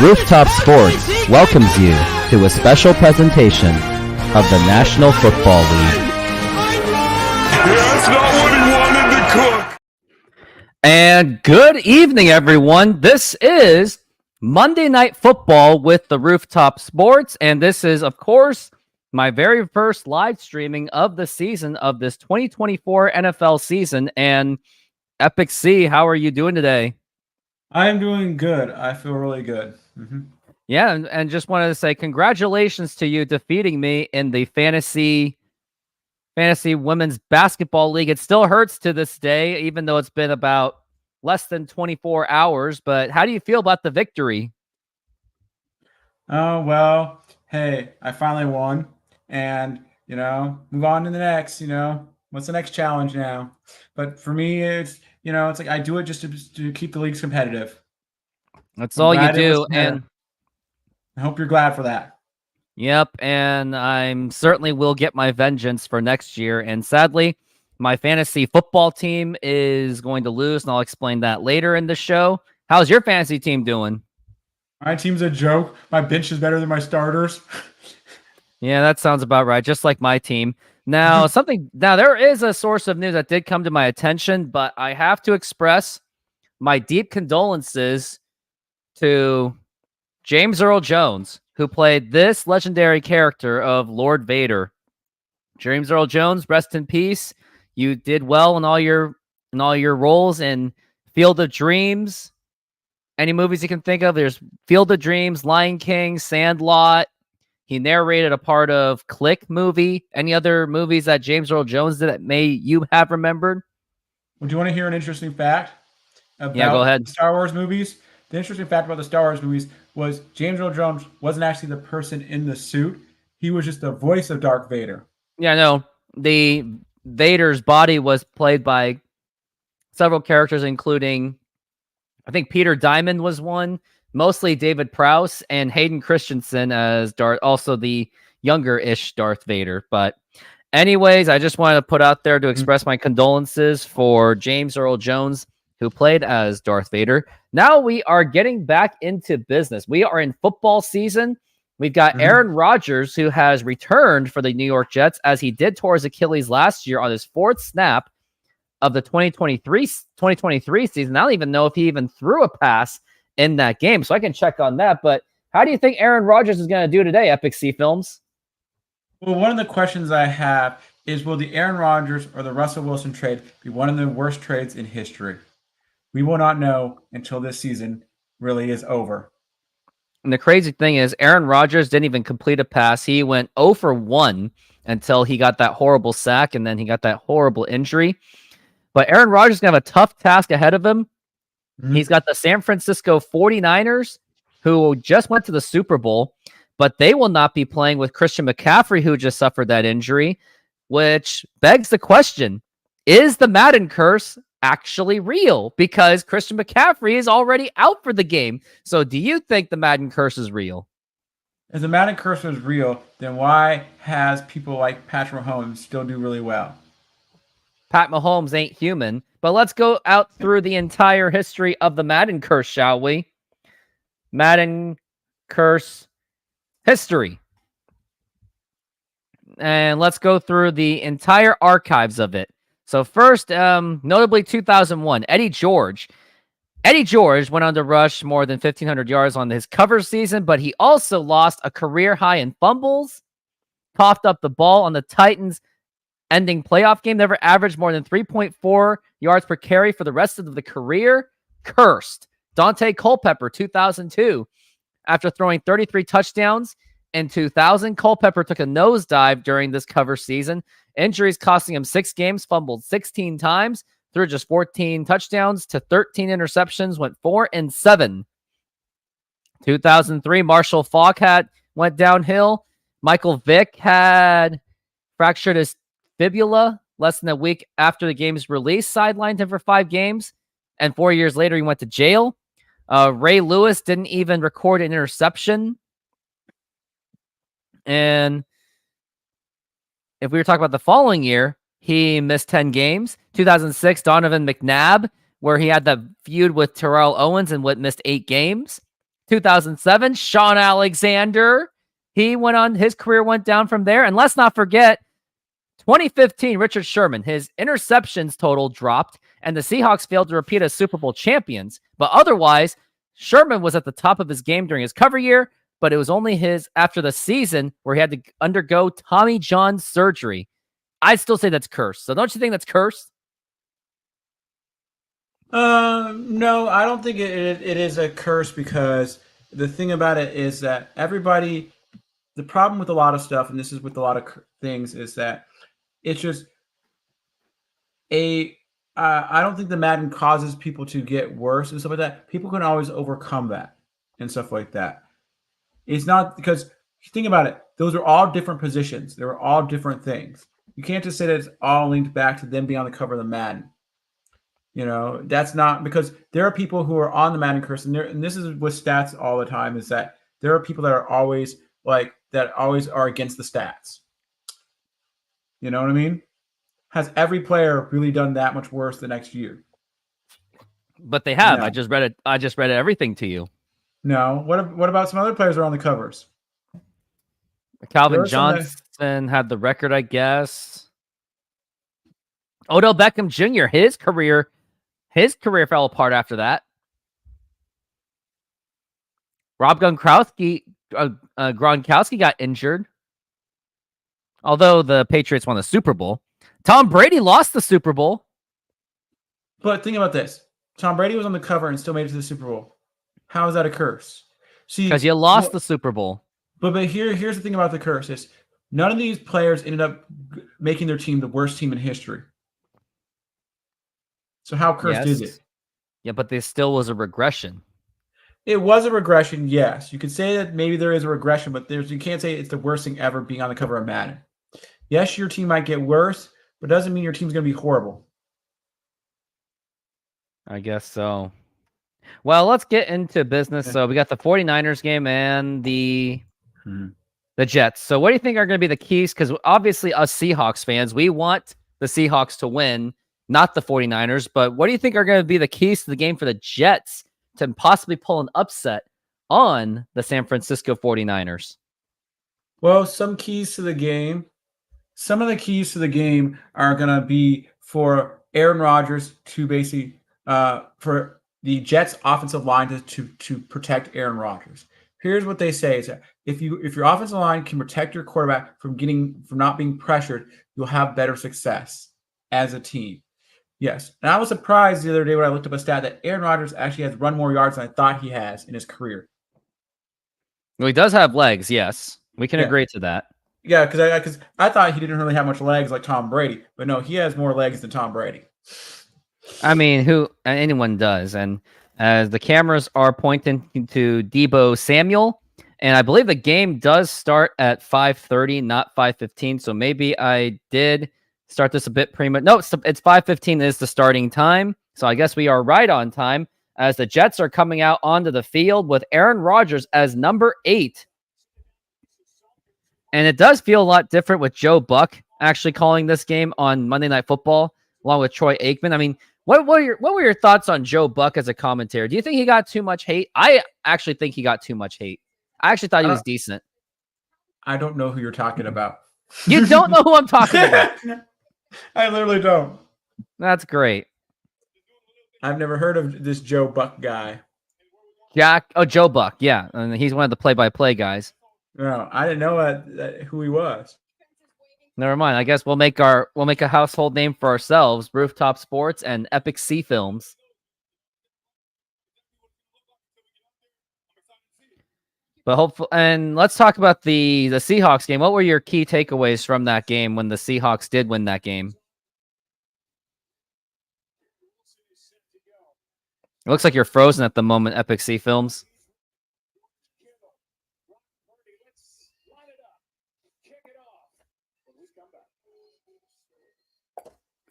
Rooftop Sports welcomes you to a special presentation of the National Football League. That's not what he wanted to cook. And good evening, everyone. This is Monday Night Football with the Rooftop Sports, and this is, of course, my very first live streaming of the season of this 2024 NFL season. And Epic C, how are you doing today? I'm doing good. I feel really good. Yeah, and just wanted to say congratulations to you defeating me in the fantasy women's basketball league. It still hurts to this day, even though it's been about less than 24 hours. But how do you feel about the victory? Oh, well, hey, I finally won. And, move on to the next, what's the next challenge now? But for me, it's like I do it just to keep the leagues competitive. That's all you do. And I hope you're glad for that. Yep, and I'm certainly will get my vengeance for next year. And sadly, my fantasy football team is going to lose, and I'll explain that later in the show. How's your fantasy team doing? My team's a joke. My bench is better than my starters. Yeah, that sounds about right, just like my team. Now, there is a source of news that did come to my attention, but I have to express my deep condolences to James Earl Jones, who played this legendary character of Lord Vader. James Earl Jones, rest in peace. You did well in all your roles in Field of Dreams. Any movies you can think of, there's Field of Dreams, Lion King, Sandlot. He narrated a part of Click movie. Any other movies that James Earl Jones did that may you have remembered? Well, do you want to hear an interesting fact about go ahead. Star Wars movies? The interesting fact about the Star Wars movies was James Earl Jones wasn't actually the person in the suit. He was just the voice of Darth Vader. Yeah, no. The Vader's body was played by several characters, including, I think Peter Diamond was one, mostly David Prowse and Hayden Christensen as also the younger-ish Darth Vader. But anyways, I just wanted to put out there to express my condolences for James Earl Jones, who played as Darth Vader. Now we are getting back into business. We are in football season. We've got Aaron Rodgers, who has returned for the New York Jets, as he did tore his Achilles last year on his fourth snap of the 2023 season. I don't even know if he even threw a pass in that game, so I can check on that. But how do you think Aaron Rodgers is going to do today, Epic C Films? Well, one of the questions I have is, will the Aaron Rodgers or the Russell Wilson trade be one of the worst trades in history? We will not know until this season really is over. And the crazy thing is, Aaron Rodgers didn't even complete a pass. He went 0 for 1 until he got that horrible sack, and then he got that horrible injury. But Aaron Rodgers is going to have a tough task ahead of him. He's got the San Francisco 49ers, who just went to the Super Bowl, but they will not be playing with Christian McCaffrey, who just suffered that injury, which begs the question, is the Madden curse actually real? Because Christian McCaffrey is already out for the game. So do you think the Madden curse is real? If the Madden curse is real, then why has people like Patrick Mahomes still do really well? Pat Mahomes ain't human. But let's go out through the entire history of the Madden curse, shall we? Madden curse history. And let's go through the entire archives of it. So first, notably 2001, Eddie George. Eddie George went on to rush more than 1,500 yards on his cover season, but he also lost a career high in fumbles, coughed up the ball on the Titans' ending playoff game, never averaged more than 3.4 yards per carry for the rest of the career. Cursed. Dante Culpepper, 2002. After throwing 33 touchdowns in 2000, Culpepper took a nosedive during this cover season. Injuries costing him 6 games, fumbled 16 times, threw just 14 touchdowns to 13 interceptions, went 4-7. 2003, Marshall Faulk went downhill. Michael Vick had fractured his fibula less than a week after the game's release, sidelined him for 5 games, and 4 years later he went to jail. Ray Lewis didn't even record an interception. And if we were talking about the following year, he missed 10 games. 2006, Donovan McNabb, where he had that feud with Terrell Owens and missed 8 games. 2007, Sean Alexander. His career went down from there. And let's not forget, 2015, Richard Sherman, his interceptions total dropped, and the Seahawks failed to repeat as Super Bowl champions. But otherwise, Sherman was at the top of his game during his cover year, but it was only after the season where he had to undergo Tommy John surgery. I'd still say that's cursed. So don't you think that's cursed? No, I don't think it is a curse, because the thing about it is that the problem with a lot of stuff, and this is with a lot of things, is that it's just I don't think the Madden causes people to get worse and stuff like that. People can always overcome that and stuff like that. It's not because, think about it, those are all different positions. They were all different things. You can't just say that it's all linked back to them being on the cover of the Madden. That's not, because there are people who are on the Madden curse, and this is with stats all the time, is that there are people that are always are against the stats. You know what I mean? Has every player really done that much worse the next year? But they have. No. I just read everything to you. No. What about some other players who are on the covers? Calvin Johnson had the record, I guess. Odell Beckham Jr., his career fell apart after that. Rob Gronkowski got injured, although the Patriots won the Super Bowl. Tom Brady lost the Super Bowl. But think about this. Tom Brady was on the cover and still made it to the Super Bowl. How is that a curse? See, because you lost the Super Bowl. But here's the thing about the curse is none of these players ended up making their team the worst team in history. So how cursed is it? Yeah, but there still was a regression. It was a regression, yes. You could say that maybe there is a regression, but you can't say it's the worst thing ever being on the cover of Madden. Yes, your team might get worse, but it doesn't mean your team's going to be horrible. I guess so. Well, let's get into business. So we got the 49ers game and the Jets. So what do you think are going to be the keys? Because obviously us Seahawks fans, we want the Seahawks to win, not the 49ers. But what do you think are going to be the keys to the game for the Jets to possibly pull an upset on the San Francisco 49ers? Well, some of the keys to the game are going to be for Aaron Rodgers to basically for the Jets offensive line to protect Aaron Rodgers. Here's what they say is that if your offensive line can protect your quarterback from not being pressured, you'll have better success as a team. Yes. And I was surprised the other day when I looked up a stat that Aaron Rodgers actually has run more yards than I thought he has in his career. Well, he does have legs, yes. We can agree to that. Yeah, because I thought he didn't really have much legs like Tom Brady, but no, he has more legs than Tom Brady. I mean, anyone does. And as the cameras are pointing to Deebo Samuel, and I believe the game does start at 5:30, not 5:15. So maybe I did start this a bit premature. No, it's 5:15 is the starting time. So I guess we are right on time as the Jets are coming out onto the field with Aaron Rodgers as number 8. And it does feel a lot different with Joe Buck actually calling this game on Monday Night Football, along with Troy Aikman. I mean, what were your thoughts on Joe Buck as a commentator? Do you think he got too much hate? I actually think he got too much hate. I actually thought he was decent. I don't know who you're talking about. You don't know who I'm talking about? I literally don't. That's great. I've never heard of this Joe Buck guy. Joe Buck, yeah. And he's one of the play-by-play guys. No, I didn't know who he was. Never mind. I guess we'll make a household name for ourselves: Rooftop Sports and Epic Sea Films. But hopefully, and let's talk about the Seahawks game. What were your key takeaways from that game when the Seahawks did win that game? It looks like you're frozen at the moment, Epic Sea Films.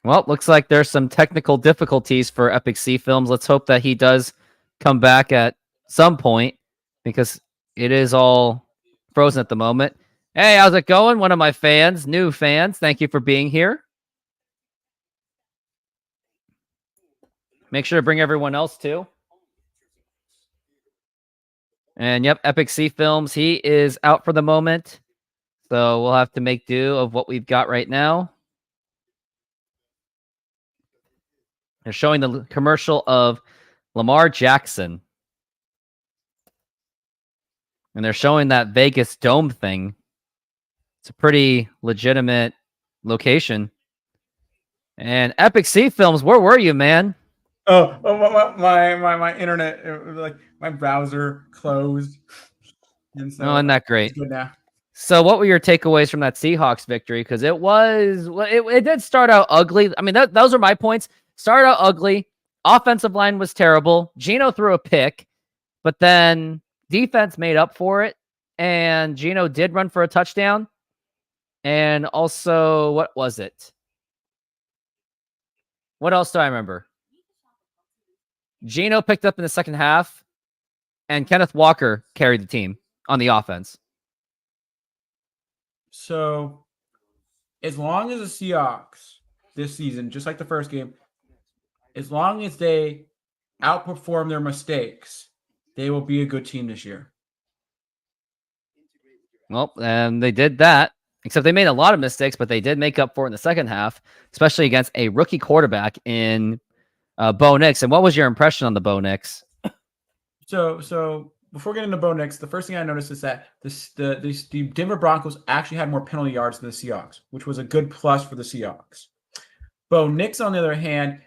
Well, looks like there's some technical difficulties for Epic Sea Films. Let's hope that he does come back at some point, because it is all frozen at the moment. Hey, how's it going? One of my new fans. Thank you for being here. Make sure to bring everyone else too. And yep, Epic Sea Films, he is out for the moment. So we'll have to make do of what we've got right now. They're showing the commercial of Lamar Jackson. And they're showing that Vegas Dome thing. It's a pretty legitimate location. And Epic Sea Films, where were you, man? My internet, like my browser closed. And so isn't that great? It's good now. So what were your takeaways from that Seahawks victory? Because it did start out ugly. I mean, those are my points. Started out ugly. Offensive line was terrible. Geno threw a pick, but then defense made up for it. And Geno did run for a touchdown. And also, what was it? What else do I remember? Geno picked up in the second half, and Kenneth Walker carried the team on the offense. So, as long as the Seahawks this season, just like the first game, as long as they outperform their mistakes, they will be a good team this year. Well, and they did that, except they made a lot of mistakes, but they did make up for it in the second half, especially against a rookie quarterback in Bo Nix. And what was your impression on the Bo Nix? So before getting to Bo Nix, the first thing I noticed is that the Denver Broncos actually had more penalty yards than the Seahawks, which was a good plus for the Seahawks. Bo Nix, on the other hand,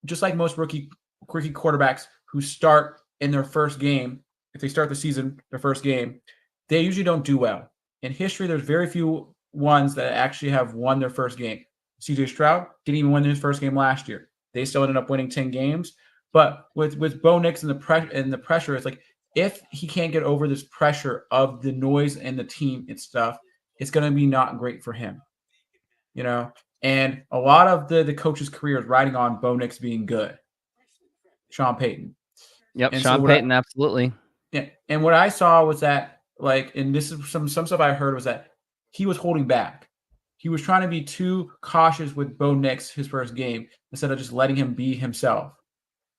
just like most rookie quarterbacks who start in their first game, if they start the season, their first game, they usually don't do well. In history, there's very few ones that actually have won their first game. CJ Stroud didn't even win his first game last year. They still ended up winning 10 games. But with Bo Nix and the pressure, it's like if he can't get over this pressure of the noise and the team and stuff, it's going to be not great for him. You know, and a lot of the coach's career is riding on Bo Nix being good. Sean Payton. Yep, and Sean Payton, absolutely. Yeah, and what I saw was that, like, and this is some stuff I heard was that he was holding back. He was trying to be too cautious with Bo Nix his first game instead of just letting him be himself.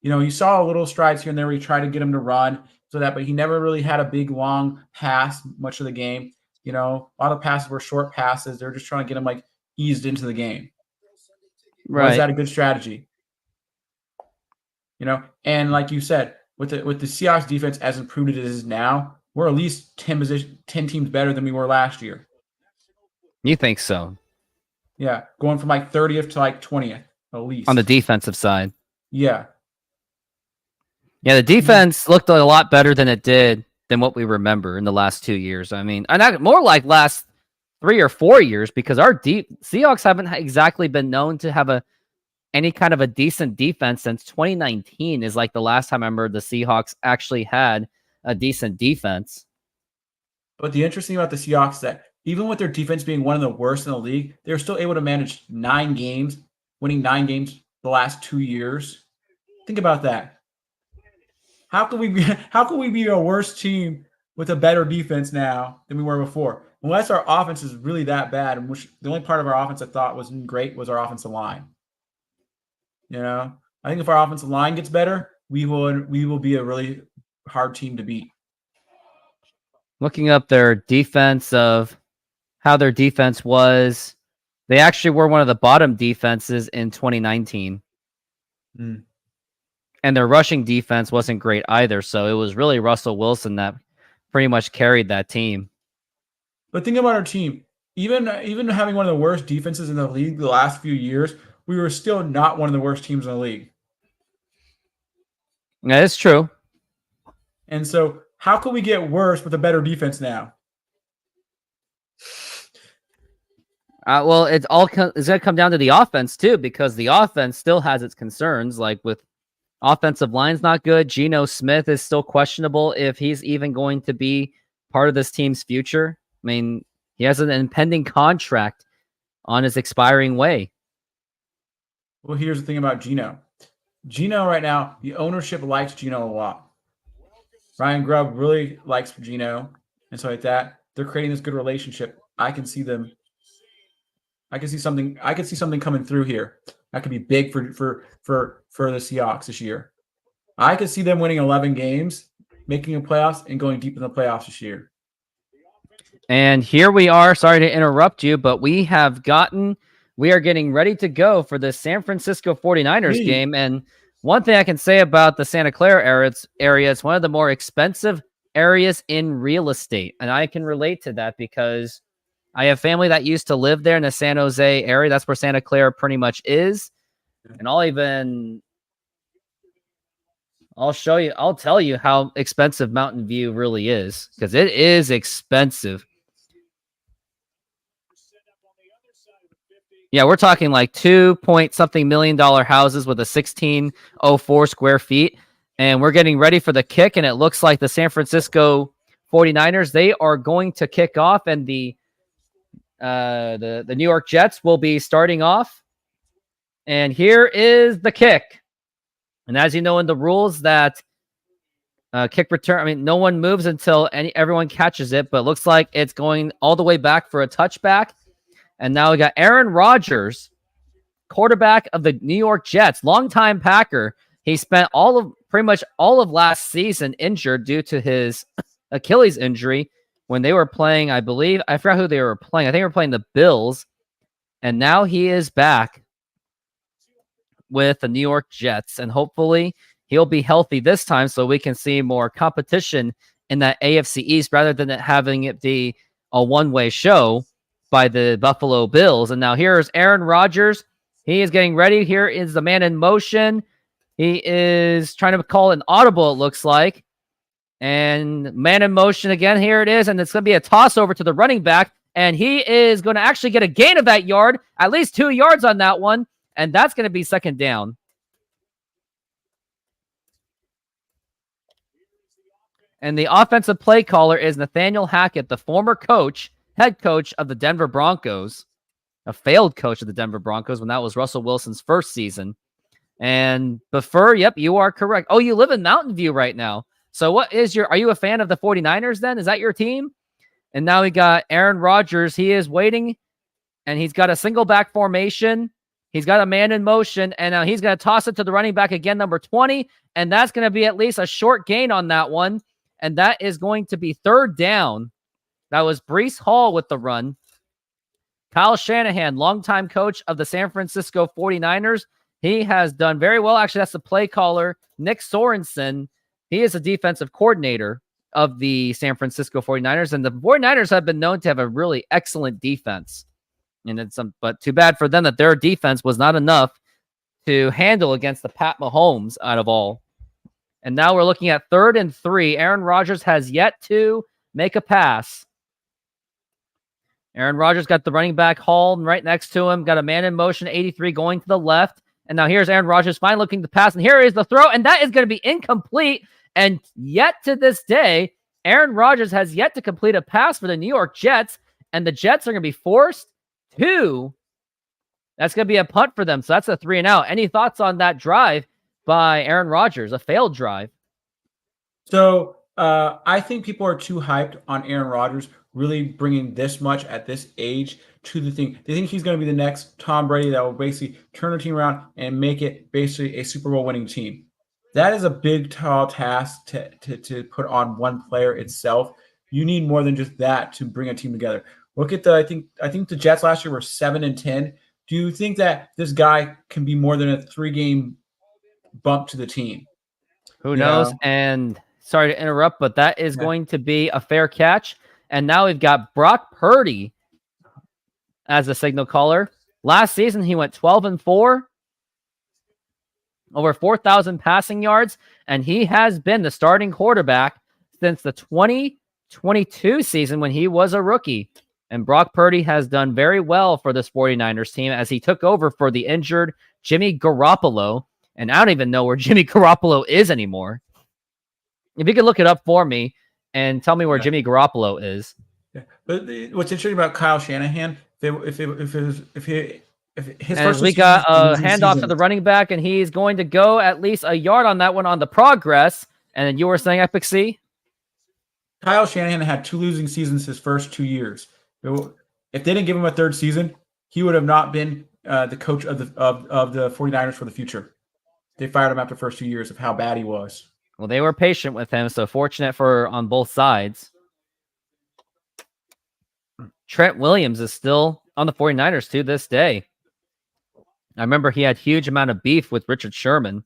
You know, you saw little strides here and there where he tried to get him to run, but he never really had a big long pass much of the game. You know, a lot of passes were short passes. They're just trying to get him like eased into the game. Right. Was that a good strategy? You know, and like you said, with the Seahawks defense as improved as it is now, we're at least 10 teams better than we were last year. You think so? Yeah, going from like 30th to like 20th at least. On the defensive side. Yeah. Yeah, the defense looked a lot better than it did than what we remember in the last 2 years. I mean, and more like last 3 or 4 years, because our Seahawks haven't exactly been known to have any kind of a decent defense since 2019 is like the last time I remember the Seahawks actually had a decent defense. But the interesting about the Seahawks is that even with their defense being one of the worst in the league, they're still able to manage 9 games, winning 9 games the last 2 years. Think about that. How can we be a worse team with a better defense now than we were before? Unless our offense is really that bad, and which the only part of our offense I thought was great was our offensive line. You know, I think if our offensive line gets better, we will be a really hard team to beat. Looking up their defense of how their defense was, they actually were one of the bottom defenses in 2019. And their rushing defense wasn't great either. So it was really Russell Wilson that pretty much carried that team. But think about our team. Even having one of the worst defenses in the league the last few years, we were still not one of the worst teams in the league. Yeah, it's true. And so how can we get worse with a better defense now? Well, it's going to come down to the offense too, because the offense still has its concerns. Like with offensive line's not good. Geno Smith is still questionable if he's even going to be part of this team's future. I mean, he has an impending contract on his expiring way. Well, here's the thing about Geno. Geno right now, the ownership likes Geno a lot. Ryan Grubb really likes Geno and so like that. They're creating this good relationship. I can see something coming through here. That could be big for the Seahawks this year. I could see them winning 11 games making the playoffs and going deep in the playoffs this year. And here we are. Sorry to interrupt you, but we are getting ready to go for the San Francisco 49ers game. And one thing I can say about the Santa Clara area, it's one of the more expensive areas in real estate. And I can relate to that because I have family that used to live there in the San Jose area. That's where Santa Clara pretty much is. And I'll tell you how expensive Mountain View really is, because it is expensive. Yeah, we're talking like 2-point-something million houses with a 1604 square feet. And we're getting ready for the kick, and it looks like the San Francisco 49ers, they are going to kick off, and the New York Jets will be starting off. And here is the kick. And as you know in the rules that kick return, no one moves until everyone catches it, but it looks like it's going all the way back for a touchback. And now we got Aaron Rodgers, quarterback of the New York Jets, longtime Packer. He spent pretty much all of last season injured due to his Achilles injury when they were playing, I forgot who they were playing. I think they were playing the Bills. And now he is back with the New York Jets, and hopefully he'll be healthy this time so we can see more competition in that AFC East rather than having it be a one-way show by the Buffalo Bills. And now here's Aaron Rodgers. He is getting ready. Here is the man in motion. He is trying to call an audible, it looks like. And man in motion again. Here it is. And it's going to be a toss over to the running back. And he is going to actually get a gain of that yard, at least 2 yards on that one. And that's going to be second down. And the offensive play caller is Nathaniel Hackett, the former head coach of the Denver Broncos, a failed coach of the Denver Broncos when that was Russell Wilson's first season. And Buffer, yep, you are correct. Oh, you live in Mountain View right now. So are you a fan of the 49ers then? Is that your team? And now we got Aaron Rodgers. He is waiting, and he's got a single back formation. He's got a man in motion, and now he's going to toss it to the running back again, number 20, and that's going to be at least a short gain on that one, and that is going to be third down. That was Breece Hall with the run. Kyle Shanahan, longtime coach of the San Francisco 49ers. He has done very well. Actually, that's the play caller, Nick Sorensen. He is a defensive coordinator of the San Francisco 49ers, and the 49ers have been known to have a really excellent defense. And but too bad for them that their defense was not enough to handle against the Pat Mahomes out of all. And now we're looking at 3rd and 3. Aaron Rodgers has yet to make a pass. Aaron Rodgers got the running back Hall right next to him. Got a man in motion, 83 going to the left. And now here's Aaron Rodgers finally looking to pass. And here is the throw. And that is going to be incomplete. And yet to this day, Aaron Rodgers has yet to complete a pass for the New York Jets. And the Jets are going to be forced to. That's going to be a punt for them. So that's a 3-and-out. Any thoughts on that drive by Aaron Rodgers, a failed drive? So I think people are too hyped on Aaron Rodgers really bringing this much at this age to the thing. They think he's going to be the next Tom Brady that will basically turn a team around and make it basically a Super Bowl winning team. That is a big, tall task to put on one player itself. You need more than just that to bring a team together. Look at I think the Jets last year were 7-10. Do you think that this guy can be more than a 3-game bump to the team? Who knows? And sorry to interrupt, but that is going to be a fair catch. And now we've got Brock Purdy as a signal caller. Last season, he went 12-4, over 4,000 passing yards, and he has been the starting quarterback since the 2022 season when he was a rookie. And Brock Purdy has done very well for this 49ers team as he took over for the injured Jimmy Garoppolo. And I don't even know where Jimmy Garoppolo is anymore. If you could look it up for me and tell me where Jimmy Garoppolo is. Yeah. But what's interesting about Kyle Shanahan, if his first we got a handoff to the running back, and he's going to go at least a yard on that one on the progress. And then you were saying, Epic C? Kyle Shanahan had 2 losing seasons his first 2 years. If they didn't give him a 3rd season, he would have not been the coach of the 49ers for the future. They fired him after the first 2 years of how bad he was. Well, they were patient with him, so fortunate for on both sides. Trent Williams is still on the 49ers to this day. I remember he had huge amount of beef with Richard Sherman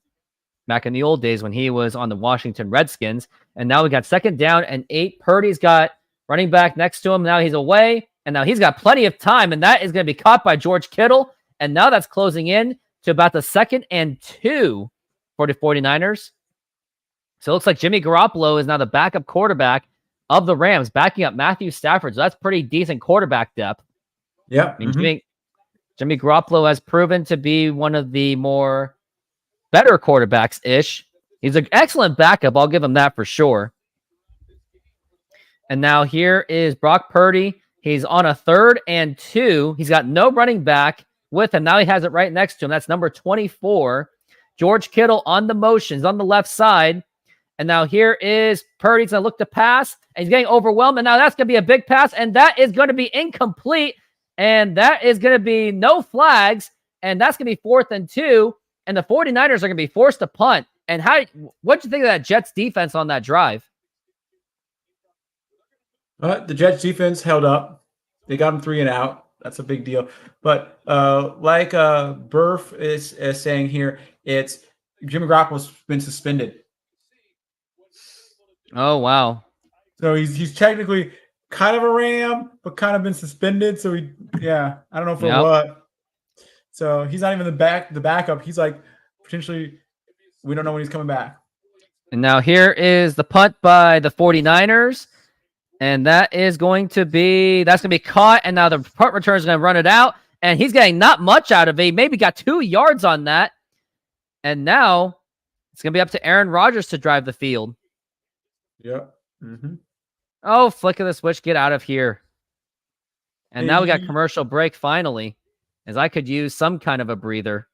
back in the old days when he was on the Washington Redskins. And now we got 2nd down and 8. Purdy's got running back next to him. Now he's away, and now he's got plenty of time, and that is going to be caught by George Kittle. And now that's closing in to about the 2nd and 2 for the 49ers. So it looks like Jimmy Garoppolo is now the backup quarterback of the Rams, backing up Matthew Stafford. So that's pretty decent quarterback depth. Yep. I mean, Jimmy Garoppolo has proven to be one of the more better quarterbacks-ish. He's an excellent backup. I'll give him that for sure. And now here is Brock Purdy. He's on a 3rd and 2. He's got no running back with him. Now he has it right next to him. That's number 24. George Kittle on the motions on the left side. And now here is Purdy. He's going to look to pass, and he's getting overwhelmed. And now that's going to be a big pass, and that is going to be incomplete. And that is going to be no flags, and that's going to be 4th and 2. And the 49ers are going to be forced to punt. And what'd you think of that Jets defense on that drive? The Jets defense held up. They got him 3 and out. That's a big deal. But like Burf is saying here, it's Jimmy Garoppolo's been suspended. Oh, wow. So he's technically kind of a Ram, but kind of been suspended. So I don't know for what. So he's not even the backup. He's like potentially, we don't know when he's coming back. And now here is the punt by the 49ers. And that's going to be caught. And now the punt return is going to run it out. And he's getting not much out of it. He maybe got 2 yards on that. And now it's going to be up to Aaron Rodgers to drive the field. Yep. Oh, flick of the switch. Get out of here. And now we got commercial break finally, as I could use some kind of a breather.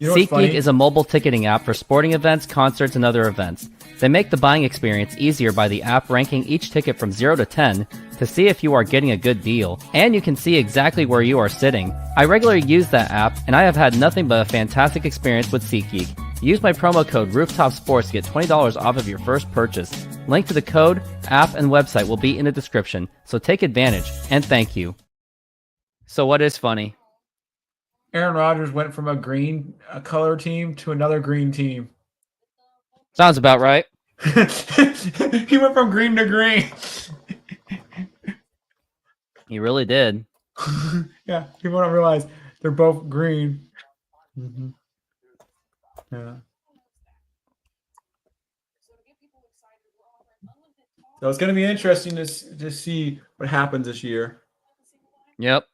SeatGeek is a mobile ticketing app for sporting events, concerts, and other events. They make the buying experience easier by the app ranking each ticket from 0 to 10 to see if you are getting a good deal, and you can see exactly where you are sitting. I regularly use that app, and I have had nothing but a fantastic experience with SeatGeek. Use my promo code RoofTopSports to get $20 off of your first purchase. Link to the code, app, and website will be in the description, so take advantage, and thank you. So what is funny? Aaron Rodgers went from a green color team to another green team. Sounds about right. He went from green to green. He really did. Yeah, people don't realize they're both green. Yeah. So it's going to be interesting to see what happens this year. Yep.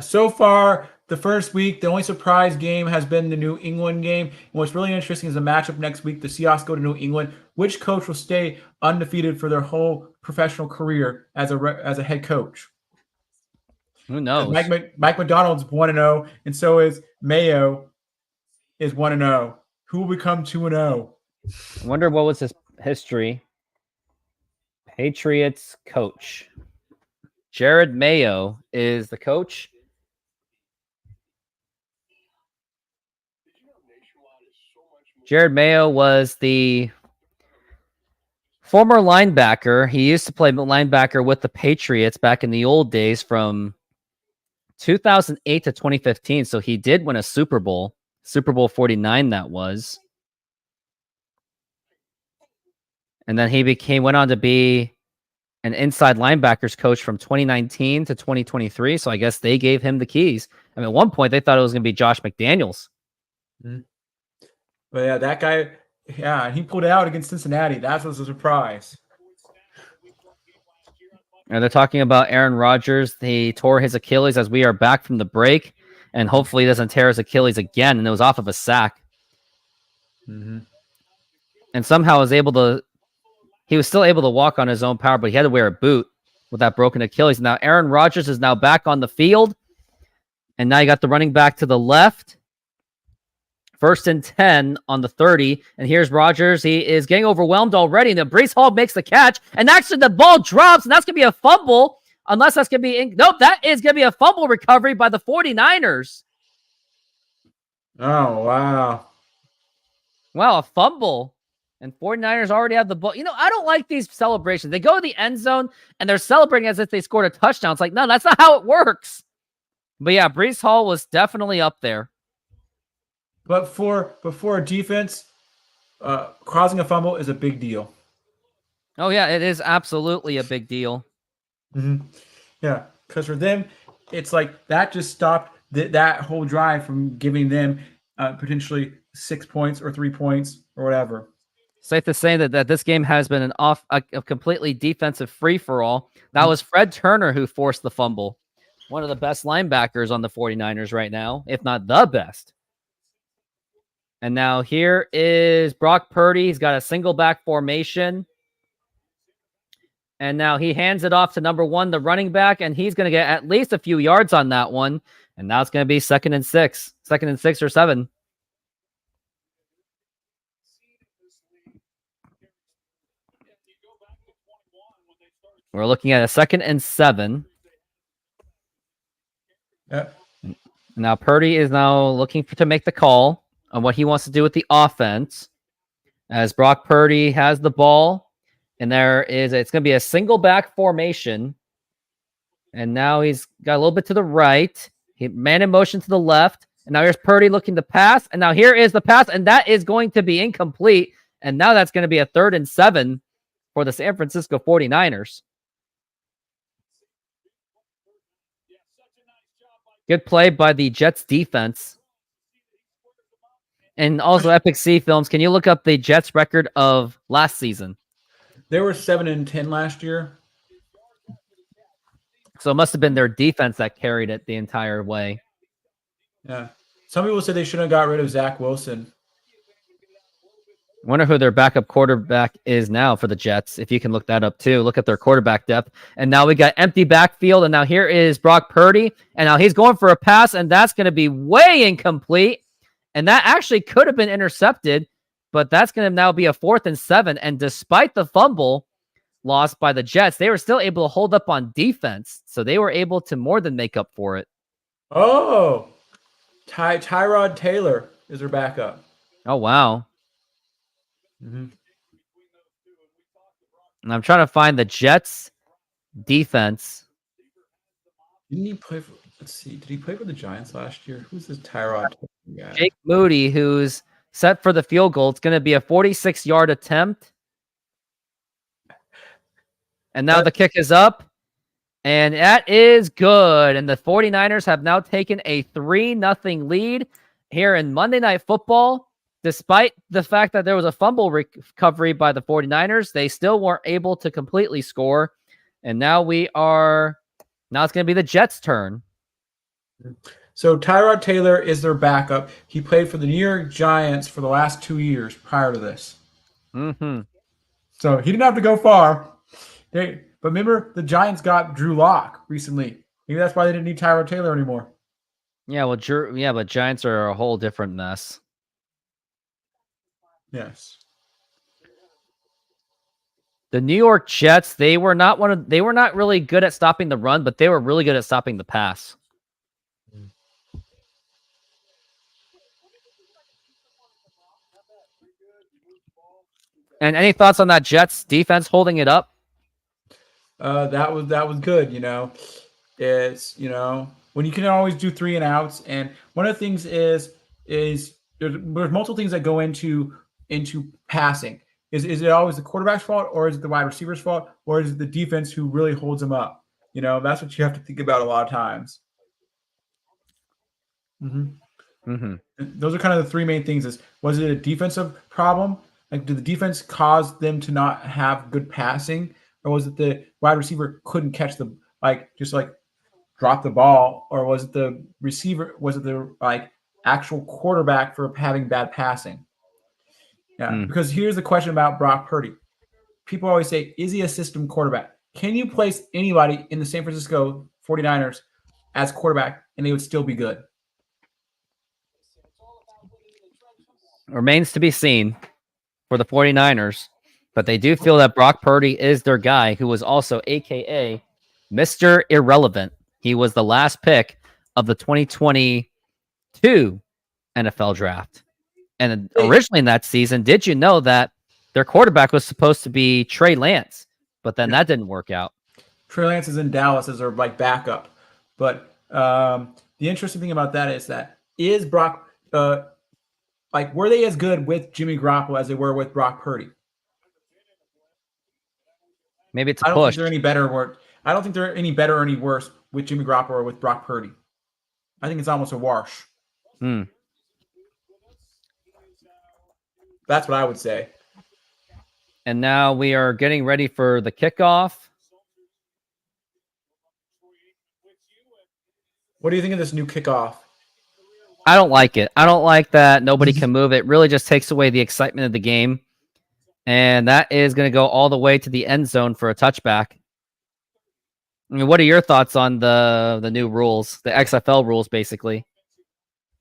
So far, the first week, the only surprise game has been the New England game. And what's really interesting is the matchup next week. The Seahawks go to New England. Which coach will stay undefeated for their whole professional career as a head coach? Who knows? Mike McDonald's 1-0, and so is Mayo is 1-0. Who will become 2-0? I wonder what was his history. Patriots coach. Jared Mayo is the coach. Jared Mayo was the former linebacker. He used to play linebacker with the Patriots back in the old days from 2008 to 2015. So he did win a Super Bowl. Super Bowl 49 that was. And then he went on to be an inside linebackers coach from 2019 to 2023. So I guess they gave him the keys. I mean, at one point they thought it was going to be Josh McDaniels. But yeah, that guy, he pulled it out against Cincinnati. That was a surprise. And they're talking about Aaron Rodgers. He tore his Achilles as we are back from the break. And hopefully he doesn't tear his Achilles again. And it was off of a sack. And somehow he was still able to walk on his own power, but he had to wear a boot with that broken Achilles. Now Aaron Rodgers is now back on the field. And now you got the running back to the left. 1st and 10 on the 30. And here's Rodgers. He is getting overwhelmed already. And then Breece Hall makes the catch. And actually the ball drops. And that's going to be a fumble. Unless that's going to be... Nope, that is going to be a fumble recovery by the 49ers. Oh, wow. Wow, a fumble. And 49ers already have the ball. You know, I don't like these celebrations. They go to the end zone and they're celebrating as if they scored a touchdown. It's like, no, that's not how it works. But yeah, Brees Hall was definitely up there. But for a defense, causing a fumble is a big deal. Oh, yeah, it is absolutely a big deal. Mm-hmm. Yeah, because for them, it's like that just stopped that whole drive from giving them potentially 6 points or 3 points or whatever. Safe to say that this game has been a completely defensive free-for-all. That was Fred Turner who forced the fumble. One of the best linebackers on the 49ers right now, if not the best. And now here is Brock Purdy. He's got a single back formation. And now he hands it off to number 1, the running back, and he's going to get at least a few yards on that one. And now it's going to be 2nd and 6. 2nd and 6 or 7. We're looking at a 2nd and 7. Yep. Now Purdy is now looking to make the call on what he wants to do with the offense. As Brock Purdy has the ball, and it's going to be a single back formation. And now he's got a little bit to the right. He man in motion to the left. And now here's Purdy looking to pass. And now here is the pass, and that is going to be incomplete. And now that's going to be a 3rd and 7 for the San Francisco 49ers. Good play by the Jets defense. And also Epic C Films, can you look up the Jets record of last season? They were 7-10 last year. So it must have been their defense that carried it the entire way. Yeah. Some people said they shouldn't have got rid of Zach Wilson. Wonder who their backup quarterback is now for the Jets. If you can look that up too. Look at their quarterback depth. And now we got empty backfield. And now here is Brock Purdy. And now he's going for a pass. And that's going to be way incomplete. And that actually could have been intercepted. But that's going to now be a 4th and 7. And despite the fumble lost by the Jets, they were still able to hold up on defense. So they were able to more than make up for it. Oh, Tyrod Taylor is their backup. Oh, wow. Mm-hmm. And I'm trying to find the Jets defense. Didn't he play for, let's see, did he play for the Giants last year? Who's this Tyrod Taylor guy? Jake Moody, who's set for the field goal. It's going to be a 46-yard attempt. And now the kick is up. And that is good. And the 49ers have now taken a 3-0 lead here in Monday Night Football. Despite the fact that there was a fumble recovery by the 49ers, they still weren't able to completely score. And now it's going to be the Jets' turn. So Tyrod Taylor is their backup. He played for the New York Giants for the last 2 years prior to this. Mm-hmm. So he didn't have to go far. But remember, the Giants got Drew Lock recently. Maybe that's why they didn't need Tyrod Taylor anymore. Yeah, but Giants are a whole different mess. Yes. The New York Jets, they were not really good at stopping the run, but they were really good at stopping the pass. And any thoughts on that Jets defense holding it up? That was good. It's when you can always do 3 and outs, and one of the things is there's multiple things that go into passing. Is it always the quarterback's fault, or is it the wide receiver's fault, or is it the defense who really holds them up? That's what you have to think about a lot of times. Mm-hmm. Mm-hmm. Those are kind of the 3 main things. Was it a defensive problem? Like, did the defense cause them to not have good passing, or was it the wide receiver couldn't catch the drop the ball, or was it the receiver? Was it the actual quarterback for having bad passing? Yeah, because here's the question about Brock Purdy. People always say, is he a system quarterback? Can you place anybody in the San Francisco 49ers as quarterback and they would still be good? Remains to be seen for the 49ers, but they do feel that Brock Purdy is their guy, who was also AKA Mr. Irrelevant. He was the last pick of the 2022 NFL draft. And originally in that season, did you know that their quarterback was supposed to be Trey Lance, but then that didn't work out. Trey Lance is in Dallas as their like backup. But the interesting thing about that is Brock like were they as good with Jimmy Garoppolo as they were with Brock Purdy? Maybe it's a I don't push. think they're any better or I don't think they're any better or any worse with Jimmy Garoppolo or with Brock Purdy. I think it's almost a wash. That's what I would say. And now we are getting ready for the kickoff. What do you think of this new kickoff? I don't like it. I don't like that nobody can move. It really just takes away the excitement of the game. And that is going to go all the way to the end zone for a touchback. I mean, what are your thoughts on the new rules, the XFL rules, basically?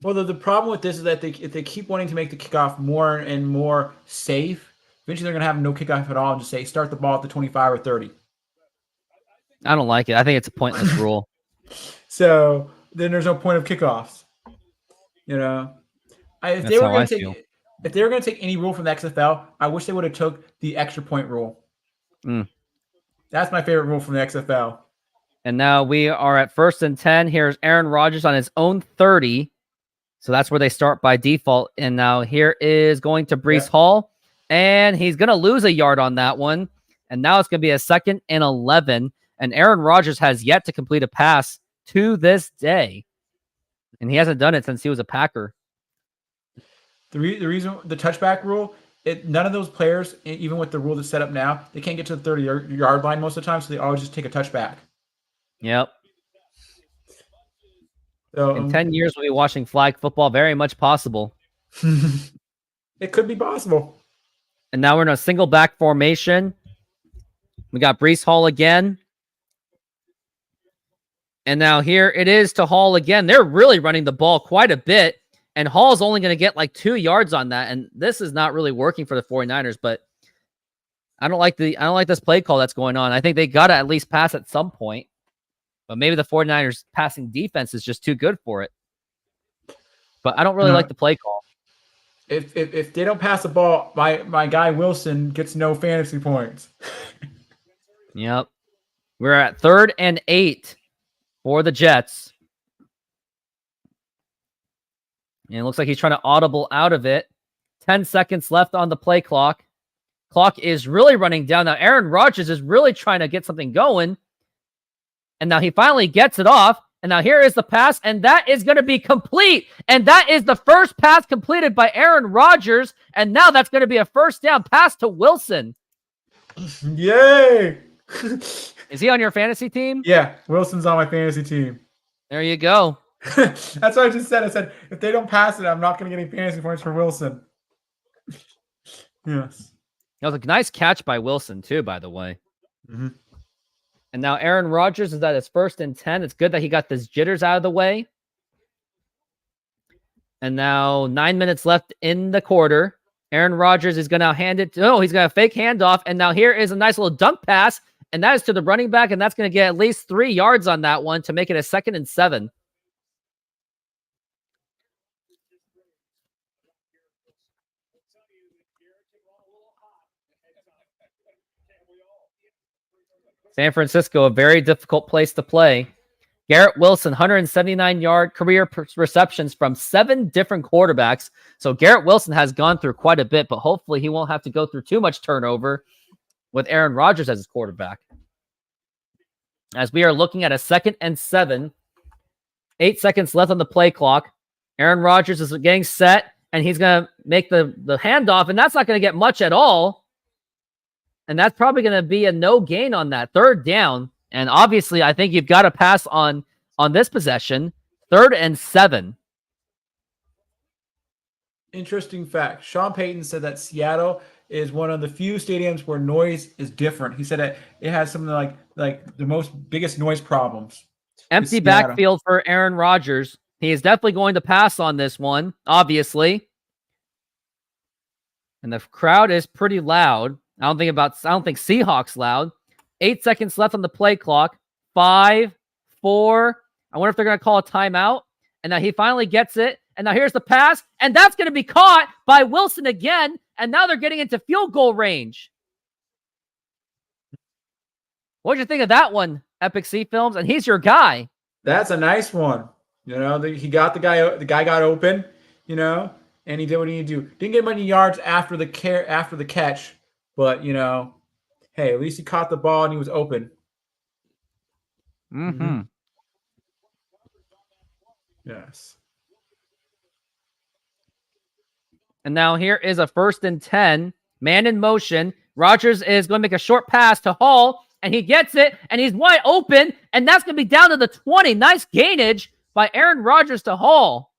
Well, the problem with this is that if they keep wanting to make the kickoff more and more safe, eventually they're going to have no kickoff at all and just say start the ball at the 25 or 30. I don't like it. I think it's a pointless rule. So then there's no point of kickoffs. You know, if they were going to take any rule from the XFL, I wish they would have took the extra point rule. That's my favorite rule from the XFL. And now we are at 1st and 10. Here's Aaron Rodgers on his own 30. So that's where they start by default. And now here is going to Breece Hall. And he's going to lose a yard on that one. And now it's going to be a 2nd and 11. And Aaron Rodgers has yet to complete a pass to this day. And he hasn't done it since he was a Packer. The reason, the touchback rule, none of those players, even with the rule that's set up now, they can't get to the 30-yard line most of the time, so they always just take a touchback. Yep. So, in 10 years, we'll be watching flag football. Very much possible. It could be possible. And now we're in a single back formation. We got Breece Hall again. And now here it is to Hall again. They're really running the ball quite a bit. And Hall's only going to get like 2 yards on that. And this is not really working for the 49ers. But I don't like this play call that's going on. I think they got to at least pass at some point. But maybe the 49ers passing defense is just too good for it. But I don't really like the play call. If they don't pass the ball, my guy Wilson gets no fantasy points. Yep. We're at 3rd and 8 for the Jets. And it looks like he's trying to audible out of it. 10 seconds left on the play clock. Clock is really running down. Now, Aaron Rodgers is really trying to get something going. And now he finally gets it off. And now here is the pass. And that is going to be complete. And that is the first pass completed by Aaron Rodgers. And now that's going to be a 1st down pass to Wilson. Yay! Is he on your fantasy team? Yeah, Wilson's on my fantasy team. There you go. That's what I just said. I said, if they don't pass it, I'm not going to get any fantasy points for Wilson. Yes. That was a nice catch by Wilson, too, by the way. Mm-hmm. And now Aaron Rodgers is at his 1st and 10. It's good that he got this jitters out of the way. And now 9 minutes left in the quarter. Aaron Rodgers is going to hand it. He's got a fake handoff. And now here is a nice little dunk pass. And that is to the running back. And that's going to get at least 3 yards on that one to make it a 2nd and 7. San Francisco, a very difficult place to play. Garrett Wilson, 179-yard career receptions from 7 different quarterbacks. So Garrett Wilson has gone through quite a bit, but hopefully he won't have to go through too much turnover with Aaron Rodgers as his quarterback. As we are looking at a 2nd and 7, 8 seconds left on the play clock. Aaron Rodgers is getting set, and he's going to make the handoff, and that's not going to get much at all. And that's probably going to be a no gain on that 3rd down. And obviously, I think you've got to pass on this possession. 3rd and 7. Interesting fact. Sean Payton said that Seattle is one of the few stadiums where noise is different. He said that it has something like the biggest noise problems. Empty backfield for Aaron Rodgers. He is definitely going to pass on this one, obviously. And the crowd is pretty loud. I don't think Seahawks loud. 8 seconds left on the play clock. 5, 4. I wonder if they're going to call a timeout. And now he finally gets it. And now here's the pass. And that's going to be caught by Wilson again. And now they're getting into field goal range. What'd you think of that one, Epic Sea Films? And he's your guy. That's a nice one. You know, he got the guy got open, you know, and he did what he needed to do. Didn't get many yards after the catch, but, you know, hey, at least he caught the ball and he was open. Mm-hmm. Yes. And now here is a 1st and 10. Man in motion. Rodgers is going to make a short pass to Hall, and he gets it, and he's wide open, and that's going to be down to the 20. Nice gainage by Aaron Rodgers to Hall.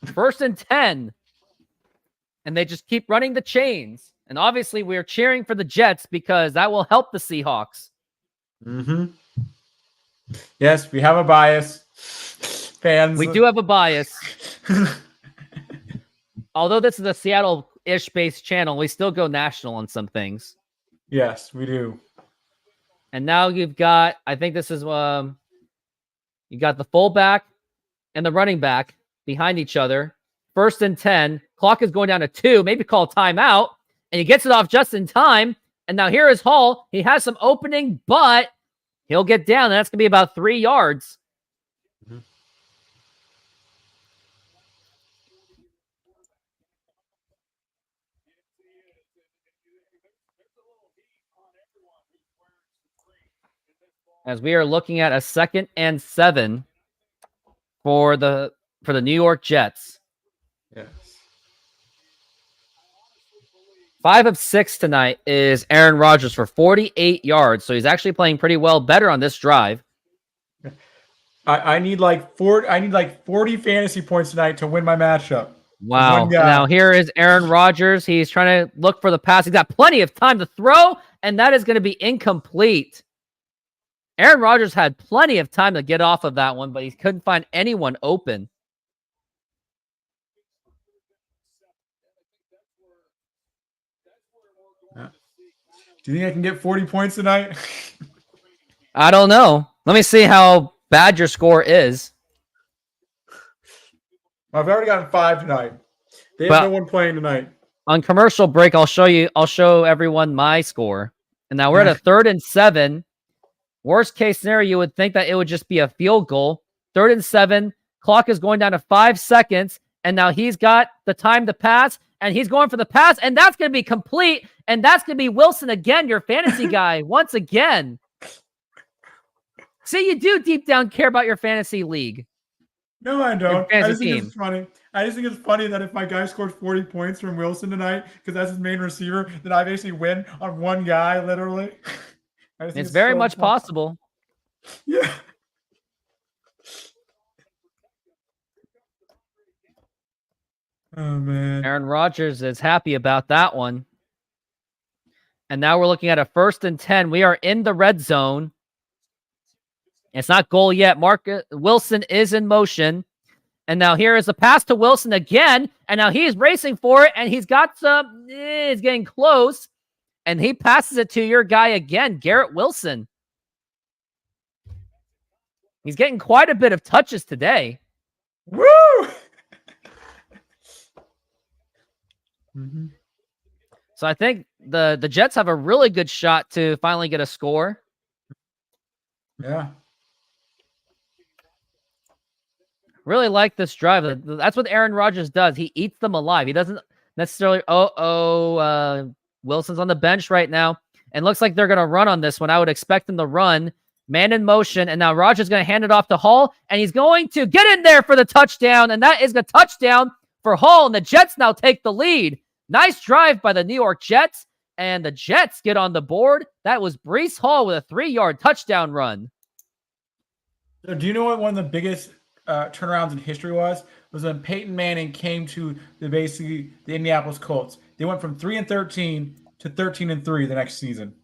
1st and 10. And they just keep running the chains. And obviously, we're cheering for the Jets because that will help the Seahawks. Yes, we have a bias. Fans. We do have a bias. Although this is a Seattle-ish based channel, we still go national on some things. Yes, we do. And now you've got, I think this is, you got the fullback and the running back behind each other. 1st and 10. Clock is going down to 2. Maybe call timeout. And he gets it off just in time. And now here is Hall. He has some opening, but he'll get down. And that's going to be about 3 yards. As we are looking at a 2nd and 7 for the New York Jets. Yes. 5 of 6 tonight is Aaron Rodgers for 48 yards. So he's actually playing pretty well, better on this drive. I need like 40 fantasy points tonight to win my matchup. Wow. Now here is Aaron Rodgers. He's trying to look for the pass. He's got plenty of time to throw, and that is going to be incomplete. Aaron Rodgers had plenty of time to get off of that one, but he couldn't find anyone open. Do you think I can get 40 points tonight? I don't know. Let me see how bad your score is. I've already gotten 5 tonight. They have no one playing tonight. On commercial break, I'll show everyone my score. And now we're at a 3rd and 7. Worst case scenario, you would think that it would just be a field goal. 3rd and 7. Clock is going down to 5 seconds. And now he's got the time to pass. And he's going for the pass. And that's going to be complete. And that's going to be Wilson again, your fantasy guy, once again. See, you do deep down care about your fantasy league. No, I don't. I just think it's funny. I just think it's funny that if my guy scores 40 points from Wilson tonight, because that's his main receiver, that I basically win on one guy, literally. It's very much possible. Yeah. Oh, man. Aaron Rodgers is happy about that one. And now we're looking at a 1st and 10. We are in the red zone. It's not goal yet. Wilson is in motion. And now here is a pass to Wilson again. And now he's racing for it. And he's got some, he's getting close. And he passes it to your guy again, Garrett Wilson. He's getting quite a bit of touches today. Woo! So I think the Jets have a really good shot to finally get a score. Yeah. Really like this drive. That's what Aaron Rodgers does. He eats them alive. He doesn't necessarily, Wilson's on the bench right now. And looks like they're going to run on this one. I would expect them to run. Man in motion. And now Rodgers is going to hand it off to Hall. And he's going to get in there for the touchdown. And that is a touchdown for Hall. And the Jets now take the lead. Nice drive by the New York Jets. And the Jets get on the board. That was Breece Hall with a 3-yard touchdown run. So do you know what one of the biggest turnarounds in history was when Peyton Manning came to the Indianapolis Colts? They went from 3-13 to 13-3 the next season.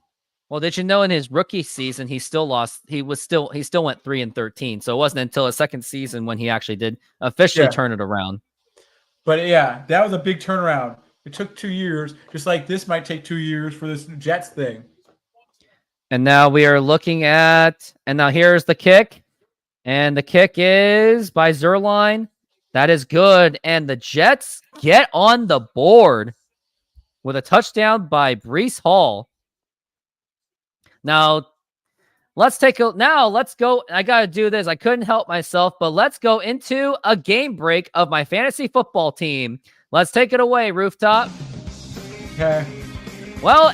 Well, did you know in his rookie season he still lost? He still went 3-13. So it wasn't until his second season when he actually did officially turn it around. But yeah, that was a big turnaround. It took 2 years, just like this might take 2 years for this Jets thing. And now we are looking at, and now here's the kick. And the kick is by Zerline. That is good. And the Jets get on the board with a touchdown by Breece Hall. Now, let's go. I got to do this. I couldn't help myself, but let's go into a game break of my fantasy football team. Let's take it away, Rooftop. Okay. Well,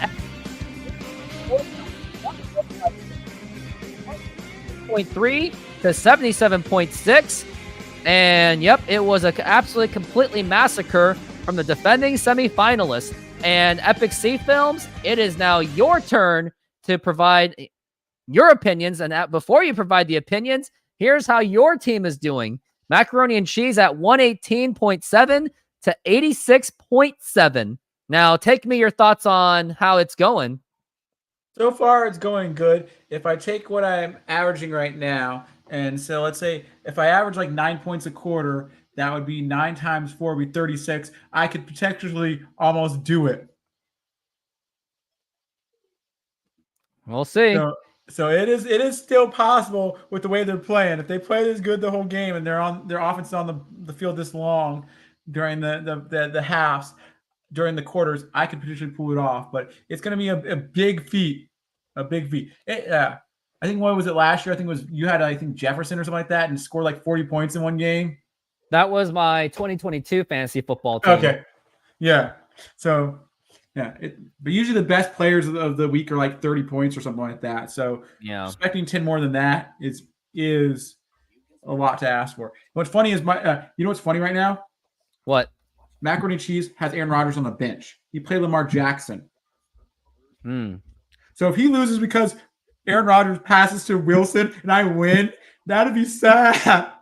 0.3 to 77.6. And yep, it was an absolutely completely massacre from the defending semifinalists. And Epic C Films, it is now your turn to provide your opinions. And before you provide the opinions, here's how your team is doing. Macaroni and Cheese at 118.7 to 86.7. Now, take me your thoughts on how it's going. So far, it's going good. If I take what I'm averaging right now, and so let's say if I average like 9 points a quarter, that would be 9 times 4 would be 36. I could potentially almost do it. We'll see. So it is still possible with the way they're playing. If they play this good the whole game and their offense is on the field this long during the halves, during the quarters, I could potentially pull it off. But it's going to be a big feat, a big feat. I think what was it last year? I think it was you had Jefferson or something like that and scored like 40 points in one game. That was my 2022 fantasy football team. Okay, yeah. So yeah, but usually the best players of the week are like 30 points or something like that. So yeah, expecting 10 more than that is a lot to ask for. What's funny is you know what's funny right now? What? Macaroni and Cheese has Aaron Rodgers on the bench. He played Lamar Jackson. So if he loses because Aaron Rodgers passes to Wilson and I win, that'd be sad.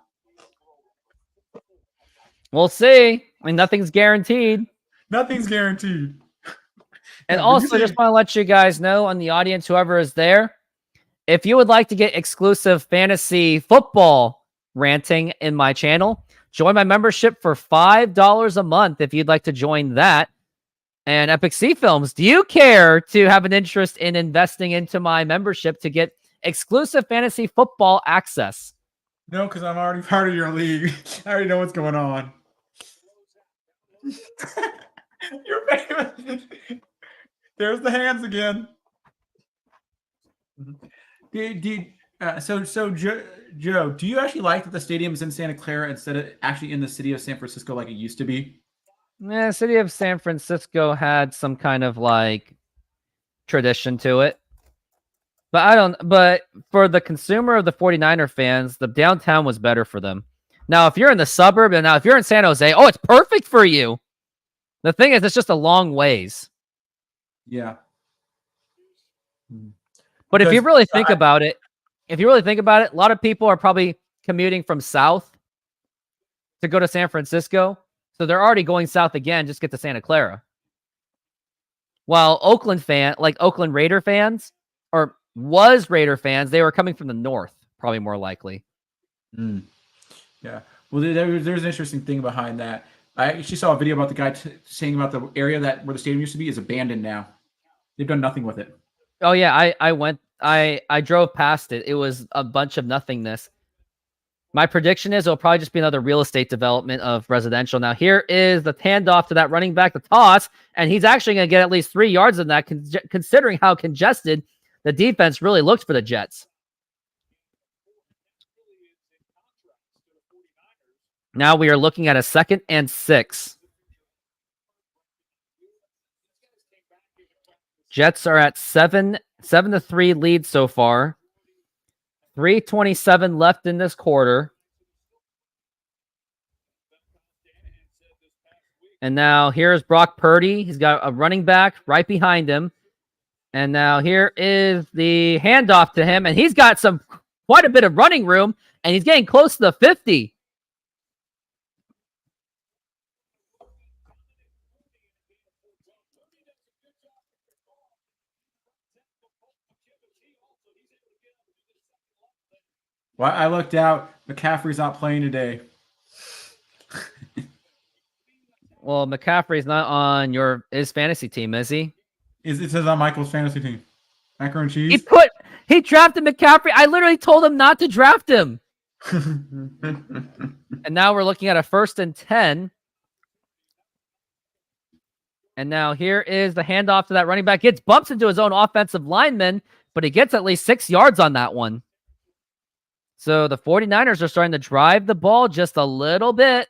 We'll see. I mean, nothing's guaranteed. Nothing's guaranteed. And also, just want to let you guys know on the audience, whoever is there, if you would like to get exclusive fantasy football ranting in my channel, join my membership for $5 a month if you'd like to join that. And Epic C Films, do you care to have an interest in investing into my membership to get exclusive fantasy football access? No, because I'm already part of your league. I already know what's going on. You're famous. There's the hands again. So Joe, do you actually like that the stadium is in Santa Clara instead of actually in the city of San Francisco like it used to be? Yeah, city of San Francisco had some kind of like tradition to it. But for the consumer of the 49er fans, the downtown was better for them. Now, if you're in the suburb and now if you're in San Jose, oh, it's perfect for you. The thing is, it's just a long ways. Yeah. But if you really think about it, a lot of people are probably commuting from south to go to San Francisco. So they're already going south again, just get to Santa Clara. While Oakland Raider fans, or was Raider fans, they were coming from the north, probably more likely. Yeah. Well, there's an interesting thing behind that. I actually saw a video about the guy saying about the area where the stadium used to be is abandoned now. They've done nothing with it. Oh yeah, I drove past it. It was a bunch of nothingness. My prediction is it'll probably just be another real estate development of residential. Now, here is the handoff to that running back, the toss, and he's actually going to get at least 3 yards in that, considering how congested the defense really looked for the Jets. Now we are looking at a 2nd and 6. Jets are at 7-3 lead so far. 3:27 left in this quarter. And now here's Brock Purdy. He's got a running back right behind him. And now here is the handoff to him. And he's got quite a bit of running room. And he's getting close to the 50. Well, I looked out. McCaffrey's not playing today. Well, McCaffrey's not on his fantasy team, is he? It says on Michael's fantasy team. Macaroni and Cheese. He drafted McCaffrey. I literally told him not to draft him. And now we're looking at a 1st and 10. And now here is the handoff to that running back. Gets bumps into his own offensive lineman, but he gets at least 6 yards on that one. So the 49ers are starting to drive the ball just a little bit.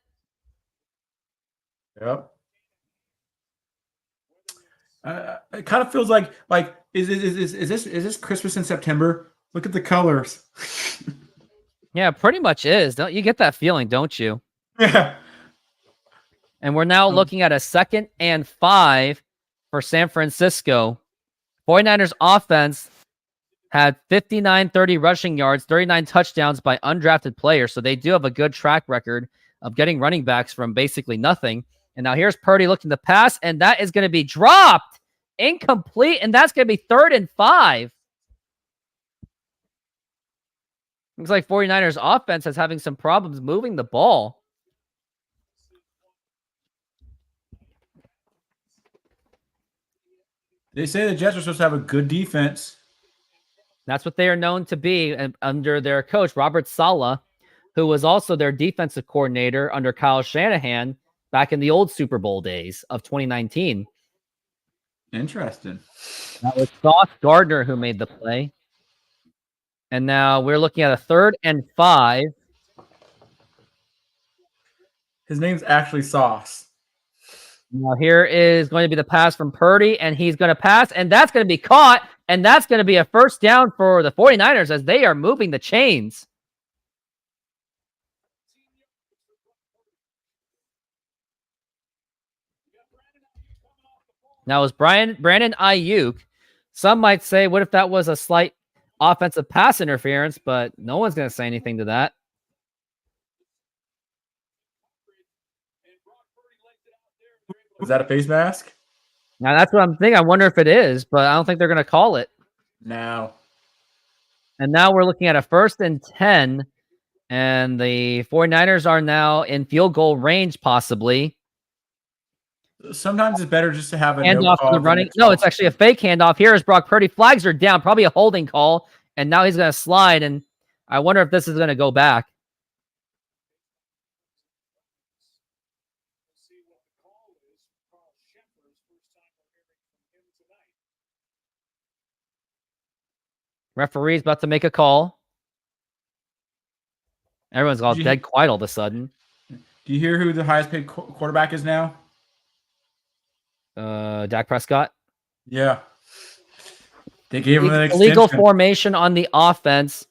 Yep. It kind of feels like is this Christmas in September? Look at the colors. Yeah, pretty much is. Don't you get that feeling, don't you? Yeah. And we're now looking at a 2nd and 5 for San Francisco. 49ers offense had 59-30 rushing yards, 39 touchdowns by undrafted players. So they do have a good track record of getting running backs from basically nothing. And now here's Purdy looking to pass, and that is going to be dropped. Incomplete, and that's going to be 3rd and 5. Looks like 49ers offense is having some problems moving the ball. They say the Jets are supposed to have a good defense. That's what they are known to be under their coach, Robert Saleh, who was also their defensive coordinator under Kyle Shanahan back in the old Super Bowl days of 2019. Interesting. That was Sauce Gardner who made the play. And now we're looking at a 3rd and 5. His name's actually Sauce. Now here is going to be the pass from Purdy, and he's going to pass, and that's going to be caught, and that's going to be a 1st down for the 49ers as they are moving the chains. Now is Brandon Ayuk. Some might say, what if that was a slight offensive pass interference, but no one's going to say anything to that. Was that a face mask? Now that's what I'm thinking. I wonder if it is, but I don't think they're going to call it. No. And now we're looking at a 1st and 10, and the 49ers are now in field goal range, possibly. Sometimes it's better just to have a handoff to the running. No, it's actually a fake handoff. Here is Brock Purdy. Flags are down, probably a holding call, and now he's going to slide, and I wonder if this is going to go back. Referee's about to make a call. Everyone's all dead quiet all of a sudden. Do you hear who the highest paid quarterback is now? Dak Prescott. Yeah. They gave him an extension. Illegal formation on the offense.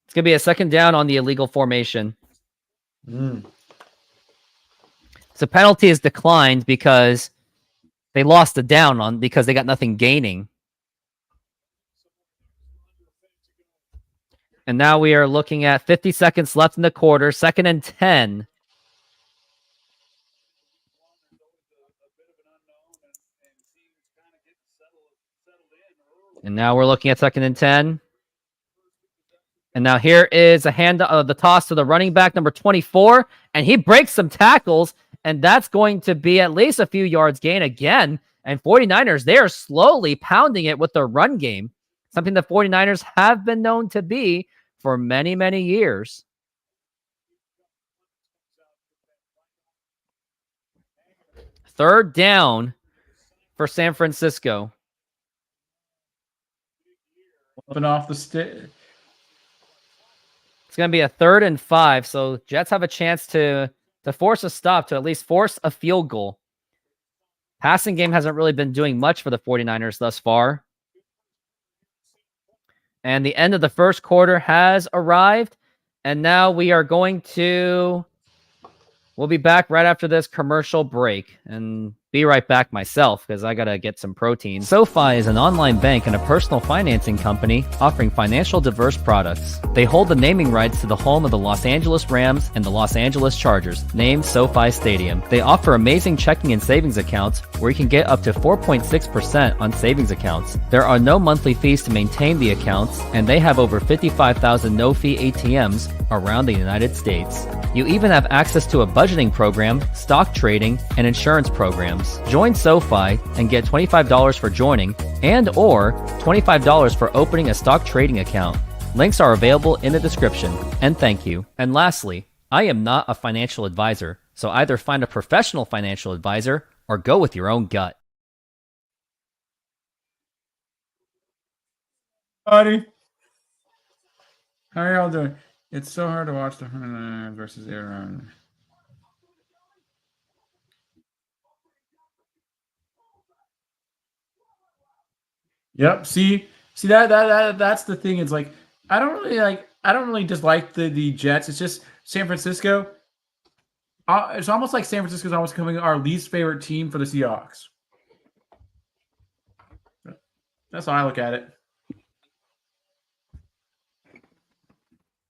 It's going to be a 2nd down on the illegal formation. So penalty is declined because they lost the down because they got nothing gaining. And now we are looking at 50 seconds left in the quarter, 2nd and 10. And now we're looking at 2nd and 10. And now here is a hand the toss to the running back, number 24, and he breaks some tackles, and that's going to be at least a few yards gain again. And 49ers, they are slowly pounding it with their run game, something the 49ers have been known to be for many, many years. Third down for San Francisco. Open off the stick. It's going to be a 3rd and 5, so Jets have a chance to force a stop, to at least force a field goal. Passing game hasn't really been doing much for the 49ers thus far. And the end of the 1st quarter has arrived, and now we are going to... We'll be back right after this commercial break, and be right back myself because I got to get some protein. SoFi is an online bank and a personal financing company offering financial diverse products. They hold the naming rights to the home of the Los Angeles Rams and the Los Angeles Chargers, named SoFi Stadium. They offer amazing checking and savings accounts where you can get up to 4.6% on savings accounts. There are no monthly fees to maintain the accounts, and they have over 55,000 no-fee ATMs around the United States. You even have access to a budgeting program, stock trading, and insurance programs. Join SoFi and get $25 for joining and or $25 for opening a stock trading account. Links are available in the description, and thank you. And lastly, I am not a financial advisor, so either find a professional financial advisor or go with your own gut. Buddy, how are y'all doing? It's so hard to watch the versus Aaron. Yep. See that's the thing. It's like I don't really dislike the Jets. It's just San Francisco. It's almost like San Francisco is almost becoming our least favorite team for the Seahawks. That's how I look at it.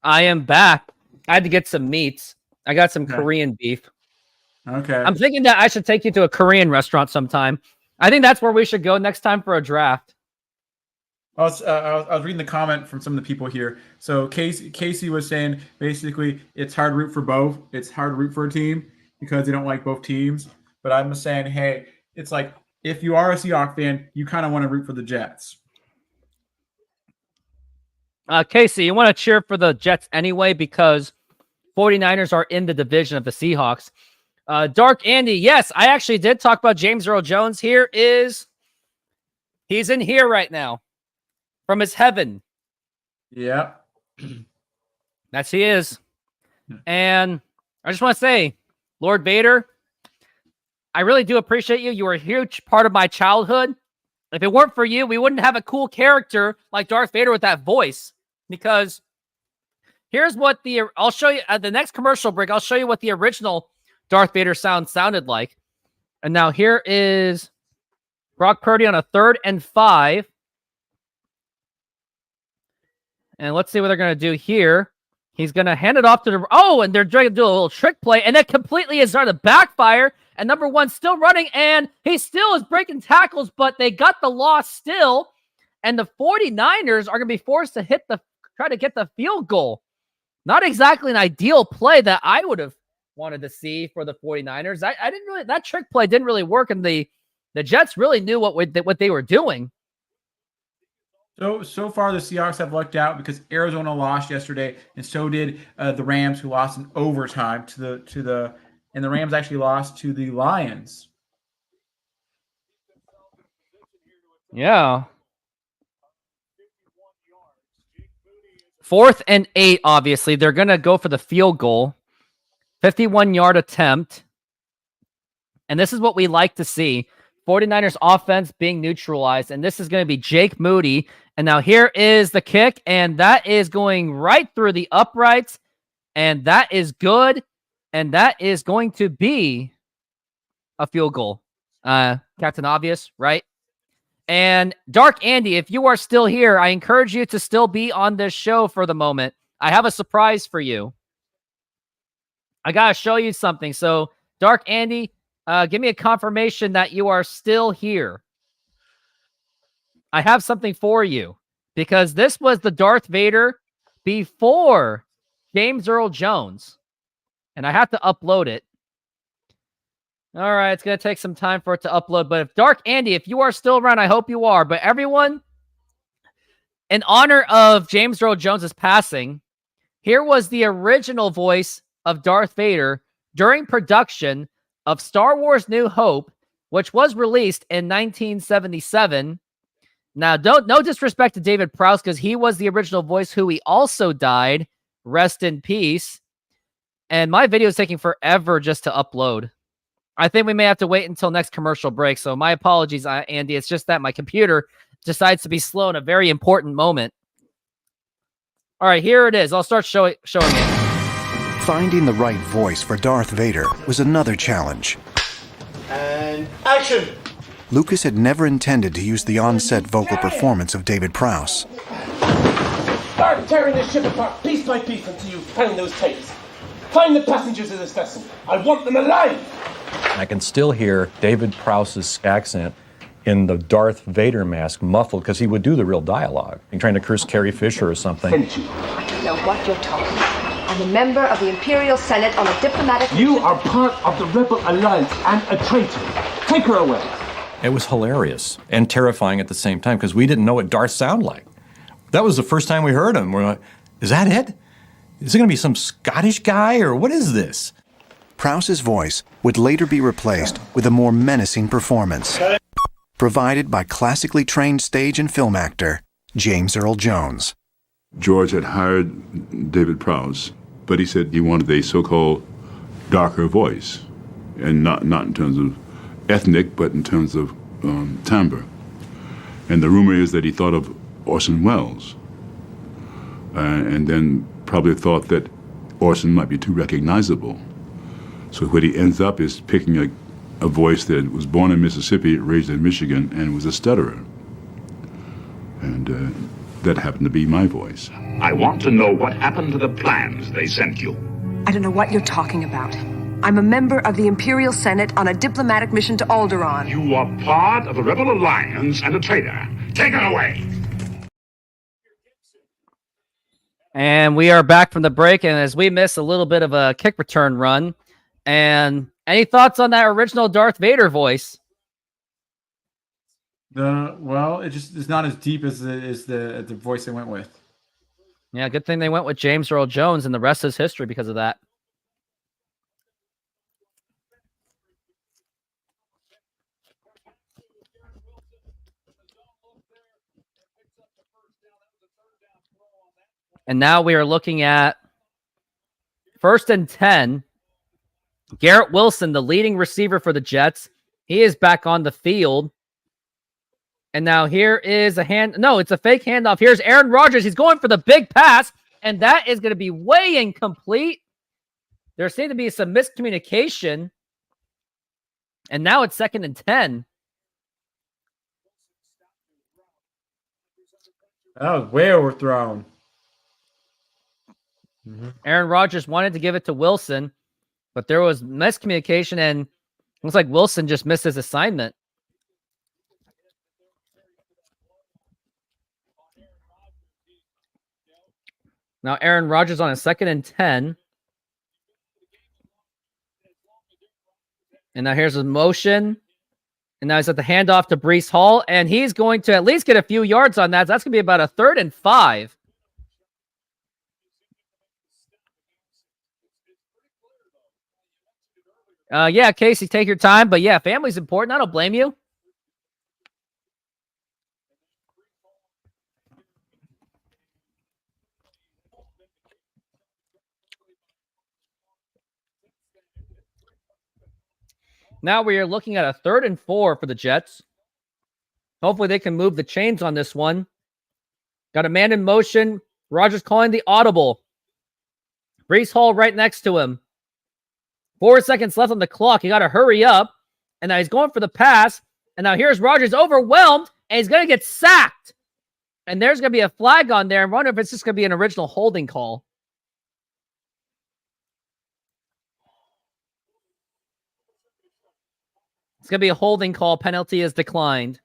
I am back. I had to get some meats. I got some Korean beef. Okay. I'm thinking that I should take you to a Korean restaurant sometime. I think that's where we should go next time for a draft. I was reading the comment from some of the people here. So Casey was saying basically it's hard to root for both. It's hard to root for a team because they don't like both teams. But I'm saying, hey, it's like if you are a Seahawks fan, you kind of want to root for the Jets. Casey, you want to cheer for the Jets anyway because 49ers are in the division of the Seahawks. Dark Andy, yes, I actually did talk about James Earl Jones. He's in here right now from his heaven. Yeah. That's he is. And I just want to say, Lord Vader, I really do appreciate you. You were a huge part of my childhood. If it weren't for you, we wouldn't have a cool character like Darth Vader with that voice. Because here's what I'll show you at the next commercial break. I'll show you what the original Darth Vader sounded like. And now here is Brock Purdy on a 3rd and 5. And let's see what they're going to do here. He's going to hand it off to and they're trying to do a little trick play. And that completely is starting to backfire. And number 1 still running. And he still is breaking tackles, but they got the loss still. And the 49ers are going to be forced to try to get the field goal. Not exactly an ideal play that I would have wanted to see for the 49ers. That trick play didn't really work. And the Jets really knew what they were doing. So far, the Seahawks have lucked out because Arizona lost yesterday, and so did the Rams, who lost in overtime and the Rams actually lost to the Lions. Yeah. 4th and 8, obviously. They're going to go for the field goal. 51-yard attempt. And this is what we like to see. 49ers offense being neutralized. And this is going to be Jake Moody. And now here is the kick. And that is going right through the uprights. And that is good. And that is going to be a field goal. Captain Obvious, right? And Dark Andy, if you are still here, I encourage you to still be on this show for the moment. I have a surprise for you. I got to show you something. So, Dark Andy, give me a confirmation that you are still here. I have something for you because this was the Darth Vader before James Earl Jones. And I have to upload it. All right, it's going to take some time for it to upload. But if Dark Andy, if you are still around, I hope you are. But everyone, in honor of James Earl Jones's passing, here was the original voice of Darth Vader during production of Star Wars New Hope, which was released in 1977. Now, no disrespect to David Prowse, because he was the original voice who he also died. Rest in peace. And my video is taking forever just to upload. I think we may have to wait until next commercial break. So my apologies, Andy. It's just that my computer decides to be slow in a very important moment. All right, here it is. I'll start showing it. Finding the right voice for Darth Vader was another challenge. And action! Lucas had never intended to use the on-set vocal performance of David Prowse. Start tearing this ship apart piece by piece until you find those tapes. Find the passengers of this vessel. I want them alive! I can still hear David Prowse's accent in the Darth Vader mask, muffled, because he would do the real dialogue. He's trying to curse Carrie Fisher or something. I don't know what you're talking about. I'm a member of the Imperial Senate on a diplomatic mission. You are part of the Rebel Alliance and a traitor. Take her away. It was hilarious and terrifying at the same time, because we didn't know what Darth sounded like. That was the first time we heard him. We're like, is that it? Is it going to be some Scottish guy, or what is this? Prowse's voice would later be replaced with a more menacing performance, provided by classically trained stage and film actor James Earl Jones. George had hired David Prowse, but he said he wanted a so-called darker voice, and not in terms of ethnic, but in terms of timbre. And the rumor is that he thought of Orson Welles, and then probably thought that Orson might be too recognizable. So what he ends up is picking a voice that was born in Mississippi, raised in Michigan, and was a stutterer. And that happened to be my voice. I want to know what happened to the plans they sent you. I don't know what you're talking about. I'm a member of the Imperial Senate on a diplomatic mission to Alderaan. You are part of the Rebel Alliance and a traitor. Take it away! And we are back from the break, and as we miss a little bit of a kick return run, and any thoughts on that original Darth Vader voice? Well, it's not as deep as the voice they went with. Yeah, good thing they went with James Earl Jones, and the rest is history because of that. And now we are looking at 1st and 10. Garrett Wilson, the leading receiver for the Jets. He is back on the field. And now here is it's a fake handoff. Here's Aaron Rodgers. He's going for the big pass, and that is going to be way incomplete. There seemed to be some miscommunication. And now it's 2nd and 10. That was way overthrown. Aaron Rodgers wanted to give it to Wilson, but there was miscommunication, and looks like Wilson just missed his assignment. Now Aaron Rodgers on a 2nd and 10. And now here's a motion. And now he's at the handoff to Breece Hall, and he's going to at least get a few yards on that. That's going to be about a 3rd and 5. Yeah, Casey, take your time. But yeah, family's important. I don't blame you. Now we are looking at a 3rd and 4 for the Jets. Hopefully they can move the chains on this one. Got a man in motion. Rodgers calling the audible. Breece Hall right next to him. 4 seconds left on the clock. You got to hurry up. And now he's going for the pass. And now here's Rodgers overwhelmed. And he's going to get sacked. And there's going to be a flag on there. I wonder if it's just going to be an original holding call. It's going to be a holding call. Penalty is declined.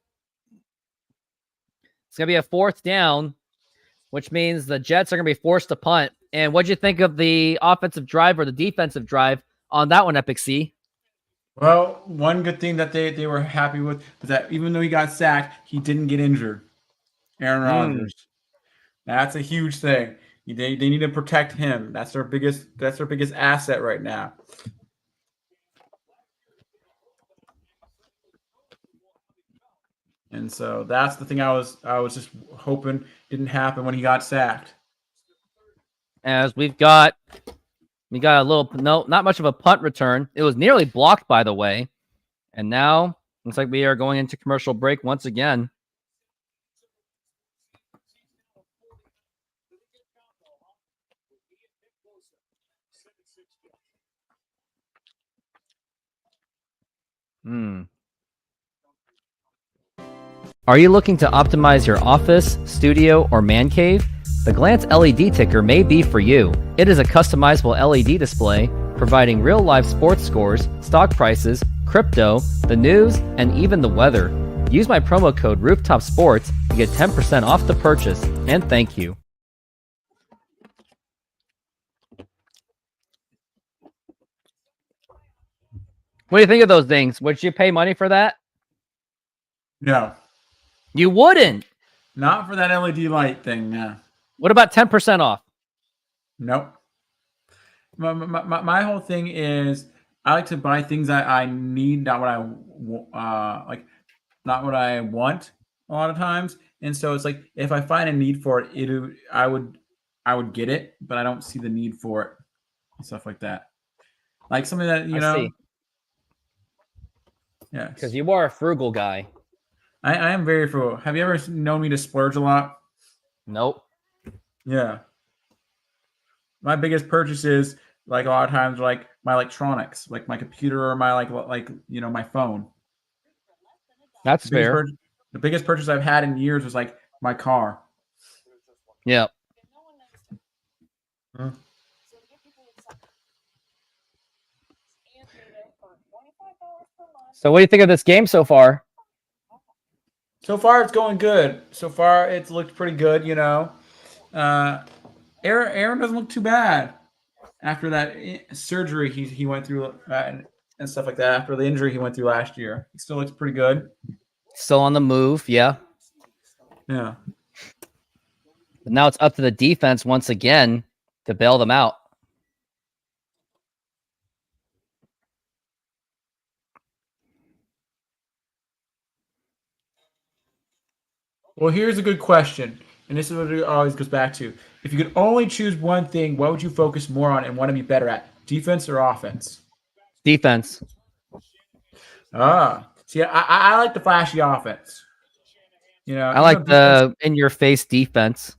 It's going to be a 4th down, which means the Jets are going to be forced to punt. And what'd you think of the offensive drive or the defensive drive on that one, Epic C? Well, one good thing that they were happy with was that even though he got sacked, he didn't get injured. Aaron Rodgers. That's a huge thing. They need to protect him. That's their biggest asset right now. And so that's the thing I was just hoping didn't happen when he got sacked. As we got a little, not much of a punt return. It was nearly blocked, by the way. And now looks like we are going into commercial break once again. Are you looking to optimize your office, studio, or man cave? The Glance LED ticker may be for you. It is a customizable LED display providing real-life sports scores, stock prices, crypto, the news, and even the weather. Use my promo code RoofTopSports to get 10% off the purchase, and thank you. What do you think of those things? Would you pay money for that? No. You wouldn't? Not for that LED light thing, nah. What about 10% off? Nope. My whole thing is I like to buy things that I need, not what I like, not what I want a lot of times. And so it's like if I find a need for it, I would get it, but I don't see the need for it and stuff like that. Like something that I see. Yes. Because you are a frugal guy. I am very frugal. Have you ever known me to splurge a lot? Nope. Yeah. My biggest purchases, like a lot of times, are like my electronics, like my computer or my my phone. That's fair. The biggest purchase I've had in years was like my car. Yep. So what do you think of this game so far? So far, it's going good. So far, it's looked pretty good. Aaron doesn't look too bad after that surgery he went through and stuff like that. After the injury he went through last year, he still looks pretty good. Still on the move, yeah. Yeah. But now it's up to the defense once again to bail them out. Well, here's a good question, and this is what it always goes back to. If you could only choose one thing, what would you focus more on and want to be better at? Defense or offense? Defense. See, I like the flashy offense. I like the in-your-face defense.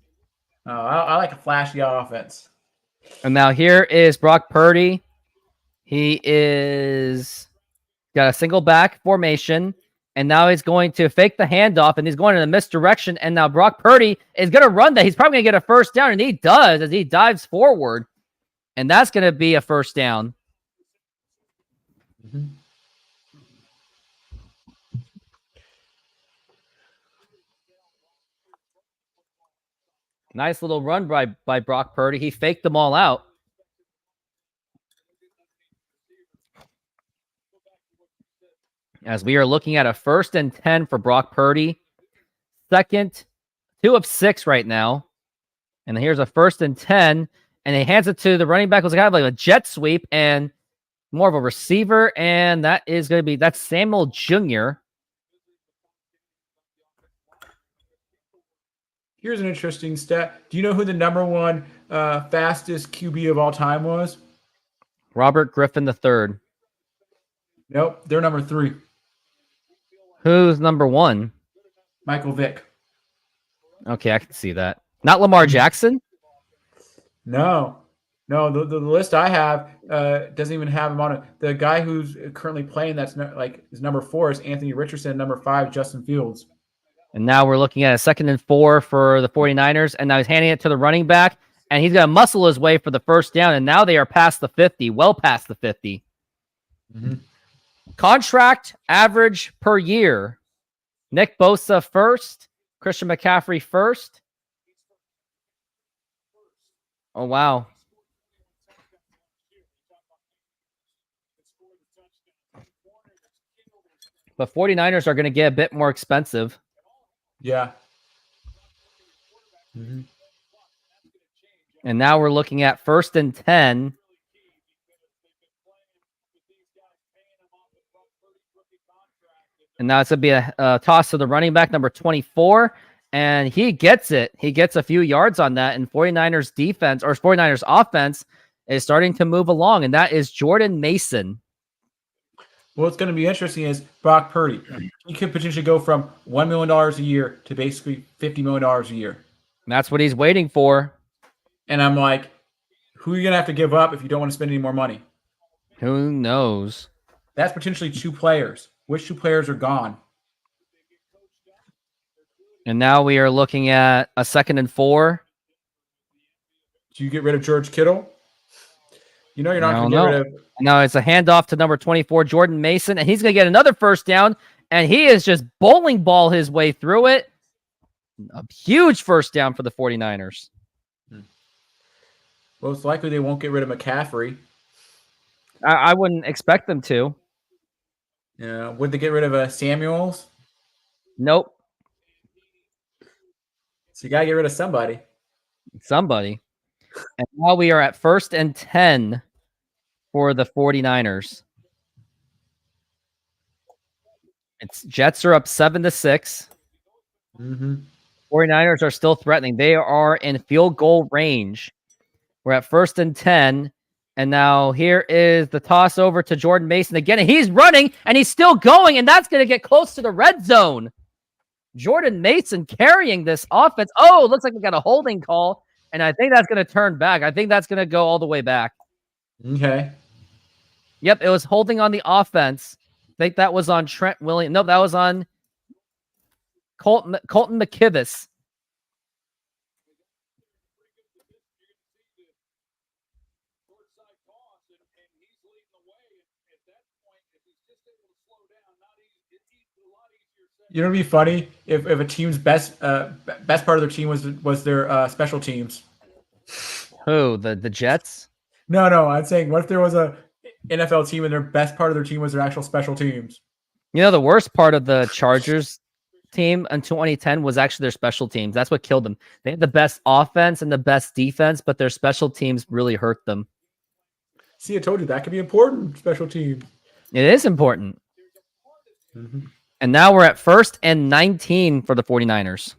I like a flashy offense. And now here is Brock Purdy. He is got a single back formation, and now he's going to fake the handoff, and he's going in a misdirection. And now Brock Purdy is going to run that. He's probably going to get a first down, and he does as he dives forward, and that's going to be a first down. Mm-hmm. Nice little run by Brock Purdy. He faked them all out. As we are looking at a 1st and 10 for Brock Purdy. 2nd, 2 of 6 right now. And here's a 1st and 10. And he hands it to the running back. It was kind of like a jet sweep and more of a receiver. And that is going to be, that's Samuel Jr. Here's an interesting stat. Do you know who the #1 fastest QB of all time was? Robert Griffin III. Nope, they're number 3. Who's number 1? Michael Vick. Okay, I can see that. Not Lamar Jackson? No, the list I have doesn't even have him on it. The guy who's currently playing is number 4 is Anthony Richardson. Number 5, Justin Fields. And now we're looking at a 2nd and 4 for the 49ers. And now he's handing it to the running back. And he's going to muscle his way for the first down. And now they are past the 50, well past the 50. Mm-hmm. Contract average per year. Nick Bosa 1st. Christian McCaffrey 1st. Oh, wow. But 49ers are going to get a bit more expensive. Yeah. Mm-hmm. And now we're looking at 1st and 10. And now it's going to be a toss to the running back, number 24. And he gets it. He gets a few yards on that. And 49ers defense, or 49ers offense, is starting to move along. And that is Jordan Mason. What's going to be interesting is Brock Purdy. He could potentially go from $1 million a year to basically $50 million a year. And that's what he's waiting for. And I'm like, who are you going to have to give up if you don't want to spend any more money? Who knows? That's potentially 2 players. Which 2 players are gone? And now we are looking at a 2nd and 4. Do you get rid of George Kittle? You know you're not going to get rid of... No, it's a handoff to number 24, Jordan Mason, and he's going to get another first down, and he is just bowling ball his way through it. A huge first down for the 49ers. Most likely they won't get rid of McCaffrey. I wouldn't expect them to. Yeah, would they get rid of Samuels? Nope. So you got to get rid of somebody. Somebody. And now we are at 1st and 10 for the 49ers. It's Jets are up 7-6. 49ers are still threatening. They are in field goal range. We're at 1st and 10. And now here is the toss over to Jordan Mason again. And he's running and he's still going. And that's going to get close to the red zone. Jordan Mason carrying this offense. Oh, looks like we got a holding call. And I think that's going to turn back. I think that's going to go all the way back. Okay. Yep, it was holding on the offense. I think that was on Trent Williams. No, that was on Colton McKivvis. You know, it'd be funny if a team's best part of their team was their special teams. Who? The Jets? No, I'm saying, what if there was a NFL team and their best part of their team was their actual special teams? You know, the worst part of the Chargers team in 2010 was actually their special teams. That's what killed them. They had the best offense and the best defense, but their special teams really hurt them. See, I told you that could be important. Special teams. It is important. And now we're at 1st and 19 for the 49ers.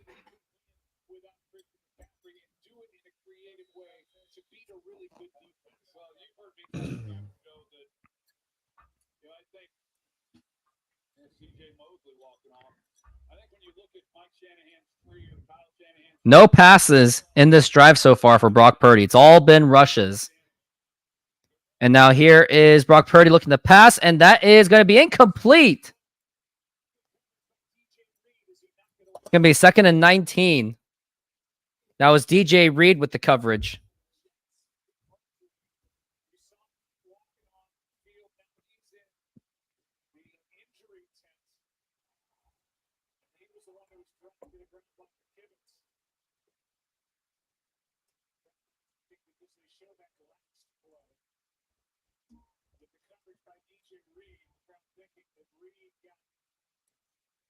No passes in this drive so far for Brock Purdy. It's all been rushes. And now here is Brock Purdy looking to pass, and that is going to be incomplete. It's going to be 2nd and 19. That was DJ Reed with the coverage.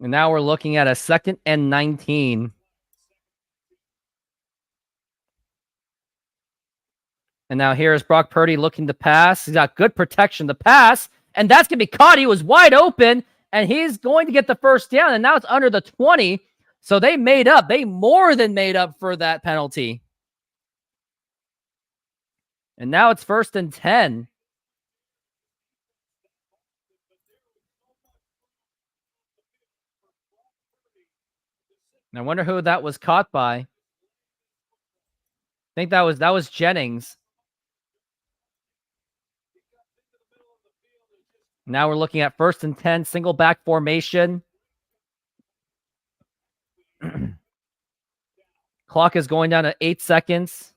And now we're looking at a 2nd and 19. And now here's Brock Purdy looking to pass. He's got good protection to pass. And that's going to be caught. He was wide open. And he's going to get the first down. And now it's under the 20. So they made up. They more than made up for that penalty. And now it's 1st and 10. And I wonder who that was caught by. I think that was Jennings. Now we're looking at 1st and 10, single back formation. Clock is going down to 8 seconds.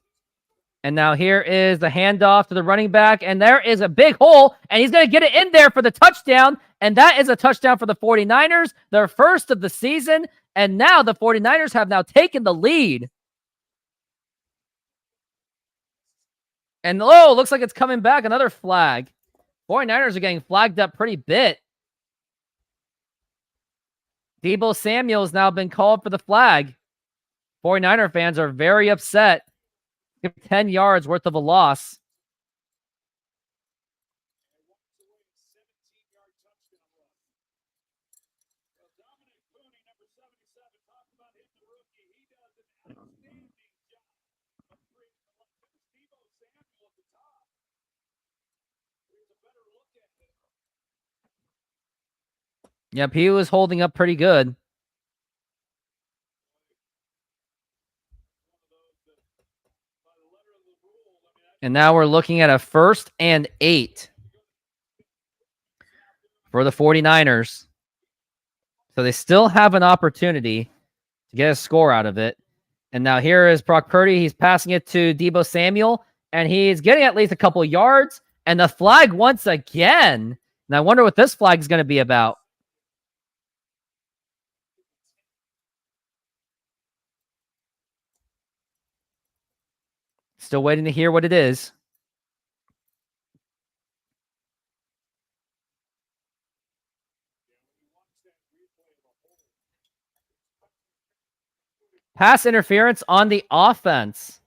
And now here is the handoff to the running back. And there is a big hole. And he's going to get it in there for the touchdown. And that is a touchdown for the 49ers. Their first of the season. And now the 49ers have now taken the lead. And oh, looks like it's coming back. Another flag. 49ers are getting flagged up pretty bit. Deebo Samuel has now been called for the flag. 49er fans are very upset. 10 yards worth of a loss. Yep, he was holding up pretty good. And now we're looking at a 1st and 8 for the 49ers. So they still have an opportunity to get a score out of it. And now here is Brock Purdy. He's passing it to Deebo Samuel, and he's getting at least a couple yards. And the flag once again. And I wonder what this flag is going to be about. Still waiting to hear what it is. Pass interference on the offense.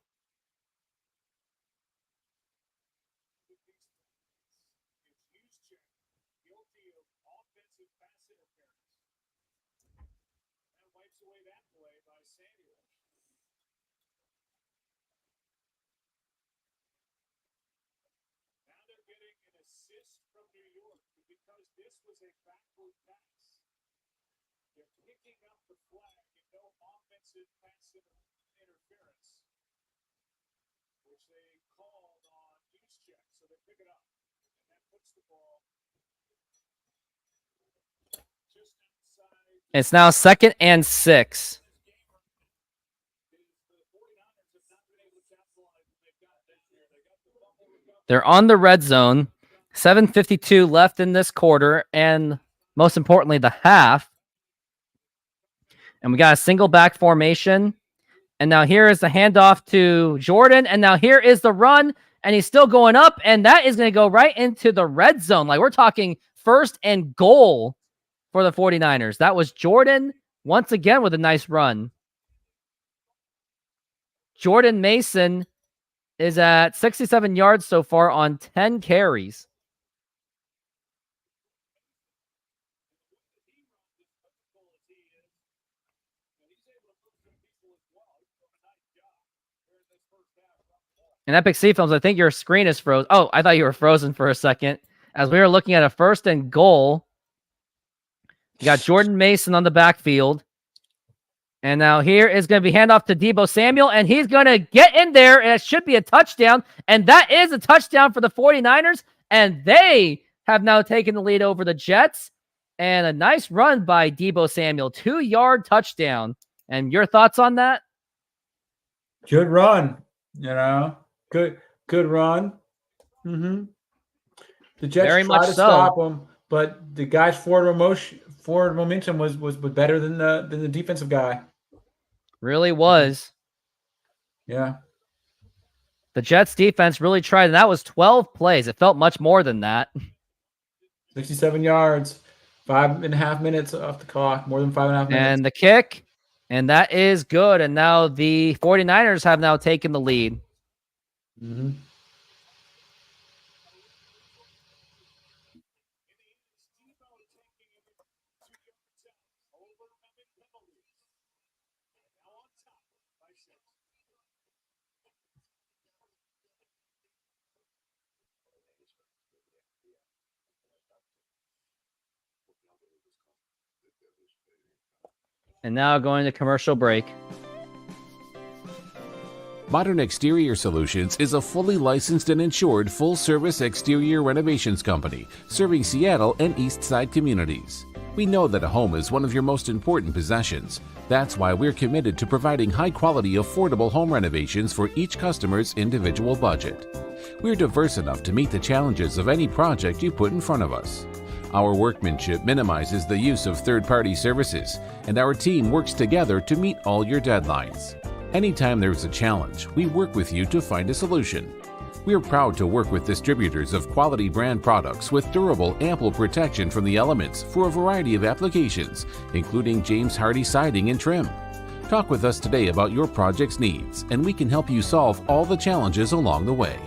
It's now 2nd and 6. They're on the red zone. 7:52 left in this quarter, and most importantly, the half. And we got a single back formation. And now here is the handoff to Jordan. And now here is the run. And he's still going up. And that is going to go right into the red zone. Like, we're talking 1st and goal for the 49ers. That was Jordan once again with a nice run. Jordan Mason is at 67 yards so far on 10 carries. And Epic Sea Films, I think your screen is frozen. Oh, I thought you were frozen for a second. As we were looking at a 1st and goal, you got Jordan Mason on the backfield. And now here is going to be handoff to Deebo Samuel, and he's going to get in there, and it should be a touchdown. And that is a touchdown for the 49ers, and they have now taken the lead over the Jets. And a nice run by Deebo Samuel, 2-yard touchdown. And your thoughts on that? Good run, good run. The Jets Very tried much to so. stop him, but the guy's forward momentum was better than the defensive guy. Really was. Yeah. The Jets defense really tried, and that was 12 plays. It felt much more than that. 67 yards, 5.5 minutes off the clock, more than 5.5 minutes. And the kick, and that is good. And now the 49ers have now taken the lead. Mm-hmm. And now going to commercial break. Modern Exterior Solutions is a fully licensed and insured full-service exterior renovations company serving Seattle and East Side communities. We know that a home is one of your most important possessions. That's why we're committed to providing high-quality, affordable home renovations for each customer's individual budget. We're diverse enough to meet the challenges of any project you put in front of us. Our workmanship minimizes the use of third-party services, and our team works together to meet all your deadlines. Anytime there's a challenge, we work with you to find a solution. We're proud to work with distributors of quality brand products with durable, ample protection from the elements for a variety of applications, including James Hardie siding and trim. Talk with us today about your project's needs, and we can help you solve all the challenges along the way.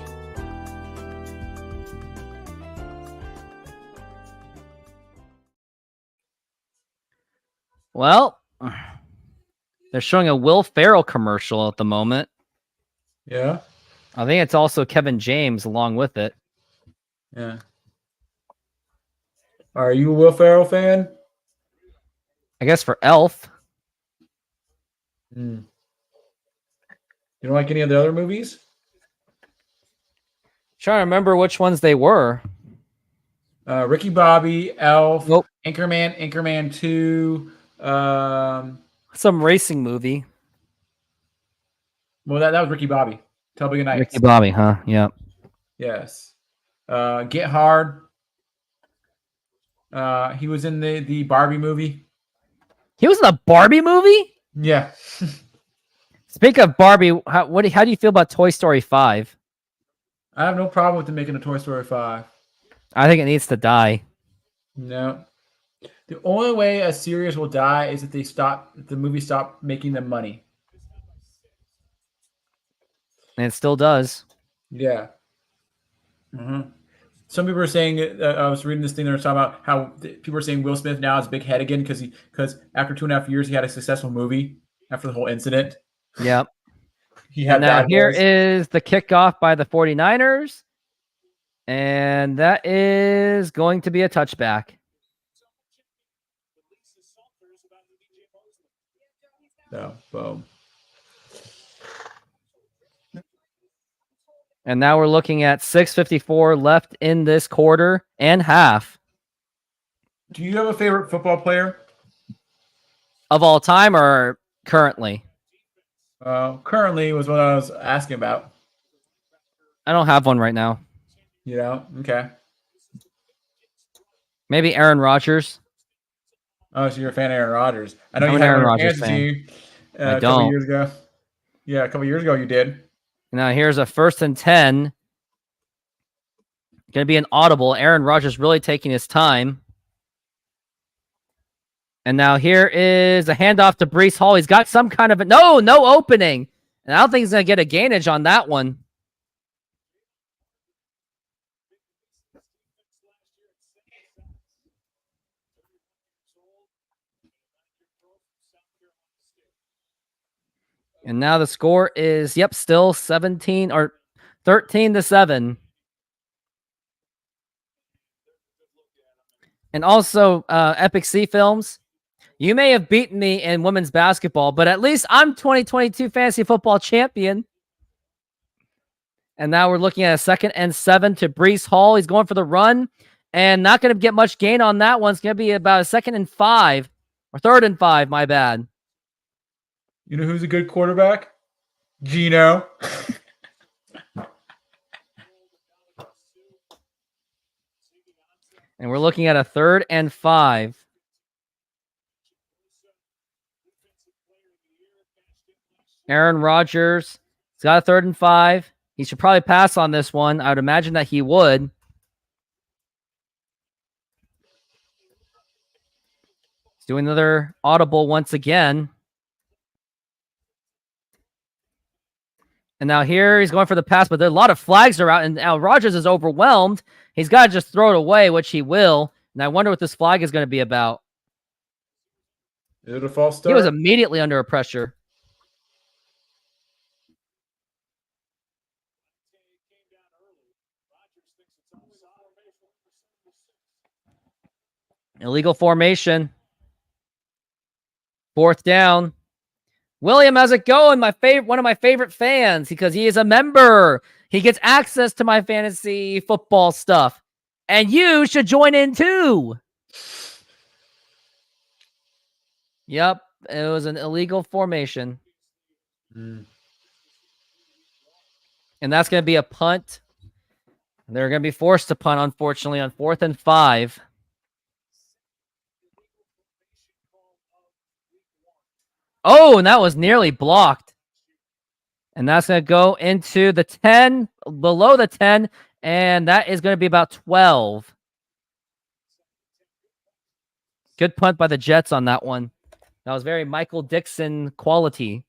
Well, they're showing a Will Ferrell commercial at the moment. Yeah. I think it's also Kevin James along with it. Yeah. Are you a Will Ferrell fan? I guess for Elf. You don't like any of the other movies? Trying to remember which ones they were. Ricky Bobby, Elf, Nope. Anchorman 2. Some racing movie. Well, that was Ricky Bobby. Talladega Nights. Ricky Bobby, huh? Yeah. Yes. Get Hard. He was in the Barbie movie. He was in a Barbie movie? Yeah. Speak of Barbie, how do you feel about Toy Story 5? I have no problem with them making a Toy Story 5. I think it needs to die. No. The only way a series will die is if the movie stop making them money. And it still does. Yeah. Mm-hmm. Some people are saying, I was reading this thing, they were talking about how people are saying Will Smith now is big head again because after 2.5 years, he had a successful movie after the whole incident. Yep. He had and now Bad here Boys. is the kickoff by the 49ers. And that is going to be a touchback. So, boom. And now we're looking at 6:54 left in this quarter and half. Do you have a favorite football player? Of all time or currently? Currently was what I was asking about. I don't have one right now. You know? Okay. Maybe Aaron Rodgers. Oh, so you're a fan of Aaron Rodgers. I know I'm you an had Aaron him on Rodgers your fan. fantasy team I a couple don't. years ago. Yeah, a couple years ago you did. Now here's a 1st and 10. Going to be an audible. Aaron Rodgers really taking his time. And now here is a handoff to Breece Hall. He's got some kind of no opening. And I don't think he's going to get a gainage on that one. And now the score is, still 17 or 13-7. And also, Epic C Films, you may have beaten me in women's basketball, but at least I'm 2022 fantasy football champion. And now we're looking at a 2nd and 7 to Breece Hall. He's going for the run and not going to get much gain on that one. It's going to be about a 2nd and 5 or 3rd and 5. My bad. You know who's a good quarterback? Gino. And we're looking at a 3rd and 5. Aaron Rodgers. He's got a 3rd and 5. He should probably pass on this one. I would imagine that he would. He's doing another audible once again. And now here he's going for the pass, but there are a lot of flags are out, and now Rodgers is overwhelmed. He's got to just throw it away, which he will. And I wonder what this flag is going to be about. Is it a false start? He was immediately under pressure. Illegal formation. 4th down. William, how's it going? One of my favorite fans, because he is a member. He gets access to my fantasy football stuff. And you should join in too. Yep, it was an illegal formation. And that's going to be a punt. They're going to be forced to punt, unfortunately, on 4th and 5. Oh, and that was nearly blocked. And that's going to go into the 10, below the 10, and that is going to be about 12. Good punt by the Jets on that one. That was very Michael Dixon quality.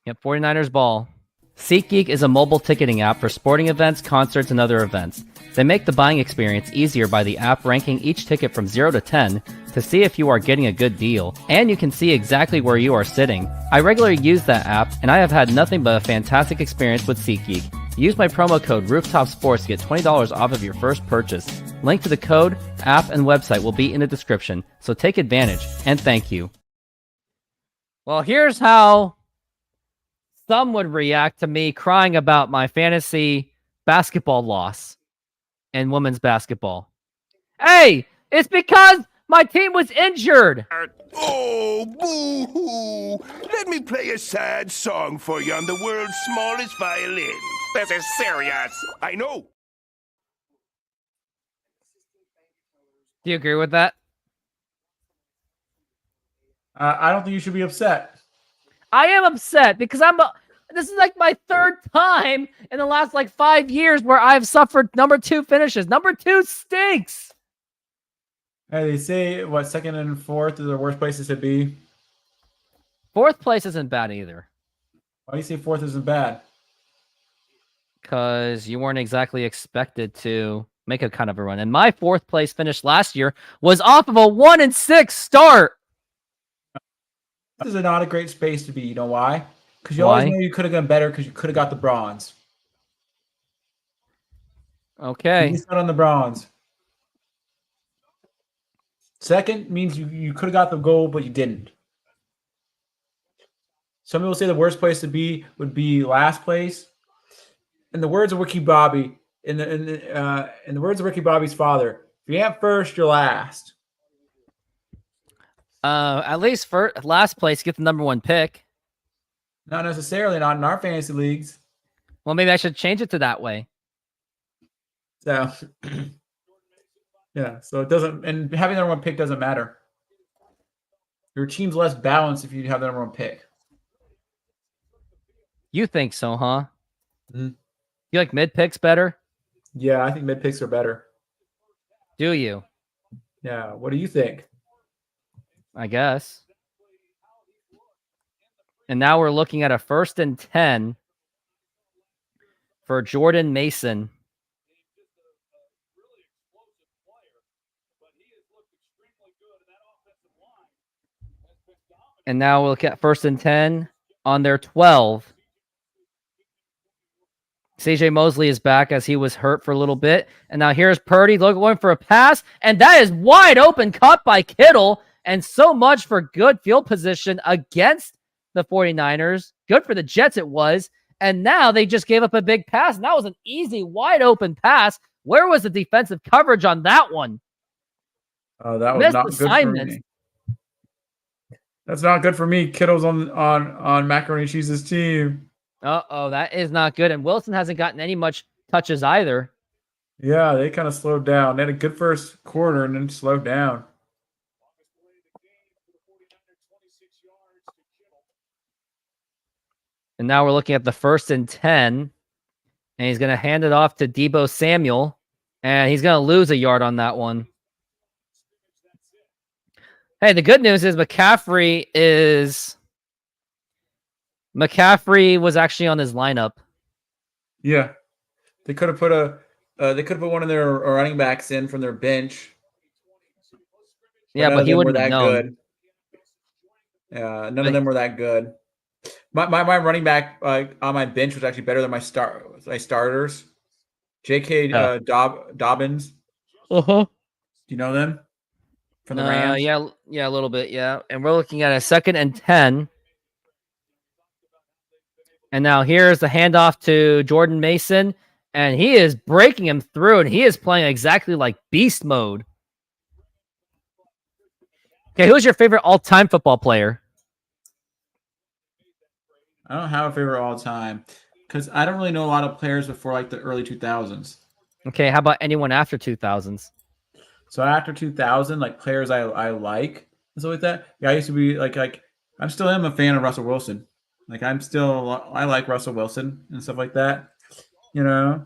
Yep, 49ers ball. SeatGeek is a mobile ticketing app for sporting events, concerts, and other events. They make the buying experience easier by the app ranking each ticket from 0 to 10 to see if you are getting a good deal, and you can see exactly where you are sitting. I regularly use that app, and I have had nothing but a fantastic experience with SeatGeek. Use my promo code RoofTopSports to get $20 off of your first purchase. Link to the code, app, and website will be in the description, so take advantage, and thank you. Well, here's how some would react to me crying about my fantasy basketball loss in women's basketball. Hey, it's because my team was injured. Oh, boo-hoo. Let me play a sad song for you on the world's smallest violin. This is serious. I know. Do you agree with that? I don't think you should be upset. I am upset because This is like my third time in the last like 5 years where I've suffered number 2 finishes. Number 2 stinks. Hey, they say what, second and fourth are the worst places to be. 4th place isn't bad either. Why do you say fourth isn't bad? Because you weren't exactly expected to make a kind of a run. And my 4th place finish last year was off of a 1-6 start. This is not a great space to be. You know why? Because you always know you could have done better because you could have got the bronze. Okay. You missed out on the bronze. Second means you could have got the gold, but you didn't. Some people say the worst place to be would be last place. In the words of Ricky Bobby, in the words of Ricky Bobby's father, if you ain't first, you're last. At least for last place, get the number 1 pick. Not necessarily, not in our fantasy leagues. Well, maybe I should change it to that way. So, yeah. So it doesn't, and having the number 1 pick doesn't matter. Your team's less balanced if you have the number 1 pick. You think so, huh? Mm-hmm. You like mid picks better? Yeah, I think mid picks are better. Do you? Yeah. What do you think? I guess. And now we're looking at a 1st and 10 for Jordan Mason. And now we'll look at 1st and 10 on their 12. CJ Mosley is back as he was hurt for a little bit. And now here's Purdy going for a pass. And that is wide open, caught by Kittle. And so much for good field position against the 49ers. Good for the Jets it was. And now they just gave up a big pass. And that was an easy, wide open pass. Where was the defensive coverage on that one? Oh, that was Missed not assignments. good for me. That's not good for me. Kittle's on Macaroni and Cheese's team. Uh-oh, that is not good. And Wilson hasn't gotten any much touches either. Yeah, they kind of slowed down. They had a good first quarter and then slowed down. And now we're looking at the 1st and 10. And he's going to hand it off to Deebo Samuel. And he's going to lose a yard on that one. Hey, the good news is McCaffrey was actually on his lineup. Yeah. They could have put one of their running backs in from their bench. Yeah, but he wouldn't have known. Good. Yeah, none of them were that good. My running back on my bench was actually better than my starters. J.K. Dobbins. Uh-huh. Do you know them? From the Rams? Yeah, a little bit, yeah. And we're looking at a 2nd and 10. And now here's the handoff to Jordan Mason. And he is breaking him through, and he is playing exactly like beast mode. Okay, who's your favorite all-time football player? I don't have a favorite all time because I don't really know a lot of players before like the early 2000s. Okay, how about anyone after 2000s? So after 2000, like players I like and stuff like that. Yeah, I used to be like I'm still am a fan of Russell Wilson. Like I like Russell Wilson and stuff like that. You know,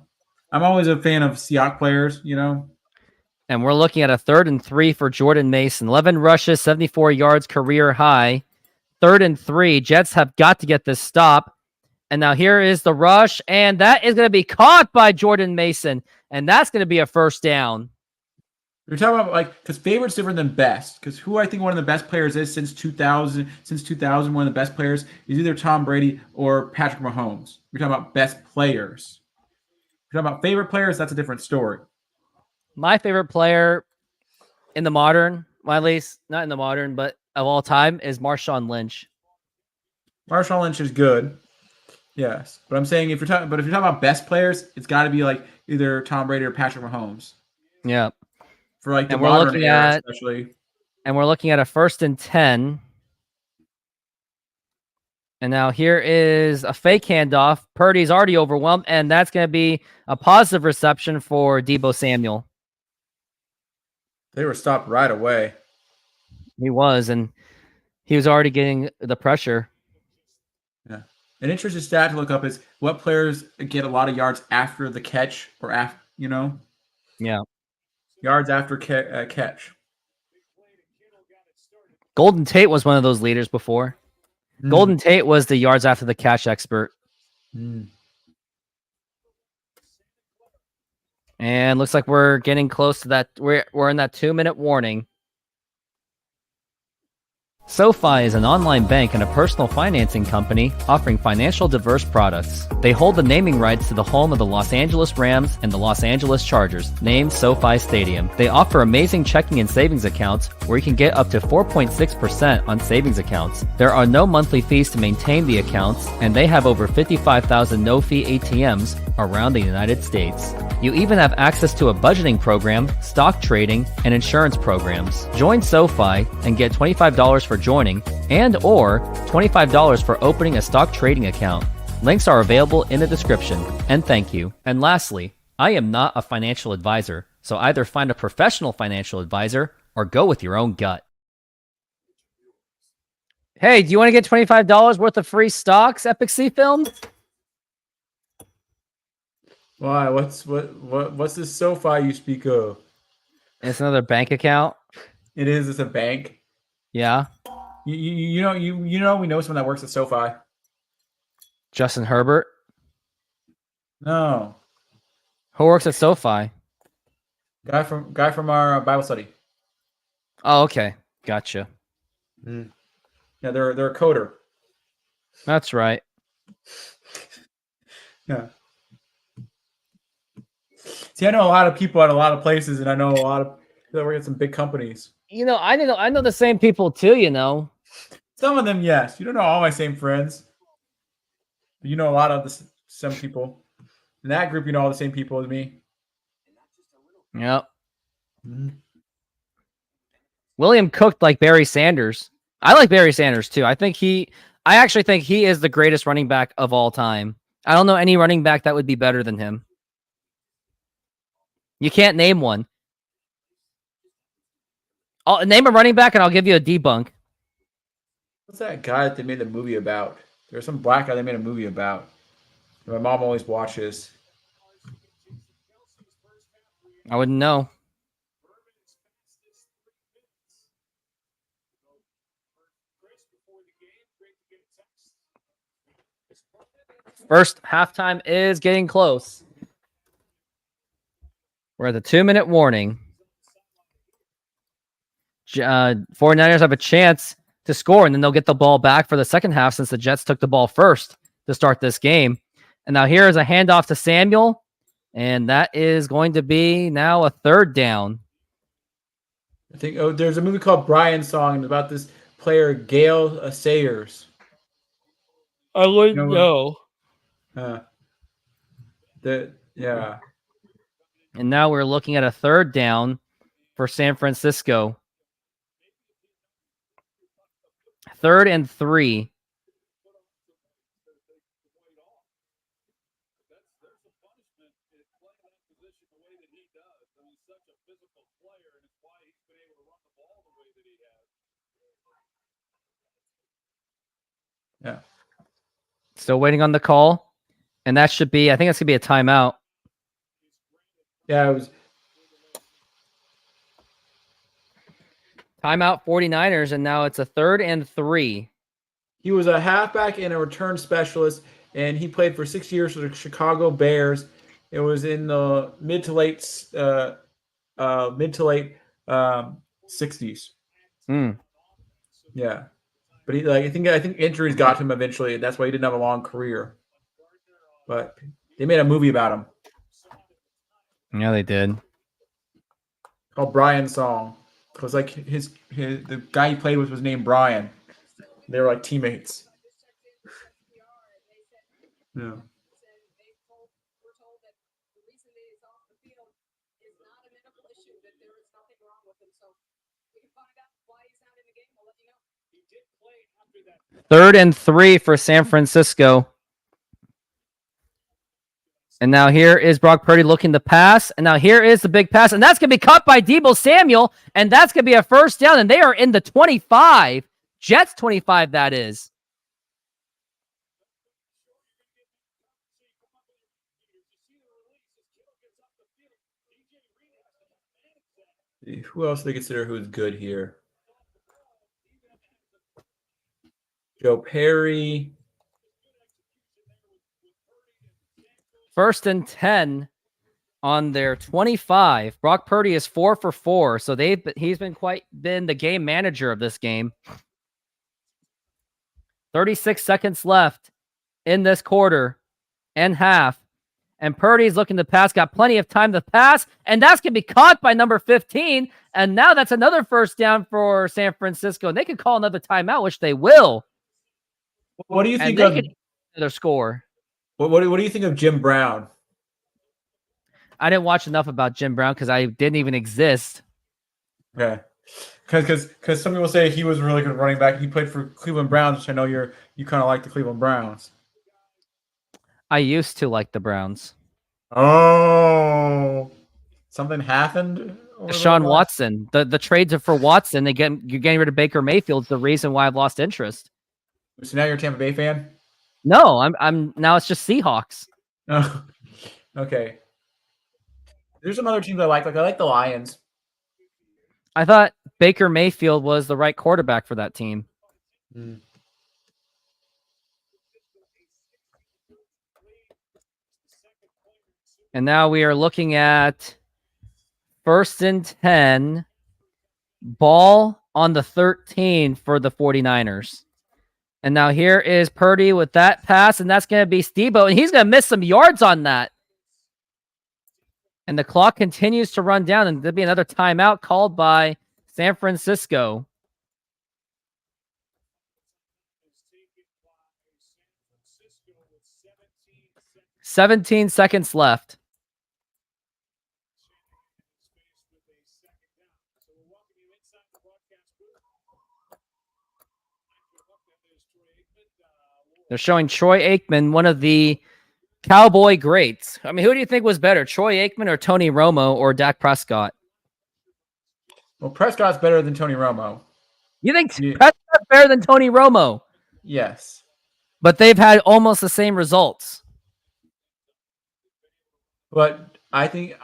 I'm always a fan of Seahawks players. You know. And we're looking at a 3rd and 3 for Jordan Mason. 11 rushes, 74 yards, career high. 3rd and 3. Jets have got to get this stop. And now here is the rush. And that is going to be caught by Jordan Mason. And that's going to be a 1st down. You're talking about because favorite's different than best. Because who I think one of the best players is since 2000. Since 2000, one of the best players is either Tom Brady or Patrick Mahomes. We're talking about best players. We're talking about favorite players. That's a different story. My favorite player in the modern, well, at least not in the modern, but of all time, is Marshawn Lynch. Marshawn Lynch is good. Yes. But I'm saying if you're talking about best players, it's got to be like either Tom Brady or Patrick Mahomes. Yeah. For like the modern era, especially. And we're looking at a 1st and 10. And now here is a fake handoff. Purdy's already overwhelmed, and that's going to be a positive reception for Deebo Samuel. They were stopped right away. He was, and he was already getting the pressure. Yeah. An interesting stat to look up is what players get a lot of yards after the catch or after, Yeah. yards after catch. Golden Tate was one of those leaders before. Golden Tate was the yards after the catch expert. And looks like we're getting close to that. We're in that 2-minute warning. SoFi is an online bank and a personal financing company offering financial diverse products. They hold the naming rights to the home of the Los Angeles Rams and the Los Angeles Chargers, named SoFi Stadium. They offer amazing checking and savings accounts where you can get up to 4.6% on savings accounts. There are no monthly fees to maintain the accounts, and they have over 55,000 no-fee ATMs around the United States. You even have access to a budgeting program, stock trading, and insurance programs. Join SoFi and get $25 for joining and or $25 for opening a stock trading account. Links are available in the description. And thank you. And lastly, I am not a financial advisor, so either find a professional financial advisor or go with your own gut. Hey, do you want to get $25 worth of free stocks, Epic C Film? Why? What's this SoFi you speak of? It's another bank account. It is. It's a bank. Yeah. We know someone that works at SoFi. Justin Herbert. No. Who works at SoFi? Guy from our Bible study. Oh, okay. Gotcha. Yeah, they're a coder. That's right. Yeah. See, I know a lot of people at a lot of places, and I know a lot of people that work at some big companies. I know the same people too, Some of them, yes. You don't know all my same friends. But you know a lot of some people. In that group, you know all the same people as me. Yep. William cooked like Barry Sanders. I like Barry Sanders too. I actually think he is the greatest running back of all time. I don't know any running back that would be better than him. You can't name one. I'll name a running back and I'll give you a debunk. What's that guy that they made a movie about? There's some black guy they made a movie about. My mom always watches. I wouldn't know. First halftime is getting close. We're at the 2-minute warning. 49ers have a chance to score, and then they'll get the ball back for the second half since the Jets took the ball first to start this game. And now here is a handoff to Samuel, and that is going to be now a third down. I think there's a movie called Brian's Song and about this player, Gale Sayers. I wouldn't know. Yeah. And now we're looking at a third down for San Francisco. 3rd and 3. Yeah. Still waiting on the call. And that should be, I think that's going to be a timeout. Yeah, it was. Timeout 49ers, and now it's a 3rd and 3. He was a halfback and a return specialist, and he played for 6 years for the Chicago Bears. It was in the mid to late 60s. Yeah, but I think injuries got him eventually, and that's why he didn't have a long career. But they made a movie about him. Yeah, they did. Called Brian's Song. Because the guy he played with was named Brian. They were like teammates. Yeah. Third and 3 for San Francisco. And now here is Brock Purdy looking to pass. And now here is the big pass. And that's going to be caught by Deebo Samuel. And that's going to be a first down. And they are in the 25. Jets 25, that is. Who else do they consider who's good here? Joe Perry. 1st and 10 on their 25. Brock Purdy is 4 for 4, so he's been the game manager of this game. 36 seconds left in this quarter and half. And Purdy's looking to pass, got plenty of time to pass, and that's going to be caught by number 15. And now that's another first down for San Francisco, and they could call another timeout, which they will. What do you think of their score? What do you think of Jim Brown? I didn't watch enough about Jim Brown because I didn't even exist. Okay. Because some people say he was a really good running back. He played for Cleveland Browns, which I know you kind of like the Cleveland Browns. I used to like the Browns. Oh, something happened. Sean Watson, the trades are for Watson. You're getting rid of Baker Mayfield's the reason why I've lost interest. So now you're a Tampa Bay fan? No, I'm now it's just Seahawks. Oh, okay. There's some other teams I like. Like I like the Lions. I thought Baker Mayfield was the right quarterback for that team. Mm. And now we are looking at 1st and 10, ball on the 13 for the 49ers. And now here is Purdy with that pass, and that's going to be Stebo, and he's going to miss some yards on that. And the clock continues to run down, and there'll be another timeout called by San Francisco. 17 seconds left. They're showing Troy Aikman, one of the Cowboy greats. I mean, who do you think was better, Troy Aikman or Tony Romo or Dak Prescott? Well, Prescott's better than Tony Romo. You think Prescott's better than Tony Romo? Yes. But they've had almost the same results. But I think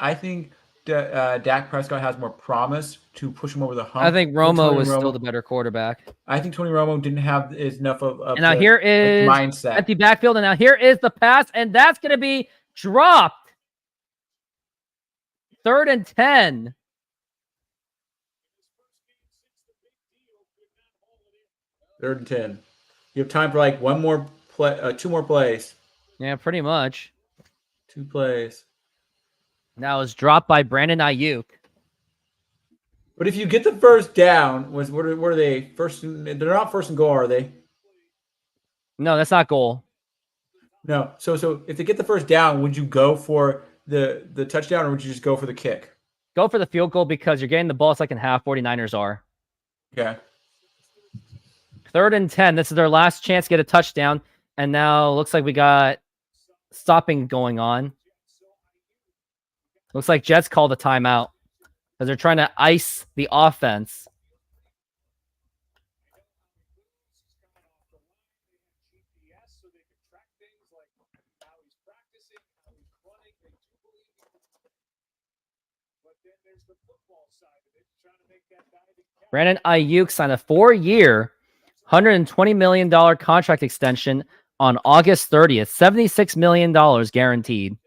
Dak Prescott has more promise to push him over the hump. I think Romo was still the better quarterback. I think Tony Romo didn't have enough of and now here is mindset. Empty backfield, and now here is the pass, and that's going to be dropped. 3rd and 10. Third and 10. You have time for like one more play, 2 more plays. Yeah, pretty much. 2 plays. Now it's dropped by Brandon Ayuk. But if you get the first down, what are they? They're not first and goal, are they? No, that's not goal. No. So if they get the first down, would you go for the touchdown, or would you just go for the kick? Go for the field goal because you're getting the ball second half. 49ers are. Okay. 3rd and 10. This is their last chance to get a touchdown. And now looks like we got stopping going on. Looks like Jets called a timeout because they're trying to ice the offense. Brandon Ayuk signed a 4-year, $120 million contract extension on August 30th. $76 million guaranteed.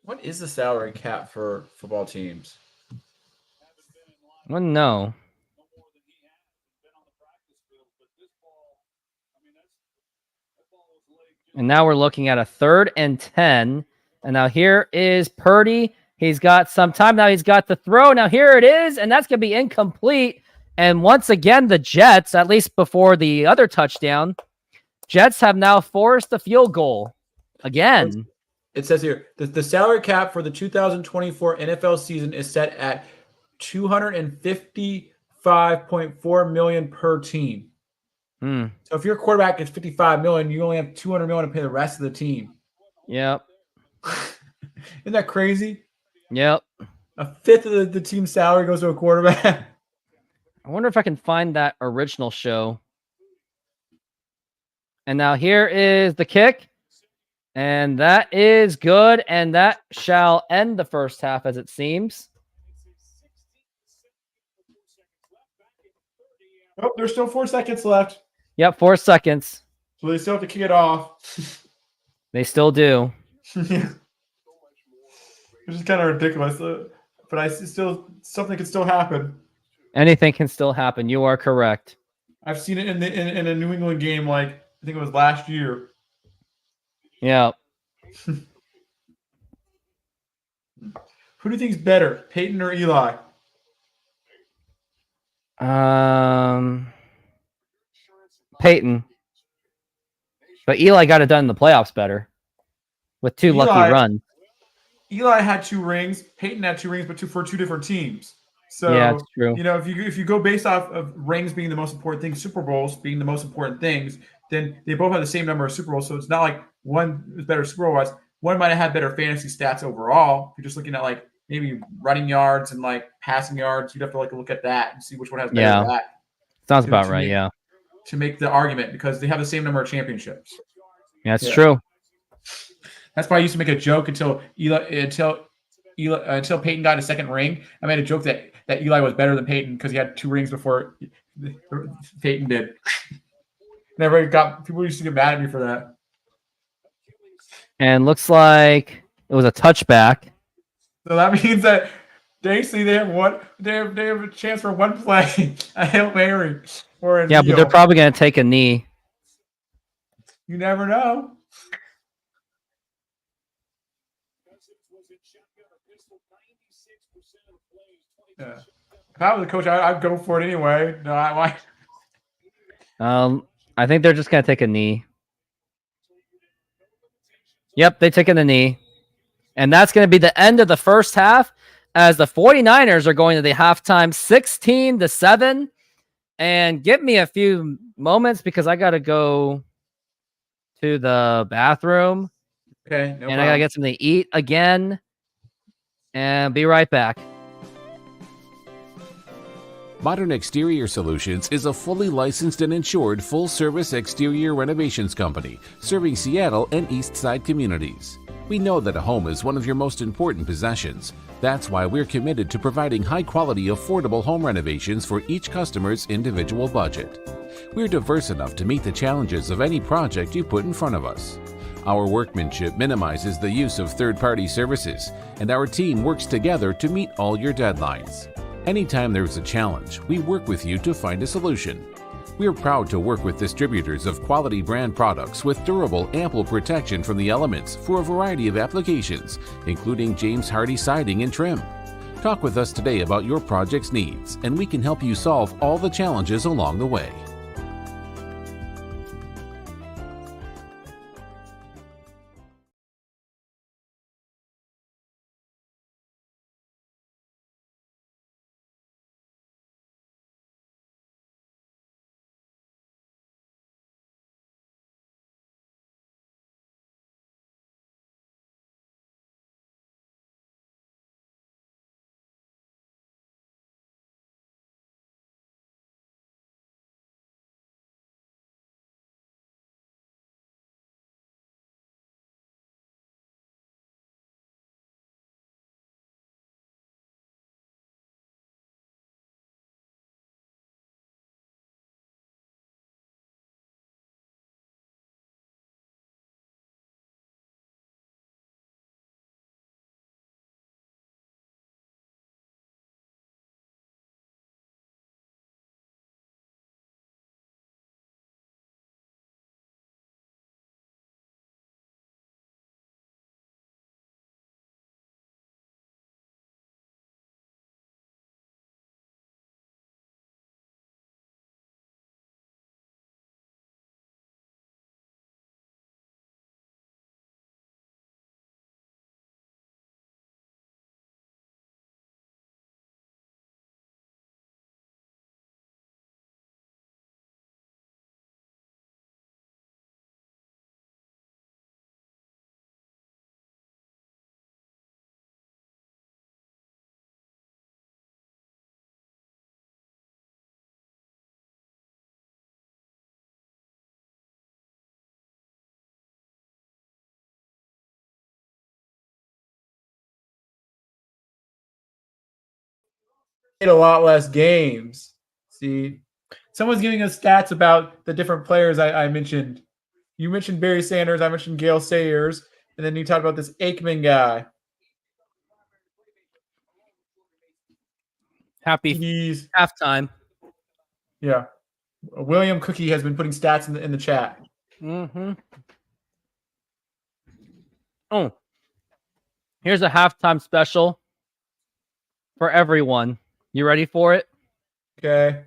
What is the salary cap for football teams? Well, no. And now we're looking at a 3rd and 10. And now here is Purdy. He's got some time. Now he's got the throw. Now here it is. And that's going to be incomplete. And once again, the Jets, at least before the other touchdown, Jets have now forced a field goal again. It says here, the salary cap for the 2024 NFL season is set at $255.4 million per team. So if your quarterback is $55 million, you only have $200 million to pay the rest of the team. Yep. Isn't that crazy? Yep. A fifth of the team's salary goes to a quarterback. I wonder if I can find that original show. And now here is the kick. And that is good. And that shall end the first half as it seems. Oh, there's still 4 seconds left. Yep, 4 seconds. So they still have to kick it off. They still do. Yeah. Which is kind of ridiculous. But I still, something could still happen. Anything can still happen. You are correct. I've seen it in a New England game, like I think it was last year. Yeah. Who do you think is better, Peyton or Eli? Peyton. But Eli got it done in the playoffs better with 2 lucky runs. Eli had 2 rings. Peyton had 2 rings, but for 2 different teams. So yeah, it's true. You know, if you go based off of rings being the most important thing, Super Bowls being the most important things, then they both have the same number of Super Bowls. So it's not like one is better Super Bowl wise. One might have had better fantasy stats overall. If you're just looking at like maybe running yards and like passing yards, you'd have to like look at that and see which one has better of that. Sounds about right. Yeah. To make the argument, because they have the same number of championships. Yeah, it's true. That's why I used to make a joke until Peyton got a second ring. I made a joke that Eli was better than Peyton because he had 2 rings before Peyton did. People used to get mad at me for that. And looks like it was a touchback. So that means that basically they have a chance for one play, a Hail Mary, or a kneel. But they're probably going to take a knee. You never know. Yeah. If I was the coach, I'd go for it anyway. No, why? I think they're just going to take a knee. Yep, they taken the knee. And that's going to be the end of the first half as the 49ers are going to the halftime 16-7. And give me a few moments because I got to go to the bathroom. Okay, no problem. I got to get something to eat again. And be right back. Modern Exterior Solutions is a fully licensed and insured full-service exterior renovations company serving Seattle and East Side communities. We know that a home is one of your most important possessions. That's why we're committed to providing high-quality, affordable home renovations for each customer's individual budget. We're diverse enough to meet the challenges of any project you put in front of us. Our workmanship minimizes the use of third-party services, and our team works together to meet all your deadlines. Anytime there's a challenge, we work with you to find a solution. We're proud to work with distributors of quality brand products with durable, ample protection from the elements for a variety of applications, including James Hardie siding and trim. Talk with us today about your project's needs, and we can help you solve all the challenges along the way. a lot less games. See, someone's giving us stats about the different players I mentioned. You mentioned Barry Sanders. I mentioned Gale Sayers. And then you talked about this Aikman guy. Happy He's halftime. Yeah. William Cookie has been putting stats in the chat. Mm-hmm. Oh, here's a halftime special for everyone. You ready for it? Okay.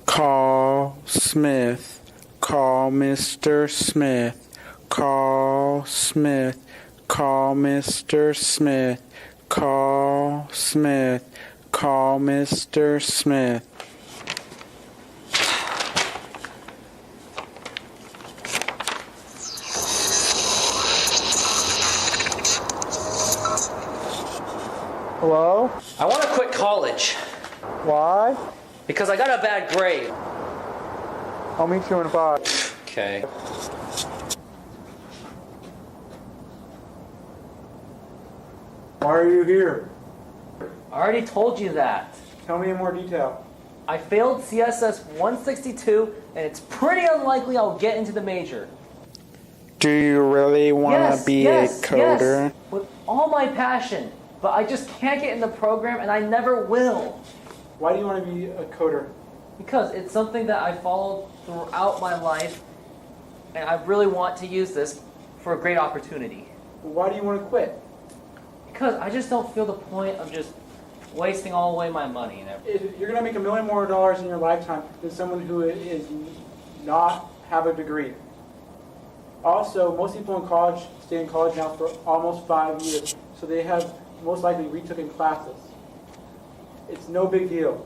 Call Smith. Call Mr. Smith. Call Smith. Call Mr. Smith. Call Smith. Call Mr. Smith. Hello? I want to quit college. Why? Because I got a bad grade. I'll meet you in 5. Okay. Why are you here? I already told you that. Tell me in more detail. I failed CSS 162, and it's pretty unlikely I'll get into the major. Do you really want to be a coder? Yes, with all my passion. But I just can't get in the program, and I never will. Why do you want to be a coder? Because it's something that I followed throughout my life, and I really want to use this for a great opportunity. Well, why do you want to quit? Because I just don't feel the point of just wasting all away my money and everything. You're going to make $1 million more in your lifetime than someone who is not have a degree. Also, most people in college stay in college now for almost 5 years, so they have most likely retaken classes. It's no big deal.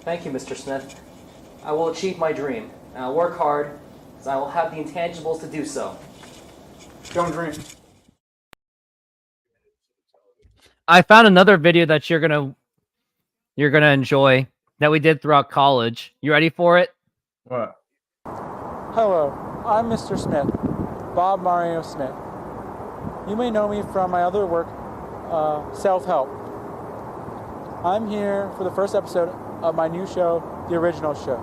Thank you, Mr. Smith. I will achieve my dream, and I'll work hard, because I will have the intangibles to do so. Don't dream. I found another video that you're gonna enjoy that we did throughout college. You ready for it? What? Hello, I'm Mr. Smith, Bob Mario Smith. You may know me from my other work, Self-Help. I'm here for the first episode of my new show, The Original Show.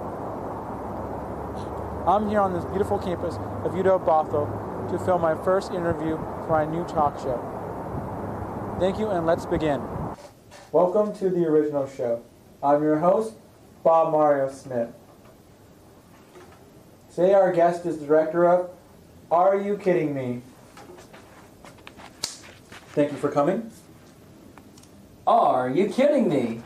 I'm here on this beautiful campus of UW Bothell to film my first interview for my new talk show. Thank you, and let's begin. Welcome to The Original Show. I'm your host, Bob Mario Smith. Today our guest is director of Are You Kidding Me? Thank you for coming. Are you kidding me?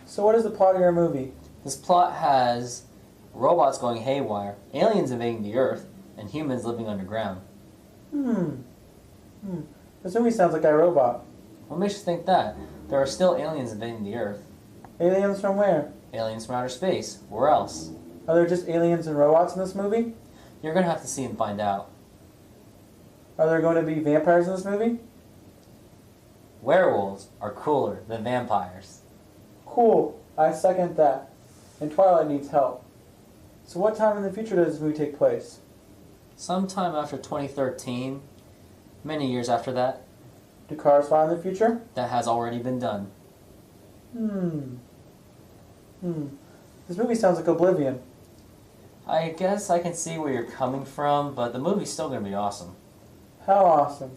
So what is the plot of your movie? This plot has robots going haywire, aliens invading the Earth, and humans living underground. This movie sounds like iRobot. What makes you think that? There are still aliens invading the Earth. Aliens from where? Aliens from outer space. Where else? Are there just aliens and robots in this movie? You're gonna have to see and find out. Are there going to be vampires in this movie? Werewolves are cooler than vampires. Cool. I second that. And Twilight needs help. So what time in the future does this movie take place? Sometime after 2013, many years after that. Do cars fly in the future? That has already been done. This movie sounds like Oblivion. I guess I can see where you're coming from, but the movie's still gonna be awesome. How awesome.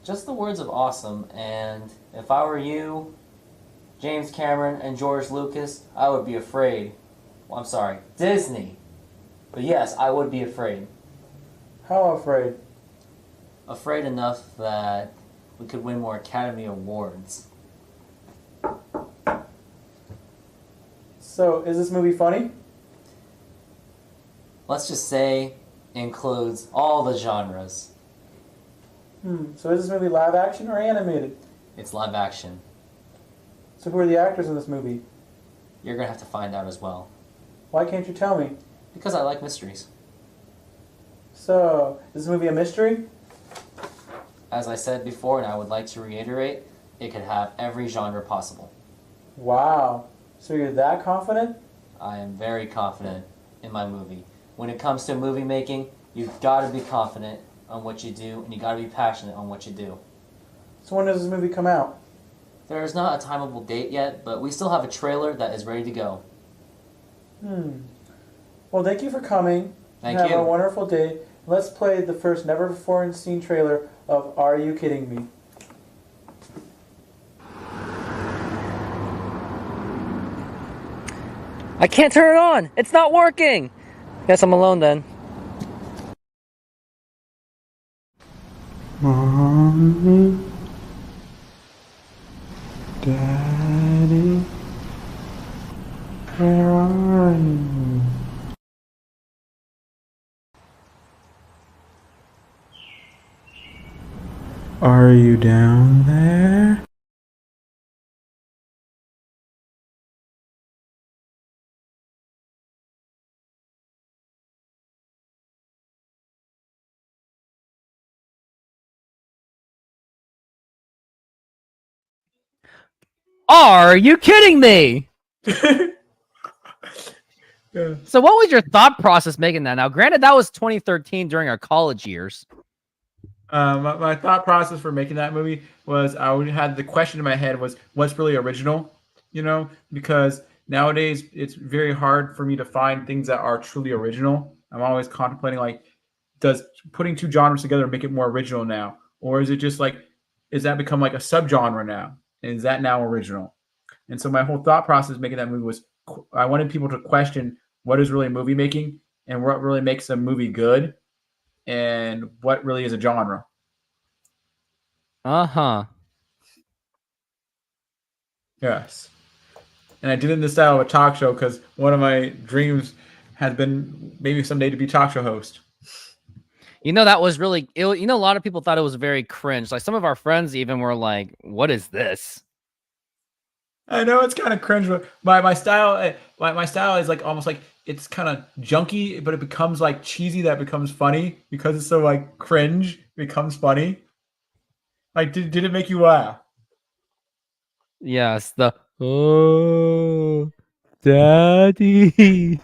Just the words of awesome, and if I were you, James Cameron and George Lucas, I would be afraid. Well, I'm sorry, Disney. But yes, I would be afraid. How afraid? Afraid enough that we could win more Academy Awards. So, is this movie funny? Let's just say includes all the genres. So is this movie live action or animated? It's live action. So who are the actors in this movie? You're gonna have to find out as well. Why can't you tell me? Because I like mysteries. So, is this movie a mystery? As I said before, and I would like to reiterate, it could have every genre possible. Wow. So you're that confident? I am very confident in my movie. When it comes to movie making, you've got to be confident on what you do, and you got to be passionate on what you do. So when does this movie come out? There is not a timeable date yet, but we still have a trailer that is ready to go. Well, thank you for coming. Thank Have you. a wonderful day. Let's play the first never-before-seen trailer of Are You Kidding Me? I can't turn it on! It's not working! Guess I'm alone then. Mommy, Daddy, where are you? Are you down there? Are you kidding me? Yeah. So what was your thought process making that? Now, granted, that was 2013 during our college years. My thought process for making that movie was had the question in my head was what's really original, because nowadays it's very hard for me to find things that are truly original. I'm always contemplating like, does putting two genres together make it more original now? Or is it just like, is that become like a subgenre now? And is that now original? And so my whole thought process making that movie was I wanted people to question what is really movie making and what really makes a movie good and what really is a genre. Uh-huh. Yes. And I did it in the style of a talk show because one of my dreams has been maybe someday to be talk show host. That was really, a lot of people thought it was very cringe. Like some of our friends even were like, what is this? I know it's kind of cringe, but my style is like almost like it's kind of junky, but it becomes like cheesy. That becomes funny because it's so like cringe. It becomes funny. Like, did it make you laugh? Yes, oh, daddy.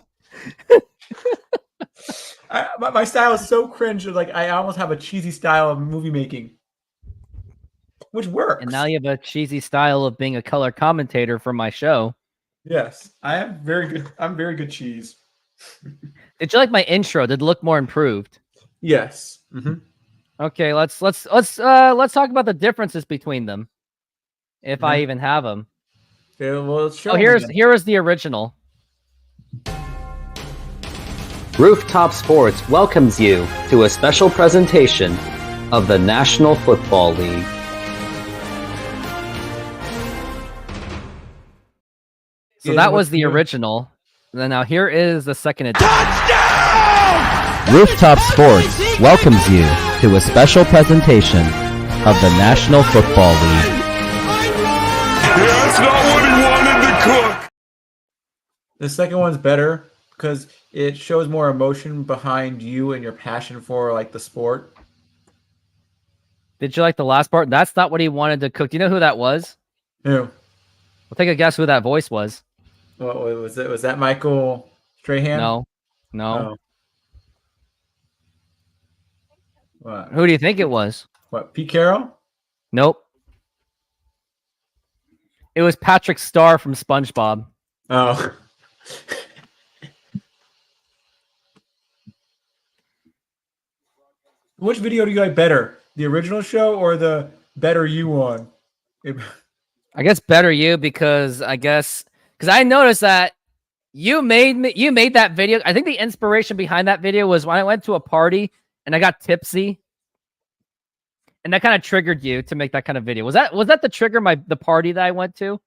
My style is so cringe. Like I almost have a cheesy style of movie making, which works. And now you have a cheesy style of being a color commentator for my show. Yes, I am very good. I'm very good cheese. Did you like my intro? Did it look more improved? Yes. Mm-hmm. Okay, let's talk about the differences between them, if I even have them. Okay, well, let's show. Oh, here is the original. RoofTopSports welcomes you to a special presentation of the National Football League. So that was the original. And then now here is the second edition. RoofTopSports welcomes you to a special presentation of the National Football League. That's not what he wanted to cook. The second one's better because it shows more emotion behind you and your passion for like the sport. Did you like the last part? That's not what he wanted to cook. Do you know who that was? Who? Well, take a guess who that voice was. What was it? Was that Michael Strahan? No. Oh. What? Who do you think it was? What? Pete Carroll? Nope. It was Patrick Star from SpongeBob. Oh. Which video do you like better? The original show or the Better You one? I guess Better You because I noticed that you made that video. I think the inspiration behind that video was when I went to a party and I got tipsy. And that kind of triggered you to make that kind of video. Was that the trigger? The party that I went to?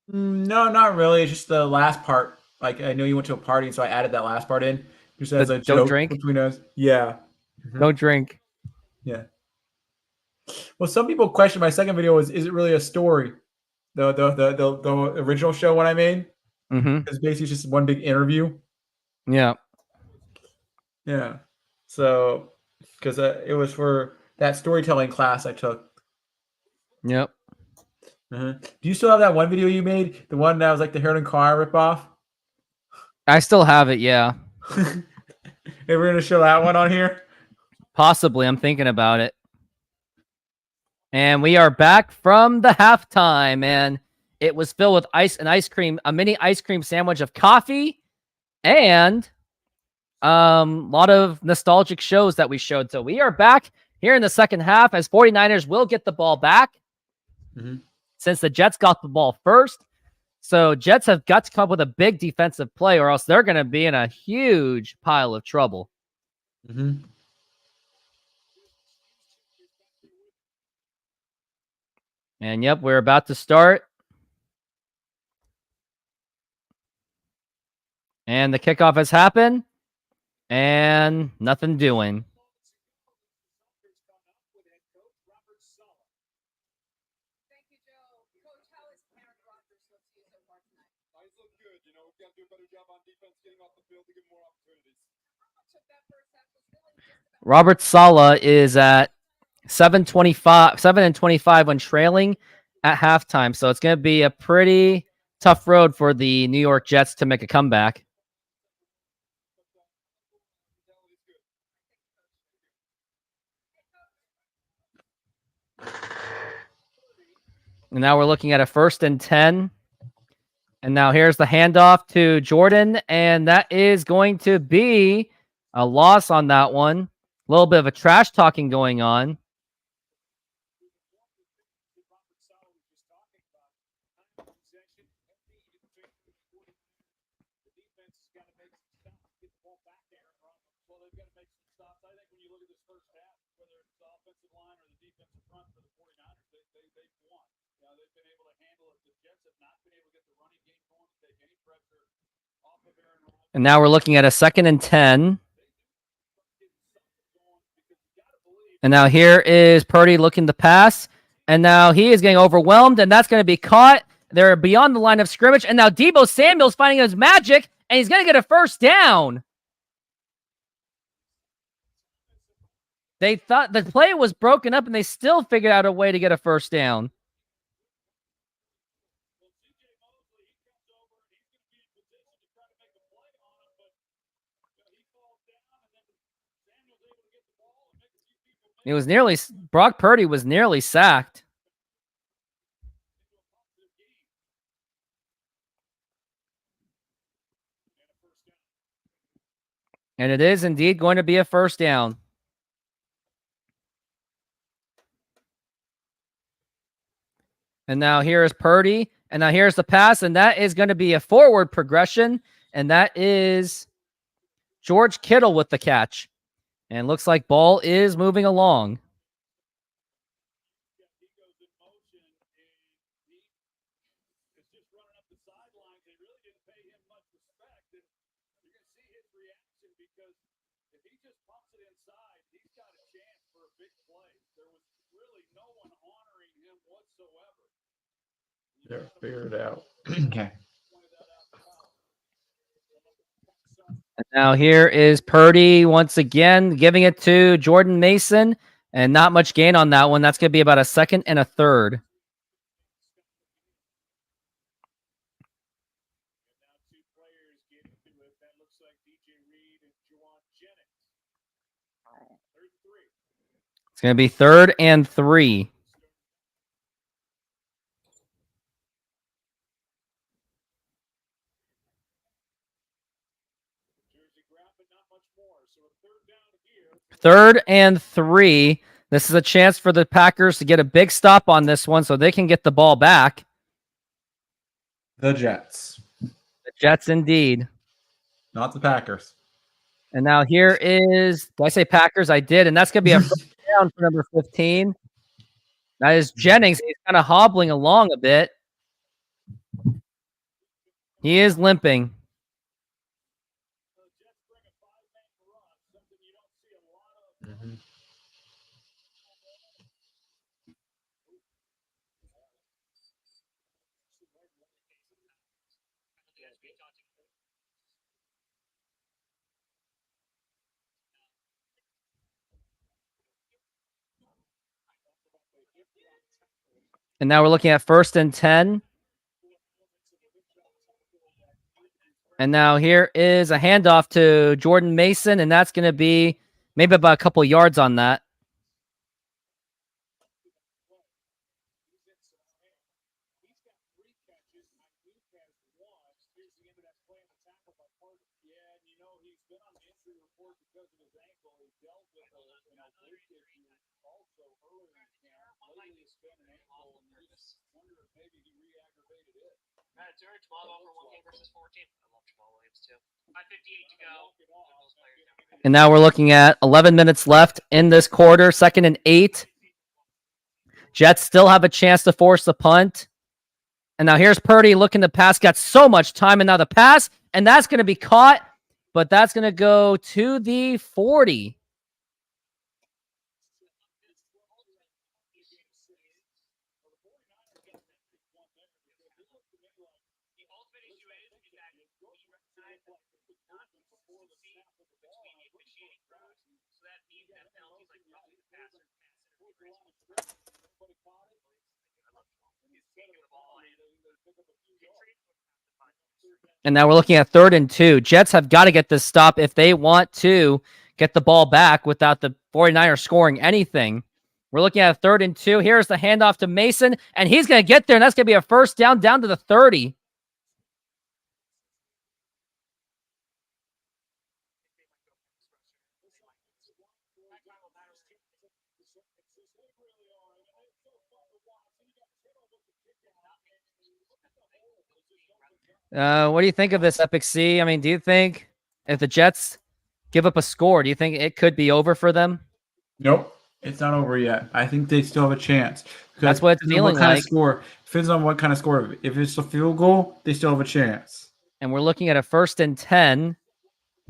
No, not really. It's just the last part. Like I know you went to a party, so I added that last part in just as a joke between us. Yeah. Don't drink. Yeah. Well, some people question my second video is it really a story? The original show one I made. It's basically just one big interview. Yeah. Yeah. So, because it was for that storytelling class I took. Yep. Do you still have that one video you made? The one that was like the Harold and Car ripoff? I still have it, yeah. Hey, we're going to show that one on here? Possibly. I'm thinking about it. And we are back from the halftime, and it was filled with ice cream, a mini ice cream sandwich of coffee, and a lot of nostalgic shows that we showed. So we are back here in the second half as 49ers will get the ball back since the Jets got the ball first. So Jets have got to come up with a big defensive play or else they're going to be in a huge pile of trouble. And yep, we're about to start. And the kickoff has happened. And nothing doing. Robert Saleh is at 7-25 when trailing at halftime. So it's going to be a pretty tough road for the New York Jets to make a comeback. And now we're looking at a 1st and 10. And now here's the handoff to Jordan. And that is going to be a loss on that one. A little bit of a trash talking going on. And now we're looking at a 2nd and 10. And now here is Purdy looking to pass. And now he is getting overwhelmed, and that's going to be caught. They're beyond the line of scrimmage. And now Deebo Samuel's finding his magic, and he's going to get a 1st down. They thought the play was broken up, and they still figured out a way to get a 1st down. It was nearly, Brock Purdy was nearly sacked. And it is indeed going to be a 1st down. And now here is Purdy. And now here's the pass. And that is going to be a forward progression. And that is George Kittle with the catch. And looks like ball is moving along. Yeah, figure it out. Okay. And now here is Purdy once again giving it to Jordan Mason. And not much gain on that one. That's going to be about a 2nd and a 3rd. It's going to be 3rd and 3. Third and 3. This is a chance for the Packers to get a big stop on this one so they can get the ball back. The Jets. The Jets, indeed. Not the Packers. And now here is, did I say Packers? I did. And that's going to be a first down for number 15. That is Jennings. He's kind of hobbling along a bit. He is limping. And now we're looking at 1st and 10. And now here is a handoff to Jordan Mason, and that's going to be maybe about a couple yards on that. And now we're looking at 11 minutes left in this quarter, 2nd and 8. Jets still have a chance to force the punt. And now here's Purdy looking to pass, got so much time, and now the pass, and that's going to be caught, but that's going to go to the 40. And now we're looking at 3rd and 2. Jets have got to get this stop if they want to get the ball back without the 49ers scoring anything. We're looking at 3rd and 2. Here's the handoff to Mason, and he's going to get there, and that's going to be a first down to the 30. What do you think of this, Epic C? I mean, do you think if the Jets give up a score, do you think it could be over for them? Nope. It's not over yet. I think they still have a chance. That's what it's feeling like. Depends on what kind of score. If it's a field goal, they still have a chance. And we're looking at a 1st and 10.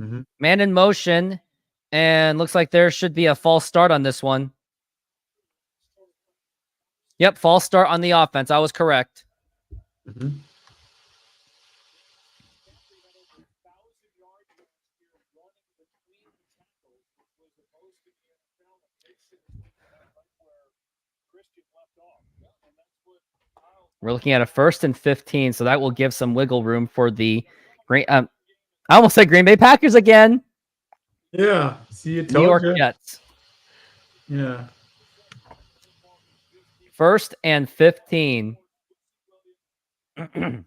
Mm-hmm. Man in motion. And looks like there should be a false start on this one. Yep, false start on the offense. I was correct. Mm-hmm. We're looking at a 1st and 15, so that will give some wiggle room for the Green. I almost said Green Bay Packers again. Yeah, see, you New York Jets. Yeah. 1st and 15. And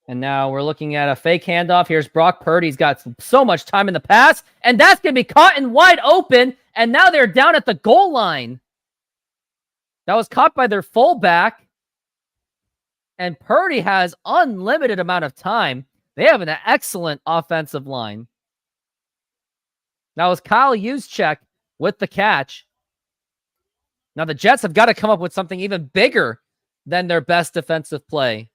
now we're looking at a fake handoff. Here's Brock Purdy. He's got so much time in the pass, and that's going to be caught and wide open, and now they're down at the goal line. That was caught by their fullback, and Purdy has unlimited amount of time. They have an excellent offensive line. That was Kyle Juszczyk with the catch. Now the Jets have got to come up with something even bigger than their best defensive play.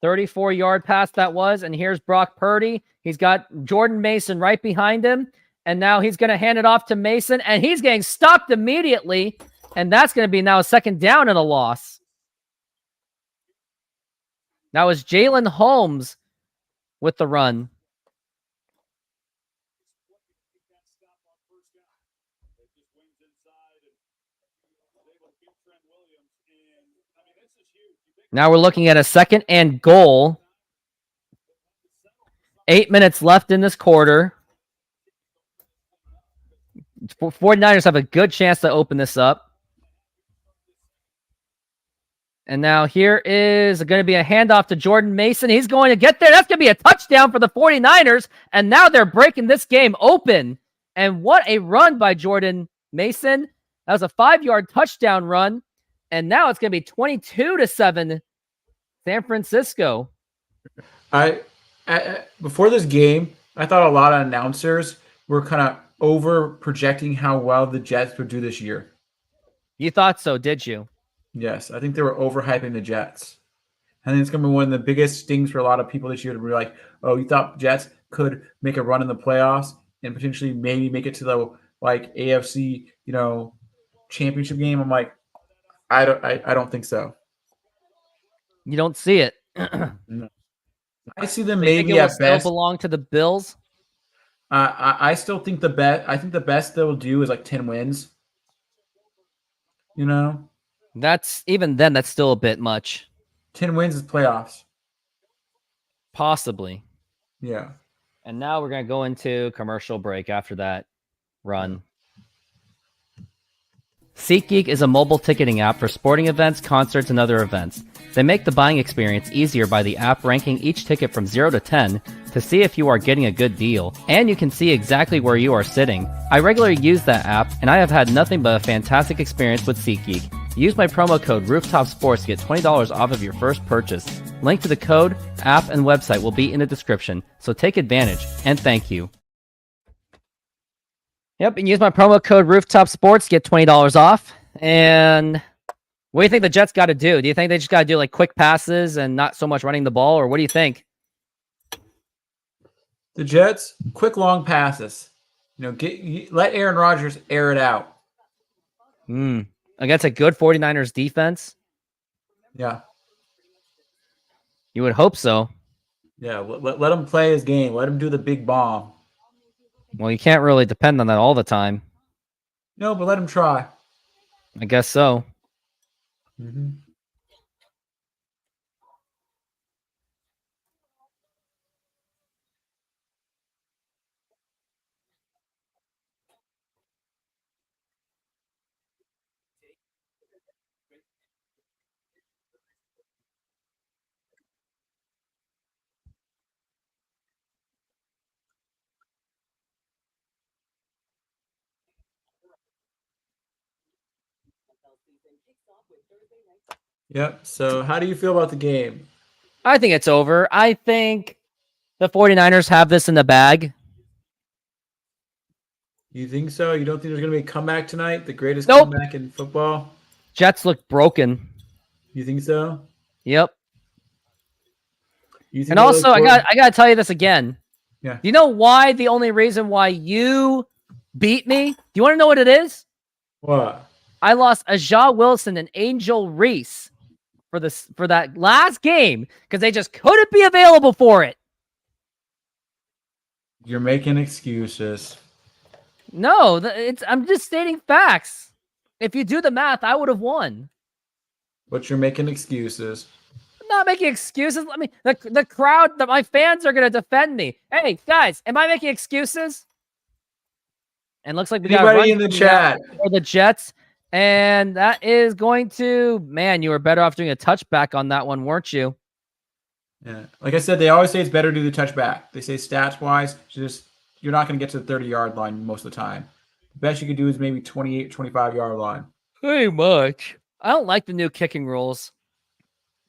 "34-yard pass that was, and here's Brock Purdy. He's got Jordan Mason right behind him, and now he's going to hand it off to Mason, and he's getting stopped immediately, and that's going to be now a 2nd down and a loss. That was Jalen Holmes with the run. Now we're looking at a 2nd and goal. 8 minutes left in this quarter. 49ers have a good chance to open this up. And now here is going to be a handoff to Jordan Mason. He's going to get there. That's going to be a touchdown for the 49ers. And now they're breaking this game open. And what a run by Jordan Mason. That was a 5-yard touchdown run. And now it's going to be 22-7 San Francisco. Before this game, I thought a lot of announcers were kind of over projecting how well the Jets would do this year. You thought so, did you? Yes, I think they were overhyping the Jets. I think it's going to be one of the biggest stings for a lot of people this year to be like, oh, you thought Jets could make a run in the playoffs and potentially maybe make it to the AFC, championship game. I'm like, I don't think so. You don't see it. No. I see them maybe maybe at best belong to the Bills. I still think the best. I think the best they'll do is 10 wins. That's even then. That's still a bit much. 10 wins is playoffs. Possibly. Yeah. And now we're gonna go into commercial break after that run. SeatGeek is a mobile ticketing app for sporting events, concerts, and other events. They make the buying experience easier by the app ranking each ticket from 0 to 10 to see if you are getting a good deal, and you can see exactly where you are sitting. I regularly use that app, and I have had nothing but a fantastic experience with SeatGeek. Use my promo code RoofTopSports to get $20 off of your first purchase. Link to the code, app, and website will be in the description, so take advantage, and thank you. Yep, and use my promo code RoofTopSports, get $20 off. And what do you think the Jets got to do? Do you think they just got to do quick passes and not so much running the ball, or what do you think? The Jets, quick long passes. Let Aaron Rodgers air it out. Against a good 49ers defense? Yeah. You would hope so. Yeah, let him play his game. Let him do the big bomb. Well, you can't really depend on that all the time. No, but let him try. I guess so. Mm-hmm. Yep. So how do you feel about the game? I think it's over. I think the 49ers have this in the bag. You think so? You don't think there's going to be a comeback tonight? The greatest Nope. comeback in football? Jets look broken. You think so? Yep. You think And also, I got to tell you this again. Yeah. You know why? The only reason why you beat me? Do you want to know what it is? What? I lost Ajah Wilson and Angel Reese for that last game because they just couldn't be available for it. You're making excuses. No, I'm just stating facts. If you do the math, I would have won. But you're making excuses. I'm not making excuses. Let me. The crowd, my fans are going to defend me. Hey guys, am I making excuses? And looks like we got anybody in the chat for the Jets. And that is going to, man, you were better off doing a touchback on that one, weren't you? Yeah. Like I said, they always say it's better to do the touchback. They say stats-wise, you're not going to get to the 30-yard line most of the time. The best you can do is maybe 28, 25-yard line. Pretty much. I don't like the new kicking rules.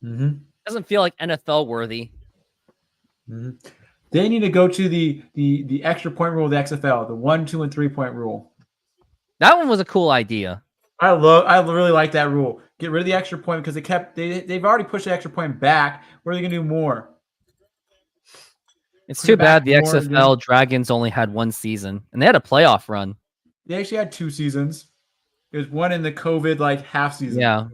Mm-hmm. Doesn't feel like NFL worthy. Mm-hmm. They need to go to the extra point rule of the XFL, the 1, 2, and 3 point rule. That one was a cool idea. I really like that rule. Get rid of the extra point because they've already pushed the extra point back. What are they gonna do more? It's too bad the XFL Dragons only had one season and they had a playoff run. They actually had 2 seasons. There's one in the COVID half season. Yeah.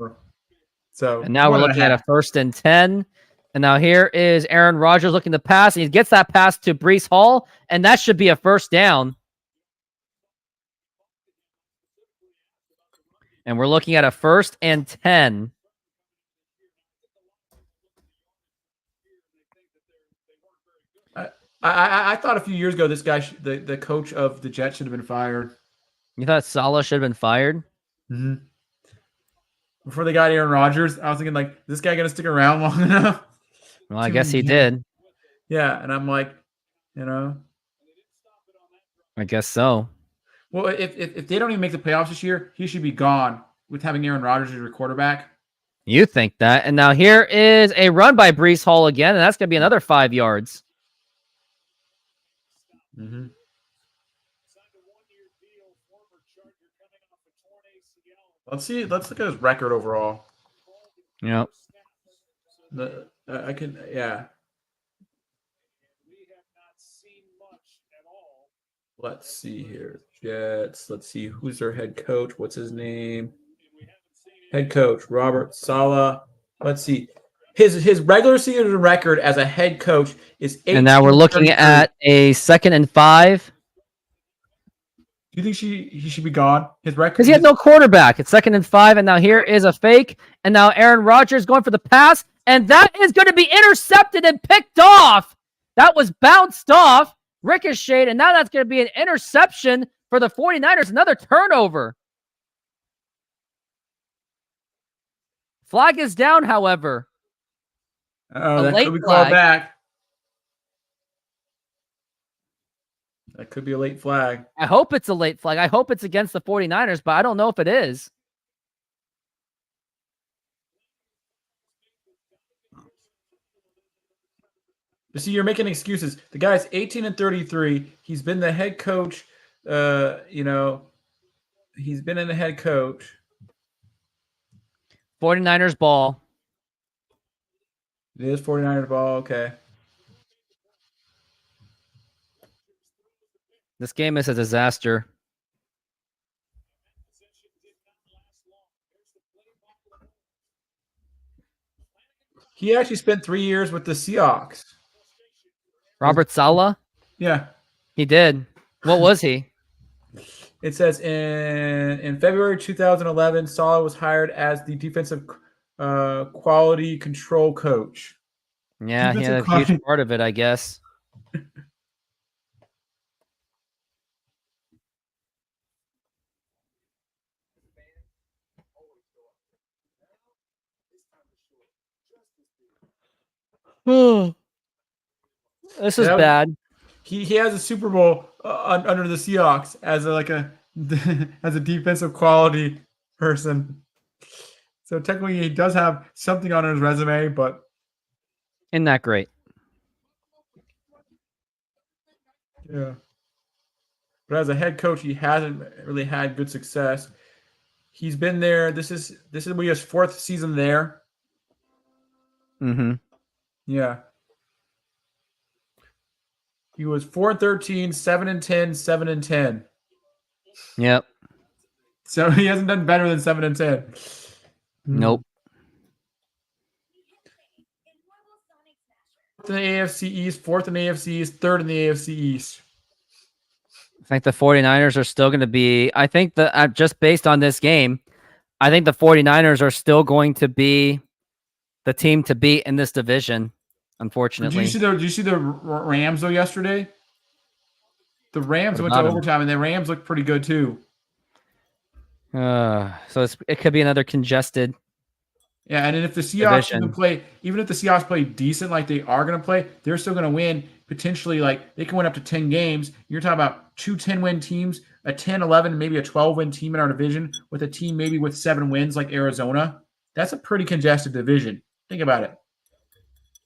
So and now we're looking at a 1st and 10. And now here is Aaron Rodgers looking to pass, and he gets that pass to Breece Hall, and that should be a 1st down. And we're looking at a 1st and 10. I thought a few years ago this guy, the coach of the Jets, should have been fired. You thought Saleh should have been fired? Mm-hmm. before they got Aaron Rodgers, I was thinking like, is this guy gonna stick around long enough? Well, I guess he did. Yeah, and I'm like, you know, I guess so. well, if they don't even make the playoffs this year, he should be gone with having Aaron Rodgers as your quarterback. You think that? And now here is a run by Breece Hall again, and that's going to be another 5 yards. Mm-hmm. Let's see. Let's look at his record overall. Yep. I can. Yeah. Let's see here. Jets. Let's see who's their head coach. What's his name? Head coach Robert Saleh. Let's see. His regular season record as a head coach is 18. And now we're looking at a 2nd and 5. Do you think he should be gone? His record, because he had no quarterback. It's 2nd and 5, and now here is a fake, and now Aaron Rodgers going for the pass, and that is going to be intercepted and picked off. That was bounced off, ricocheted, and now that's going to be an interception for the 49ers. Another turnover. Flag is down, however. Oh, that could be called back. That could be a late flag. I hope it's a late flag. I hope it's against the 49ers, but I don't know if it is. You see, you're making excuses. The guy's 18 and 33. He's been the head coach. He's been in the head coach. 49ers ball. It is 49ers ball. Okay. This game is a disaster. He actually spent 3 years with the Seahawks. Robert Saleh? Yeah. He did. What was he? It says in February 2011, Saleh was hired as the defensive quality control coach. Yeah, he had a huge part of it, I guess. This is bad. He has a Super Bowl under the Seahawks as as a defensive quality person. So technically, he does have something on his resume, but isn't that great? Yeah. But as a head coach, he hasn't really had good success. He's been there. This is his 4th season there. Mm-hmm. Yeah. He was 4-13, 7-10, 7-10. Yep. So he hasn't done better than 7-10. Nope. In the AFC East, 4th in the AFC East, 3rd in the AFC East. I think the 49ers are still going to be, I think that just based on this game, I think the 49ers are still going to be the team to beat in this division, unfortunately. Did you see the Rams, though, yesterday? The Rams went to overtime, and the Rams looked pretty good, too. So it could be another congested. Yeah, and if the Seahawks even if the Seahawks play decent like they are going to play, they're still going to win. Potentially, like, they can win up to 10 games. You're talking about 2 10-win teams, a 10, 11, maybe a 12-win team in our division with a team maybe with 7 wins like Arizona. That's a pretty congested division. Think about it.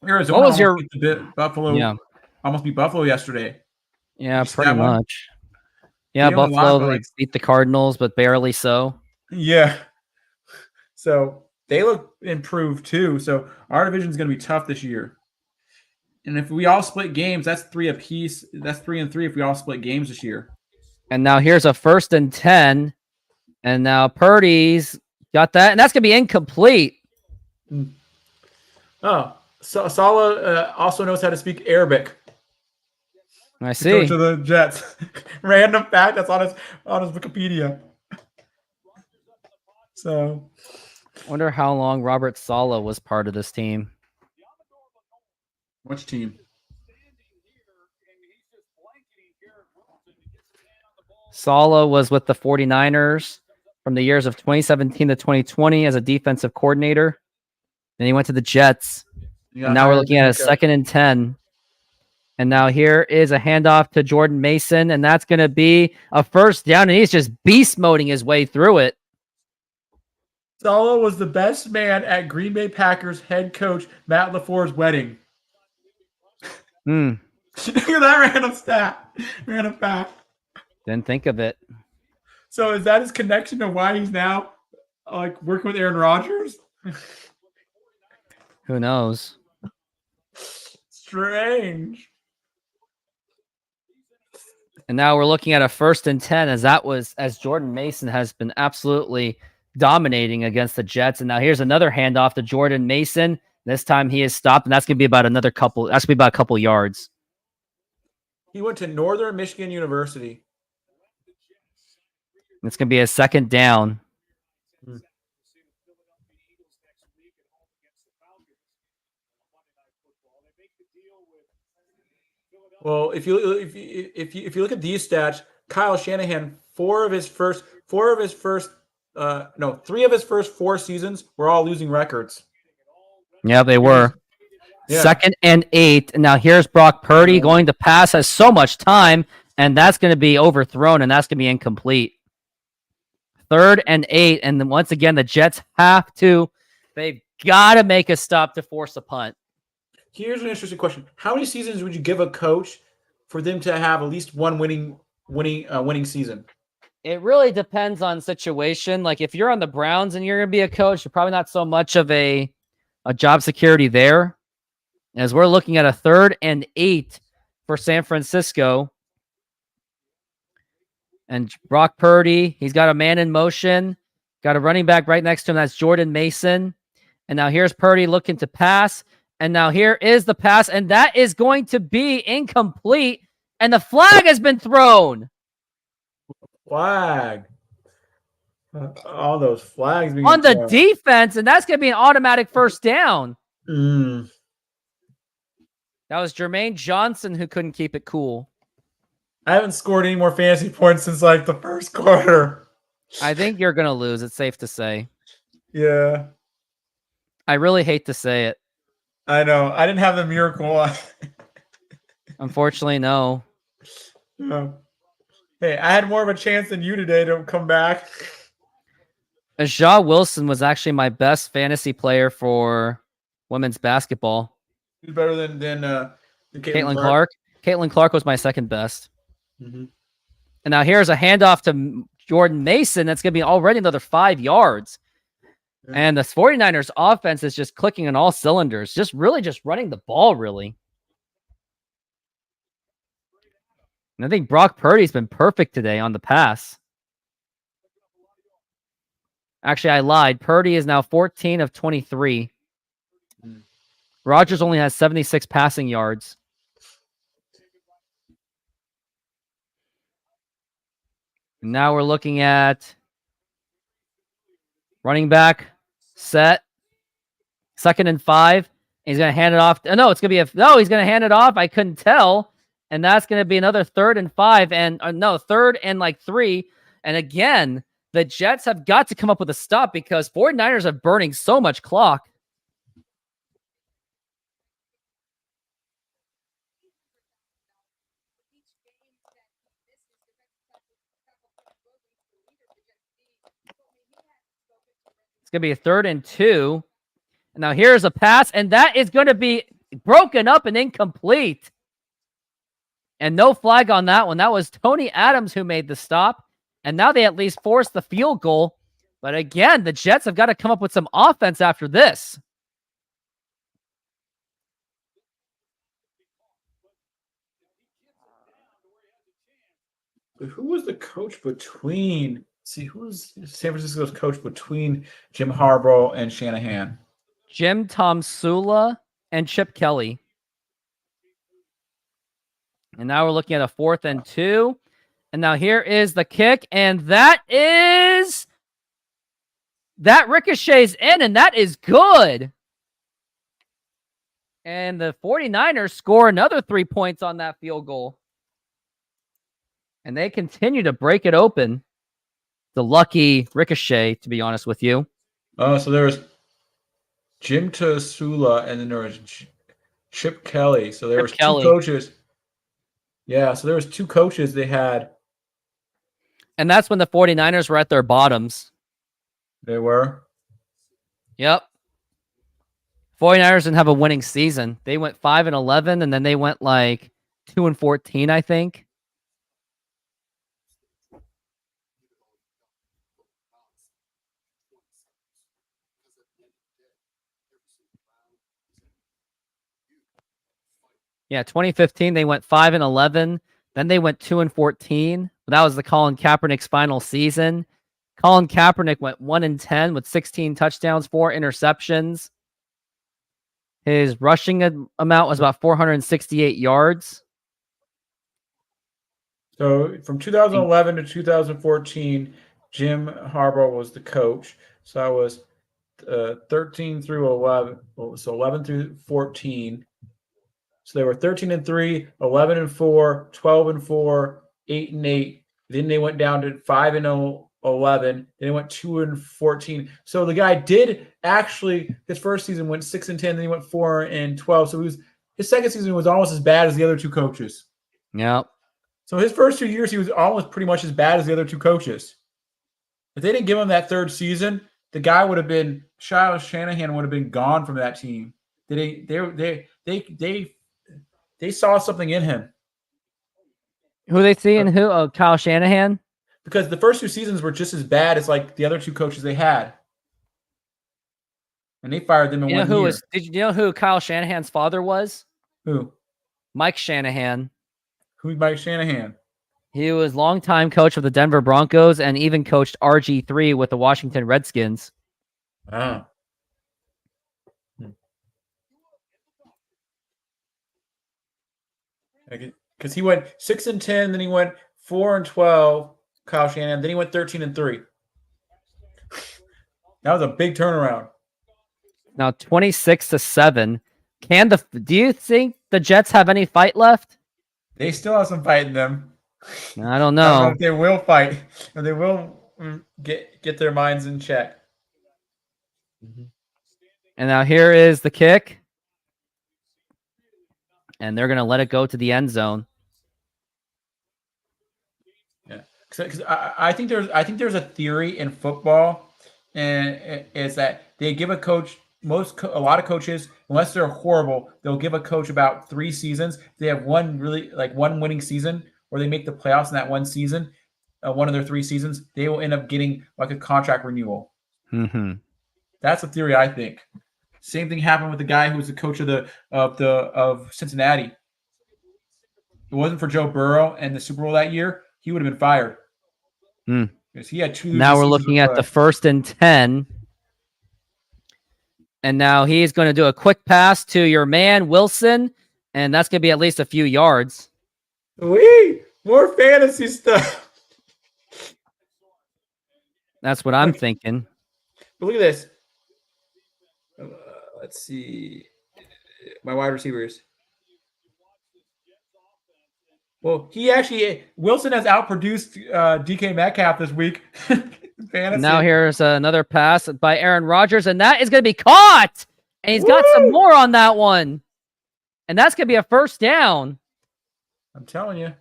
Arizona almost beat Buffalo yesterday. Yeah, pretty much. Yeah, Buffalo beat the Cardinals, but barely so. Yeah. So they look improved too. So our division is going to be tough this year. And if we all split games, that's 3 apiece. That's 3 and 3 if we all split games this year. And now here's a 1st and 10. And now Purdy's got that. And that's going to be incomplete. Oh, so Saleh also knows how to speak Arabic. I see. Coach of the Jets. Random fact that's on his Wikipedia. So, wonder how long Robert Saleh was part of this team. Which team? Saleh was with the 49ers. from the years of 2017 to 2020 as a defensive coordinator. Then he went to the Jets. And now we're looking at a 2nd and 10. And now here is a handoff to Jordan Mason, and that's going to be a first down, and he's just beast moding his way through it. Solo was the best man at Green Bay Packers head coach Matt LaFleur's wedding. Look at that random stat. Random fact. Didn't think of it. So is that his connection to why he's now like working with Aaron Rodgers? Who knows? Strange. And now we're looking at a 1st and 10 as Jordan Mason has been absolutely dominating against the Jets. And now here's another handoff to Jordan Mason. This time he is stopped, and that's going to be about a couple yards. He went to Northern Michigan University. It's going to be a 2nd down. Well, if you look at these stats, Kyle Shanahan, three of his first 4 seasons were all losing records. Yeah, they were. Yeah. 2nd and 8. And now here's Brock Purdy going to pass, has so much time, and that's going to be overthrown, and that's going to be incomplete. 3rd and 8. And then once again, the Jets they've got to make a stop to force a punt. Here's an interesting question: how many seasons would you give a coach for them to have at least one winning season? It really depends on situation. Like if you're on the Browns and you're going to be a coach, you're probably not so much of a job security there. As we're looking at a 3rd and 8 for San Francisco. And Brock Purdy, he's got a man in motion, got a running back right next to him. That's Jordan Mason. And now here's Purdy looking to pass. And now here is the pass, and that is going to be incomplete. And the flag has been thrown. Flag. All those flags being on the thrown. Defense, and that's going to be an automatic 1st down. That was Jermaine Johnson who couldn't keep it cool. I haven't scored any more fantasy points since like the 1st quarter. I think you're going to lose. It's safe to say. Yeah. I really hate to say it. I know. I didn't have the miracle. Unfortunately, no. No. Hey, I had more of a chance than you today to come back. Ajah Wilson was actually my best fantasy player for women's basketball. He's better than Caitlin Clark. Caitlin Clark was my 2nd best. Mm-hmm. And now here's a handoff to Jordan Mason. That's going to be already another 5 yards. Yeah. And the 49ers offense is just clicking on all cylinders. Just running the ball, really. And I think Brock Purdy's been perfect today on the pass. Actually, I lied. Purdy is now 14 of 23. Rodgers only has 76 passing yards. And now we're looking at running back set. 2nd and 5. He's going to hand it off. He's going to hand it off. I couldn't tell. And that's going to be another 3rd and 5 and 3rd and 3. And again, the Jets have got to come up with a stop because 49ers are burning so much clock. It's going to be a 3rd and 2. And now here's a pass, and that is going to be broken up and incomplete. And no flag on that one. That was Tony Adams who made the stop. And now they at least forced the field goal. But again, the Jets have got to come up with some offense after this. Who was the coach between? See, who was San Francisco's coach between Jim Harbaugh and Shanahan? Jim Tomsula and Chip Kelly. And now we're looking at a 4th and 2. And now here is the kick. And that ricochets in, and that is good. And the 49ers score another 3 points on that field goal. And they continue to break it open. the lucky ricochet, to be honest with you. Oh, so there was Jim Tasula, and then there was Chip Kelly. So there was two coaches. Yeah, so there was two coaches they had. And that's when the 49ers were at their bottoms. They were? Yep. 49ers didn't have a winning season. They went 5-11, and then they went like 2-14, I think. Yeah, 2015 they went 5-11. Then they went 2-14. That was the Colin Kaepernick's final season. Colin Kaepernick went 1-10 with 16 touchdowns, 4 interceptions. His rushing amount was about 468 yards. So from 2011 to 2014, Jim Harbaugh was the coach. So I was 13 through 11. So 11 through 14. So they were 13-3, 11-4, 12-4, 8-8. Then they went down to 5-11. Then they went 2-14. So the guy did actually, his first season went 6-10. Then he went 4-12. So his second season was almost as bad as the other two coaches. Yep. So his first 2 years, he was almost pretty much as bad as the other two coaches. If they didn't give him that third season, the guy would have been, Kyle Shanahan would have been gone from that team. They saw something in him. Who they see in who? Oh, Kyle Shanahan? Because the first 2 seasons were just as bad as like the other two coaches they had. And they fired them in 1 year. Did you know who Kyle Shanahan's father was? Who? Mike Shanahan. Who's Mike Shanahan? He was longtime coach of the Denver Broncos and even coached RG3 with the Washington Redskins. Ah. Because he went 6-10, then he went 4-12, Kyle Shanahan, then he went 13-3. That was a big turnaround. Now 26-7. Do you think the Jets have any fight left? They still have some fight in them. I don't know. I don't know if they will fight, or they will get their minds in check. And now here is the kick. And they're going to let it go to the end zone. Yeah, because I think there's a theory in football, and it's that they give a coach a lot of coaches, unless they're horrible, they'll give a coach about 3 seasons. They have one winning season, or they make the playoffs in that one season, one of their 3 seasons. They will end up getting like a contract renewal. Mm-hmm. That's a theory, I think. Same thing happened with the guy who was the coach of Cincinnati. If it wasn't for Joe Burrow and the Super Bowl that year, he would have been fired. Because he had 2. Now we're looking at the 1st and 10. And now he's going to do a quick pass to your man, Wilson. And that's going to be at least a few yards. More fantasy stuff. That's what I'm thinking. But look at this. Let's see. My wide receivers. Well, Wilson has outproduced DK Metcalf this week. Now here's another pass by Aaron Rodgers, and that is going to be caught. And he's got some more on that one. And that's going to be a first down. I'm telling you,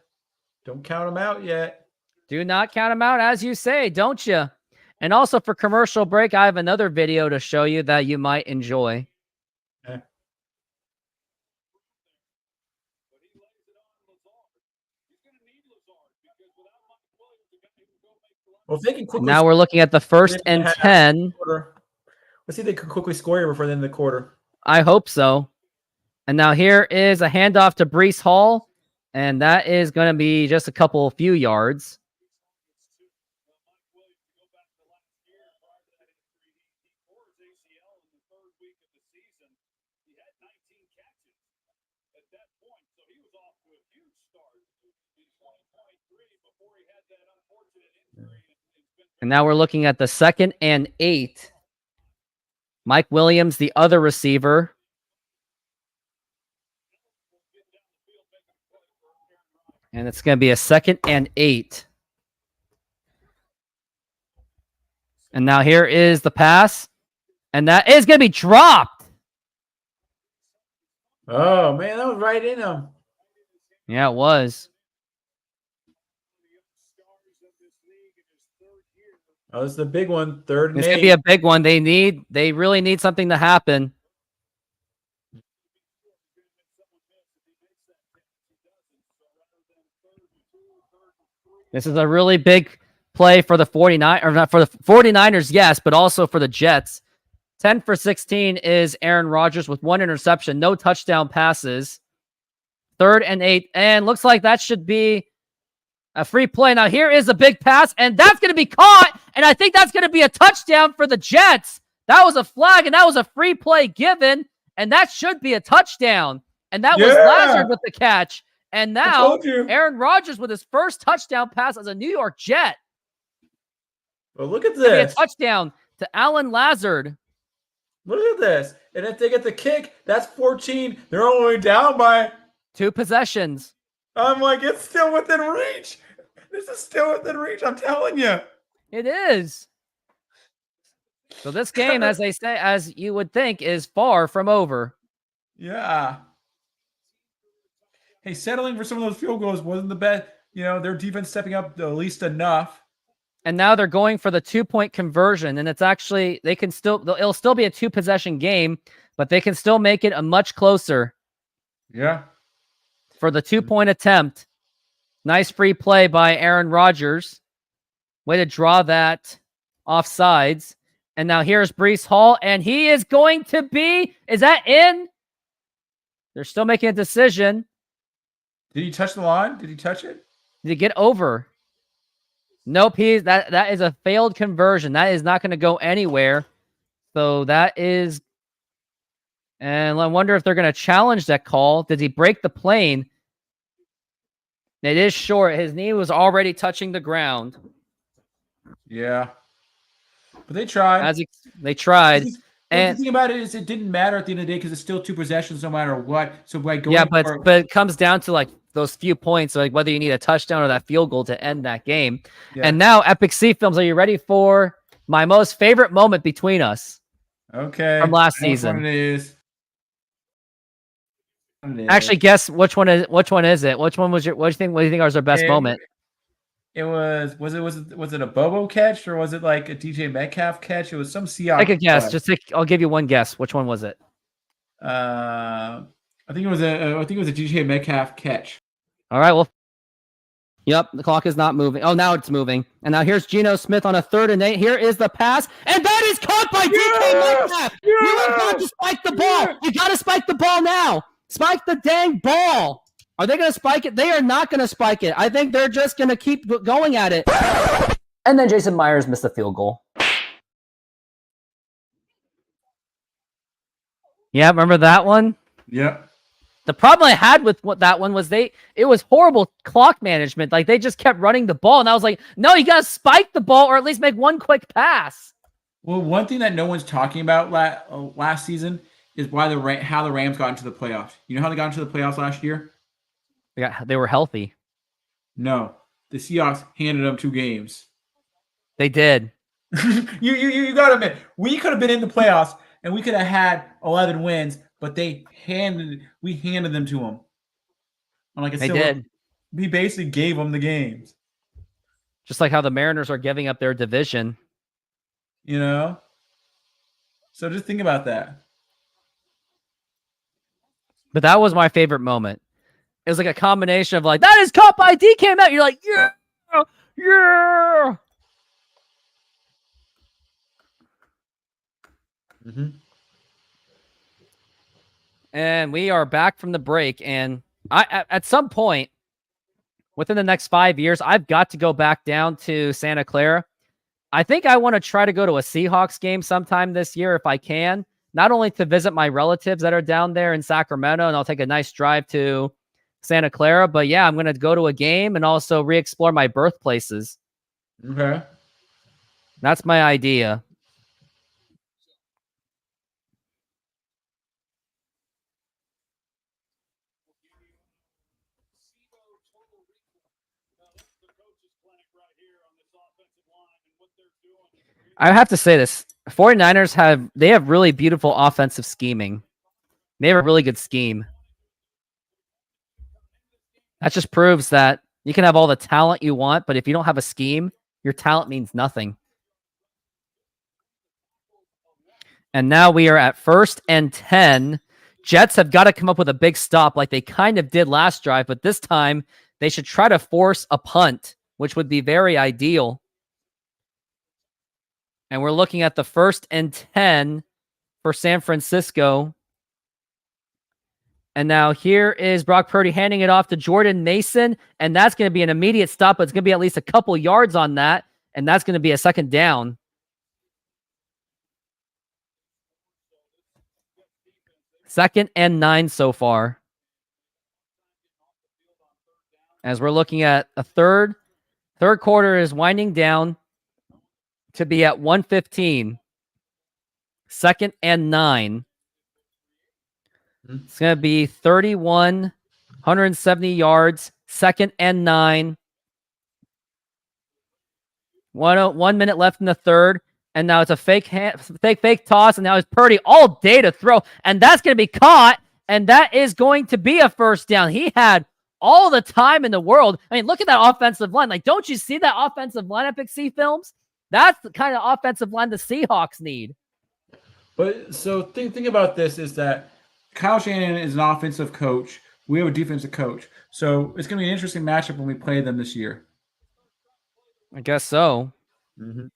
don't count him out yet. Do not count him out, as you say, don't you? And also for commercial break, I have another video to show you that you might enjoy. Okay. Well, if they can quickly now we're looking at the 1st and 10. Let's see if they can quickly score here before the end of the quarter. I hope so. And now here is a handoff to Breece Hall, and that is going to be just a few yards. And now we're looking at the 2nd and 8. Mike Williams, the other receiver. And it's going to be a 2nd and 8. And now here is the pass. And that is going to be dropped. Oh, man, that was right in him. Yeah, it was. Oh, this is the big one. 3rd and It's 8. going to be a big one. They really need something to happen. This is a really big play for the 49ers, or not for the 49ers, yes, but also for the Jets. 10 for 16 is Aaron Rodgers with 1 interception, no touchdown passes. 3rd and 8, and looks like that should be a free play. Now here is a big pass, and that's going to be caught, and I think that's going to be a touchdown for the Jets. That was a flag, and that was a free play given, and that should be a touchdown. And that was Lazard with the catch. And now Aaron Rodgers with his first touchdown pass as a New York Jet. Well, look at this. A touchdown to Alan Lazard. Look at this. And if they get the kick, that's 14. They're only down by 2 possessions. I'm like, it's still within reach. This is still within reach. I'm telling you. It is. So this game, as they say, as you would think, is far from over. Yeah. Hey, settling for some of those field goals wasn't the best. You know, their defense stepping up at least enough. And now they're going for the 2-point conversion, and it's actually, it'll still be a 2-possession game, but they can still make it a much closer. Yeah. For the 2-point attempt. Nice free play by Aaron Rodgers. Way to draw that offsides. And now here's Breece Hall, and he is going to be, is that in? They're still making a decision. Did he touch the line? Did he touch it? Did he get over? Nope, that is a failed conversion. That is not going to go anywhere. So that is, and I wonder if they're going to challenge that call. Did he break the plane? It is short. His knee was already touching the ground. Yeah. But they tried. They tried. And the thing about it is it didn't matter at the end of the day because it's still 2 possessions no matter what. So by going but it comes down to like those few points, like whether you need a touchdown or that field goal to end that game. Yeah. And now, Epic C Films, are you ready for my most favorite moment between us? Okay. From last season. Which one it is. Actually, guess which one is it? Which one was your? What do you think was our best moment? It was it a Bobo catch or was it like a DJ Metcalf catch? It was some Seahawks. Take a guess. I'll give you one guess. Which one was it? I think it was a DJ Metcalf catch. All right. Well, yep. The clock is not moving. Oh, now it's moving. And now here's Geno Smith on a 3rd and 8. Here is the pass, and that is caught by DK Metcalf. You have got to spike the ball. You got to spike the ball now. Spike the dang ball. Are they going to spike it? They are not going to spike it. I think they're just going to keep going at it. And then Jason Myers missed a field goal. Yeah, remember that one? Yep. The problem I had with that one was it was horrible clock management. Like, they just kept running the ball, and I was like, no, you got to spike the ball or at least make one quick pass. Well, one thing that no one's talking about last season is how the Rams got into the playoffs. You know how they got into the playoffs last year? They were healthy. No, the Seahawks handed them 2 games. They did. you got to admit, we could have been in the playoffs and we could have had 11 wins, but we handed them to them. They did. We basically gave them the games. Just like how the Mariners are giving up their division. You know? So just think about that. But that was my favorite moment. It was like a combination of like, that is caught by DK Metcalf. You're like, yeah, yeah. Mm-hmm. And we are back from the break. And at some point within the next 5 years, I've got to go back down to Santa Clara. I think I want to try to go to a Seahawks game sometime this year if I can. Not only to visit my relatives that are down there in Sacramento, and I'll take a nice drive to Santa Clara, but yeah, I'm going to go to a game and also re-explore my birthplaces. Okay. That's my idea. I have to say this. 49ers have really beautiful offensive scheming. They have a really good scheme. That just proves that you can have all the talent you want, but if you don't have a scheme, your talent means nothing. And now we are at 1st and 10. Jets have got to come up with a big stop like they kind of did last drive, but this time they should try to force a punt, which would be very ideal. And we're looking at the 1st and 10 for San Francisco. And now here is Brock Purdy handing it off to Jordan Mason, and that's going to be an immediate stop, but it's going to be at least a couple yards on that, and that's going to be a 2nd down. Second and 9 so far. As we're looking at a third quarter is winding down to be at 1:15. 2nd and 9. It's going to be 31, 170 yards, 2nd and 9. 1 minute left in the third. And now it's a fake toss. And now it's Purdy all day to throw. And that's going to be caught. And that is going to be a 1st down. He had all the time in the world. I mean, look at that offensive line. Like, don't you see that offensive line at Big C Films? That's the kind of offensive line the Seahawks need. But so think about this is that Kyle Shanahan is an offensive coach. We have a defensive coach. So it's going to be an interesting matchup when we play them this year. I guess so. Mm-hmm.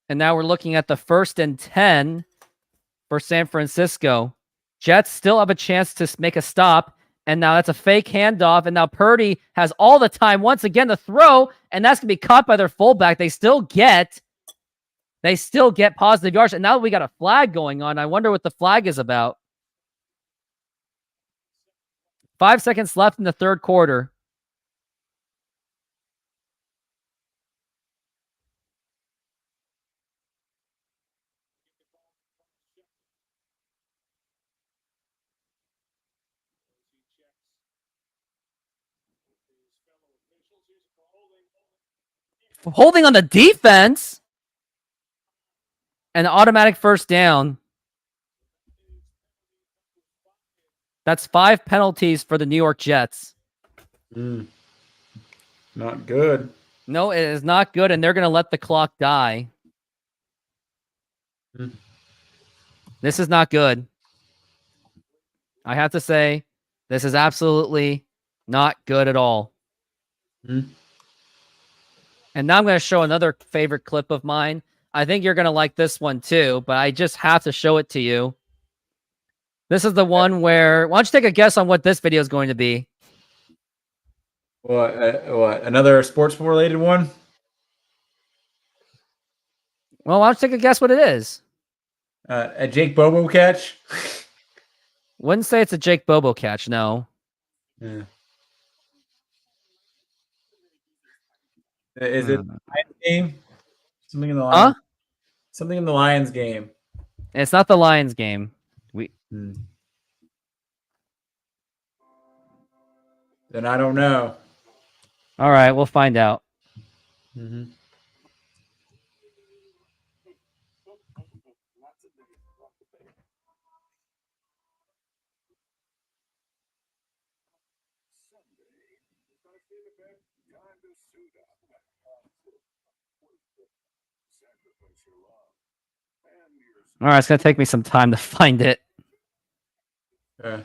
And now we're looking at the 1st and 10 for San Francisco. Jets still have a chance to make a stop. And now that's a fake handoff. And now Purdy has all the time once again to throw. And that's going to be caught by their fullback. They still get positive yards. And now we got a flag going on. I wonder what the flag is about. 5 seconds left in the 3rd quarter. Holding on the defense. An automatic 1st down. That's 5 penalties for the New York Jets. Not good. No, it is not good, and they're going to let the clock die. This is not good. I have to say, this is absolutely not good at all. And now I'm going to show another favorite clip of mine. I think you're going to like this one too, but I just have to show it to you. This is the one where... Why don't you take a guess on what this video is going to be? What? Another sports-related one? Well, why don't you take a guess what it is? A Jake Bobo catch? Wouldn't say it's a Jake Bobo catch, no. Yeah. Is it Lions game? Something in the Lions. Something in the Lions game. It's not the Lions game. Then I don't know. All right, we'll find out. All right, it's going to take me some time to find it. Yeah.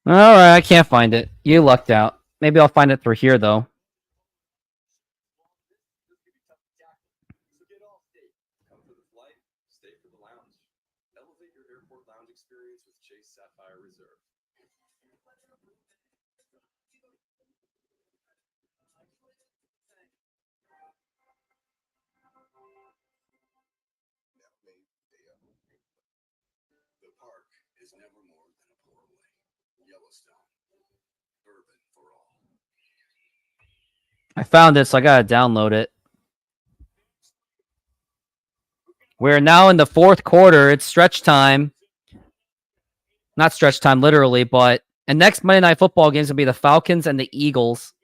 All right, I can't find it. You lucked out. Maybe I'll find it through here, though. I found it, so I gotta download it. We're now in the fourth quarter. It's stretch time. Not stretch time, literally, but... And next Monday Night Football game is going to be the Falcons and the Eagles.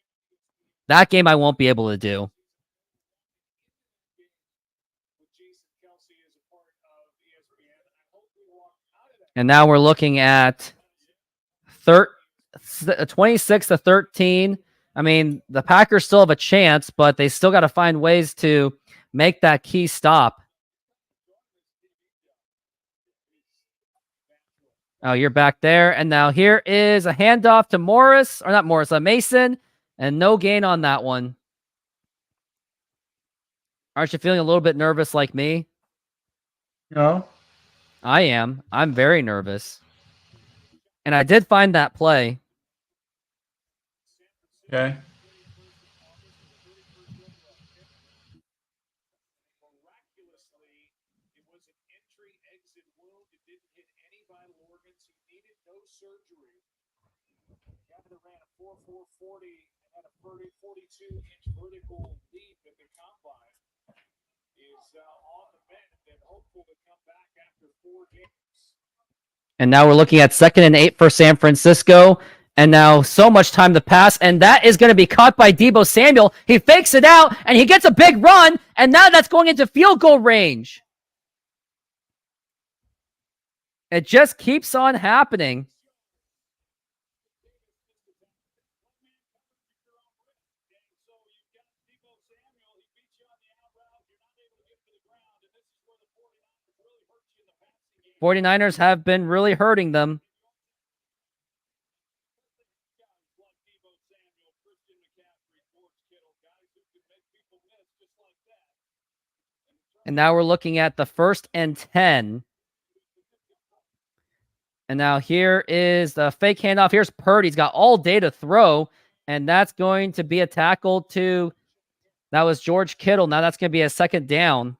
That game I won't be able to do. And now we're looking at 26-13. I mean, the Packers still have a chance, but they still got to find ways to make that key stop. Oh, you're back there. And now here is a handoff to Morris, or not Morris, Mason, and no gain on that one. Aren't you feeling a little bit nervous like me? No. I am. I'm very nervous. And I did find that play. Okay. And now we're looking at 2nd and 8 for San Francisco. And now so much time to pass. And that is going to be caught by Deebo Samuel. He fakes it out and he gets a big run. And now that's going into field goal range. It just keeps on happening. '49ers have been really hurting them. And now we're looking at the 1st and 10. And now here is the fake handoff. Here's Purdy. He's got all day to throw. And that's going to be a tackle to... That was George Kittle. Now that's going to be a 2nd down.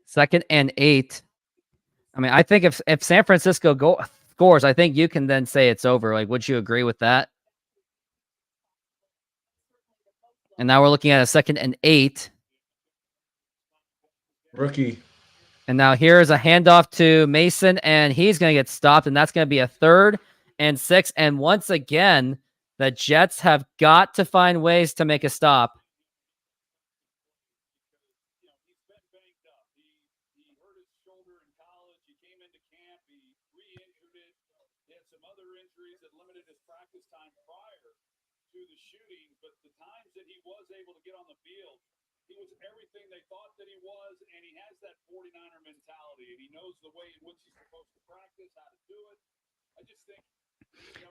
Second and 8. I mean, I think if San Francisco scores, I think you can then say it's over. Like, would you agree with that? And now we're looking at a 2nd and 8. Rookie. And now here's a handoff to Mason, and he's going to get stopped, and that's going to be a 3rd and 6. And once again, the Jets have got to find ways to make a stop.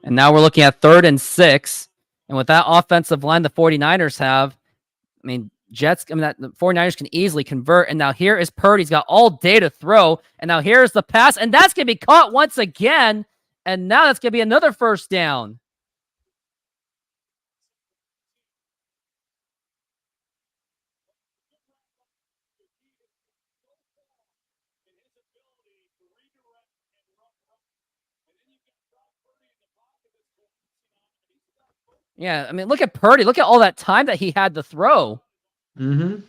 And now we're looking at 3rd and 6. And with that offensive line the 49ers have, I mean, the 49ers can easily convert. And now here is Purdy. He's got all day to throw. And now here's the pass. And that's going to be caught once again. And now that's going to be another 1st down. Yeah, I mean, look at Purdy. Look at all that time that he had to throw. Mm-hmm.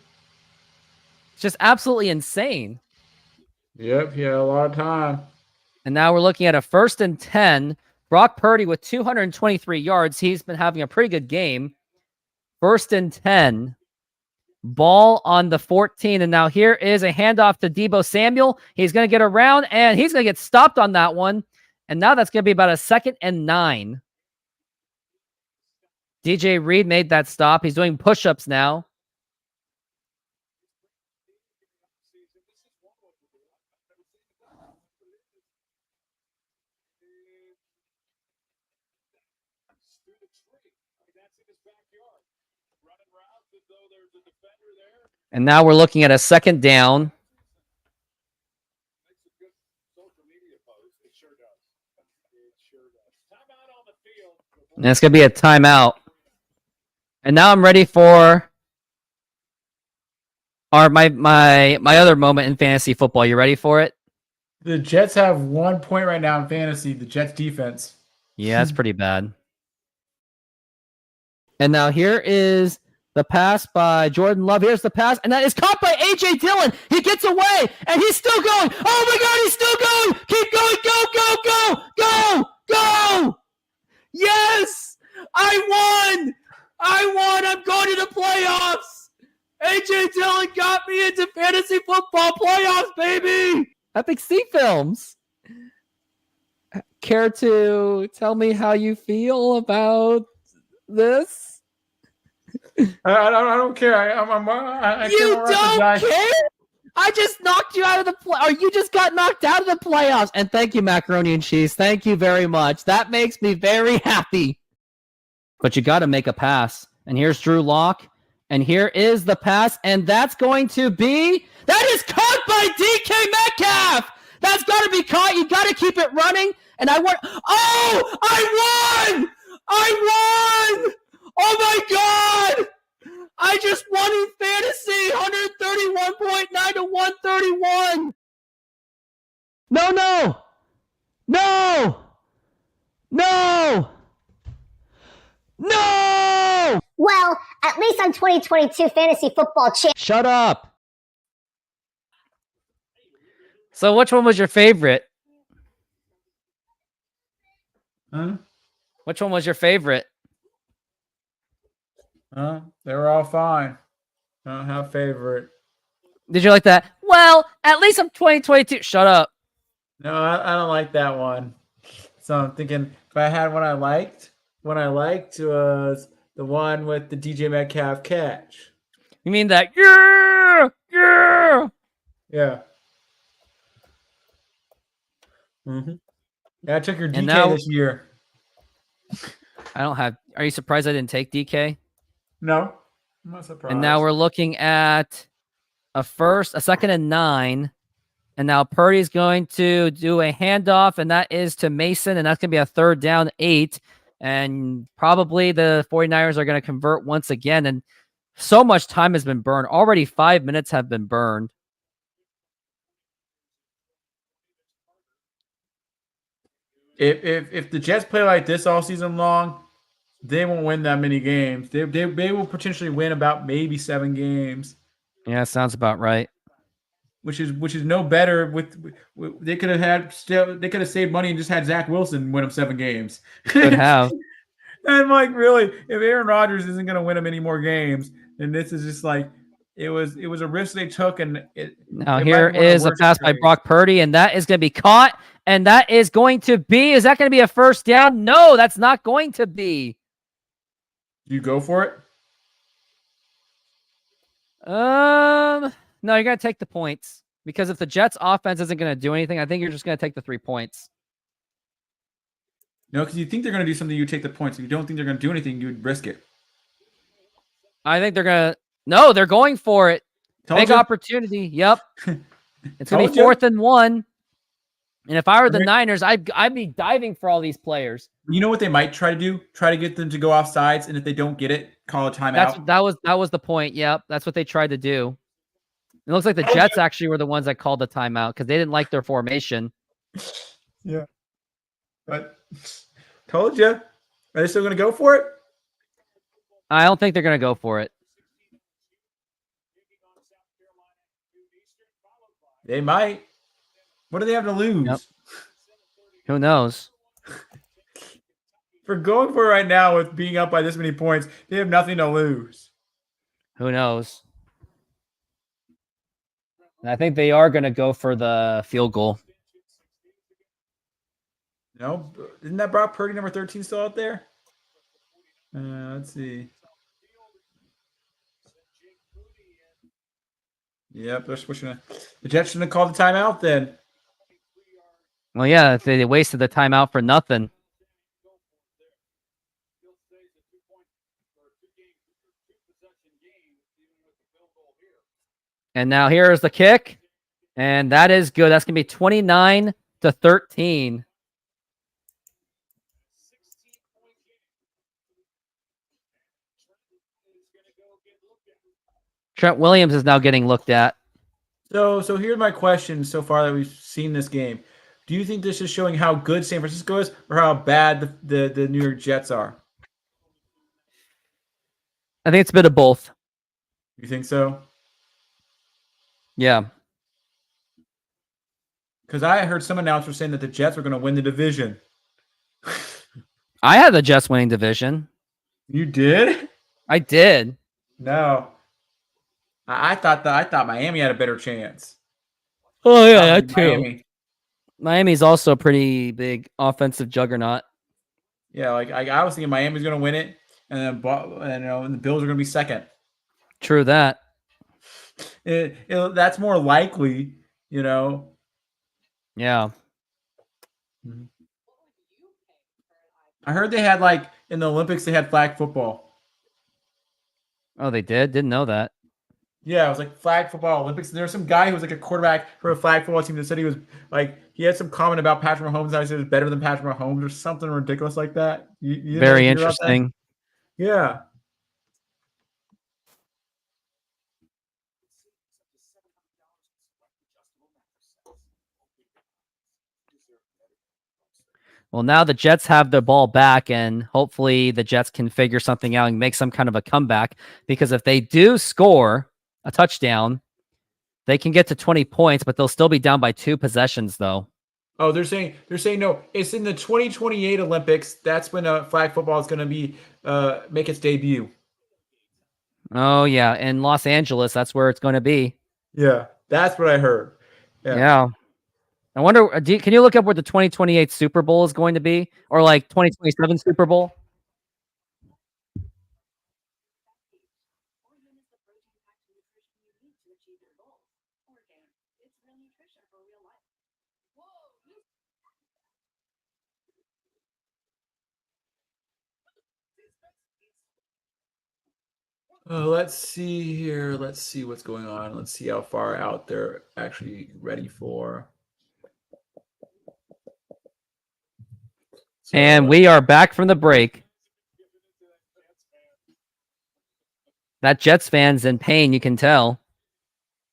It's just absolutely insane. Yep, he had a lot of time. And now we're looking at a 1st and 10. Brock Purdy with 223 yards. He's been having a pretty good game. 1st and 10. Ball on the 14. And now here is a handoff to Deebo Samuel. He's going to get around, and he's going to get stopped on that one. And now that's going to be about a 2nd and 9. DJ Reed made that stop. He's doing push-ups now. And now we're looking at a 2nd down. And it's going to be a timeout. And now I'm ready for my other moment in fantasy football. You ready for it? The Jets have 1 point right now in fantasy. The Jets defense. Yeah, that's pretty bad. And now here is the pass by Jordan Love. Here's the pass, and that is caught by A.J. Dillon. He gets away, and he's still going. Oh, my God, he's still going. Keep going. Go, go, go, go, go. Yes, I won. I'm going to the playoffs. A.J. Dillon got me into fantasy football playoffs, baby. Epic C Films. Care to tell me how you feel about this? I don't care. I you don't care? I just knocked you out of the or you just got knocked out of the playoffs. And thank you, Macaroni and Cheese. Thank you very much. That makes me very happy. But you got to make a pass. And here's Drew Lock. And here is the pass. And that's going to be... That is caught by DK Metcalf! That's got to be caught. You got to keep it running. And I won. Oh! I won! I won! Oh my God! I just won in fantasy! 131.9 to 131! No, no! No! No! No! Well, at least I'm 2022 fantasy football champ. Shut up! So which one was your favorite? Huh? Which one was your favorite? They were all fine. I don't have favorite. Did you like that? Well, at least I'm 2022. Shut up. No, I don't like that one. So I'm thinking if I had one I liked was the one with the DJ Metcalf catch. You mean that? Yeah! Yeah! Yeah. Mm-hmm. Yeah, I took your DK now, this year. I don't have... Are you surprised I didn't take DK? No. I'm not surprised. And now we're looking at a second and 9. And now Purdy's going to do a handoff, and that is to Mason, and that's going to be a 3rd down 8. And probably the 49ers are going to convert once again. And so much time has been burned. Already 5 minutes have been burned. If the Jets play like this all season long, they won't win that many games. They will potentially win about maybe 7 games. Yeah, sounds about right. Which is no better. They could have saved money and just had Zach Wilson win them 7 games. Could have. And like really, if Aaron Rodgers isn't going to win them any more games, then this is just like it was a risk they took. And now here is a pass by Brock Purdy, and that is going to be caught, and that is going to be. Is that going to be a 1st down? No, that's not going to be. You go for it. No, you're going to take the points because if the Jets offense isn't going to do anything, I think you're just going to take the 3 points. No, because you think they're going to do something, you take the points. If you don't think they're going to do anything, you would risk it. I think they're going to. No, they're going for it. Big opportunity. Yep. It's going to be 4th and 1. And if I were the Niners, I'd be diving for all these players. You know what they might try to do? Try to get them to go off sides, and if they don't get it, call a timeout. That was the point. Yep, that's what they tried to do. It looks like the Jets actually were the ones that called the timeout because they didn't like their formation. Yeah. But told you. Are they still going to go for it? I don't think they're going to go for it. They might. What do they have to lose? Yep. Who knows? For going for it right now with being up by this many points, they have nothing to lose. Who knows? And I think they are going to go for the field goal. No, isn't that Brock Purdy number 13 still out there? Let's see. Yep, they're switching it. The Jets shouldn't have called the timeout then. Well, yeah, they wasted the timeout for nothing. And now here's the kick. And that is good. That's going to be 29-13. Trent Williams is now getting looked at. So here's my question so far that we've seen this game. Do you think this is showing how good San Francisco is or how bad the New York Jets are? I think it's a bit of both. You think so? Yeah. Because I heard some announcers saying that the Jets were going to win the division. I had the Jets winning division. You did? I did. No. I thought Miami had a better chance. Oh yeah, that Miami. too. Miami's also a pretty big offensive juggernaut. Yeah, like I was thinking Miami's going to win it, and then the Bills are going to be second. True that. That's more likely, Yeah. I heard they had in the Olympics they had flag football. Oh, they did? Didn't know that. Yeah, it was like flag football Olympics. And there was some guy who was like a quarterback for a flag football team that said he was he had some comment about Patrick Mahomes. And he said he was better than Patrick Mahomes or something ridiculous like that. You Very interesting. Yeah. Well, now the Jets have the ball back, and hopefully the Jets can figure something out and make some kind of a comeback. Because if they do score a touchdown, they can get to 20 points, but they'll still be down by 2 possessions, though. Oh, they're saying no. It's in the 2028 Olympics. That's when flag football is going to be make its debut. Oh yeah, in Los Angeles, that's where it's going to be. Yeah, that's what I heard. Yeah. I wonder, can you look up where the 2028 Super Bowl is going to be? Or 2027 Super Bowl? Let's see here. Let's see what's going on. Let's see how far out they're actually ready for. And we are back from the break. That Jets fan's in pain, you can tell.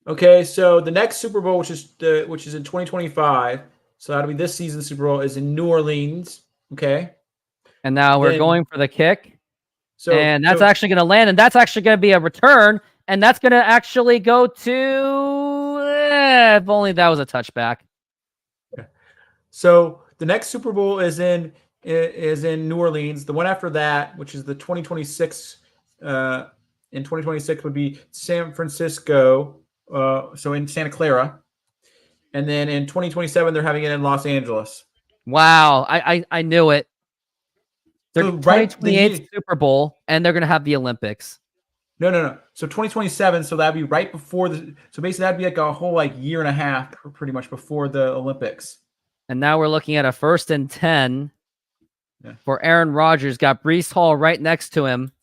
Okay, so the next Super Bowl, which is in 2025, so that'll be this season's Super Bowl, is in New Orleans. Okay. And now we're going for the kick. And that's so, actually going to land, and that's actually going to be a return, and that's going to actually go to... if only that was a touchback. So the next Super Bowl is in New Orleans. The one after that, which is the 2026, in 2026 would be San Francisco, so in Santa Clara. And then in 2027, they're having it in Los Angeles. Wow, I knew it. They're 2028 Super Bowl, and they're going to have the Olympics. No. So 2027, so that'd be right before so basically that'd be like a whole year and a half pretty much before the Olympics. And now we're looking at a 1st and 10 for Aaron Rodgers. Got Breece Hall right next to him.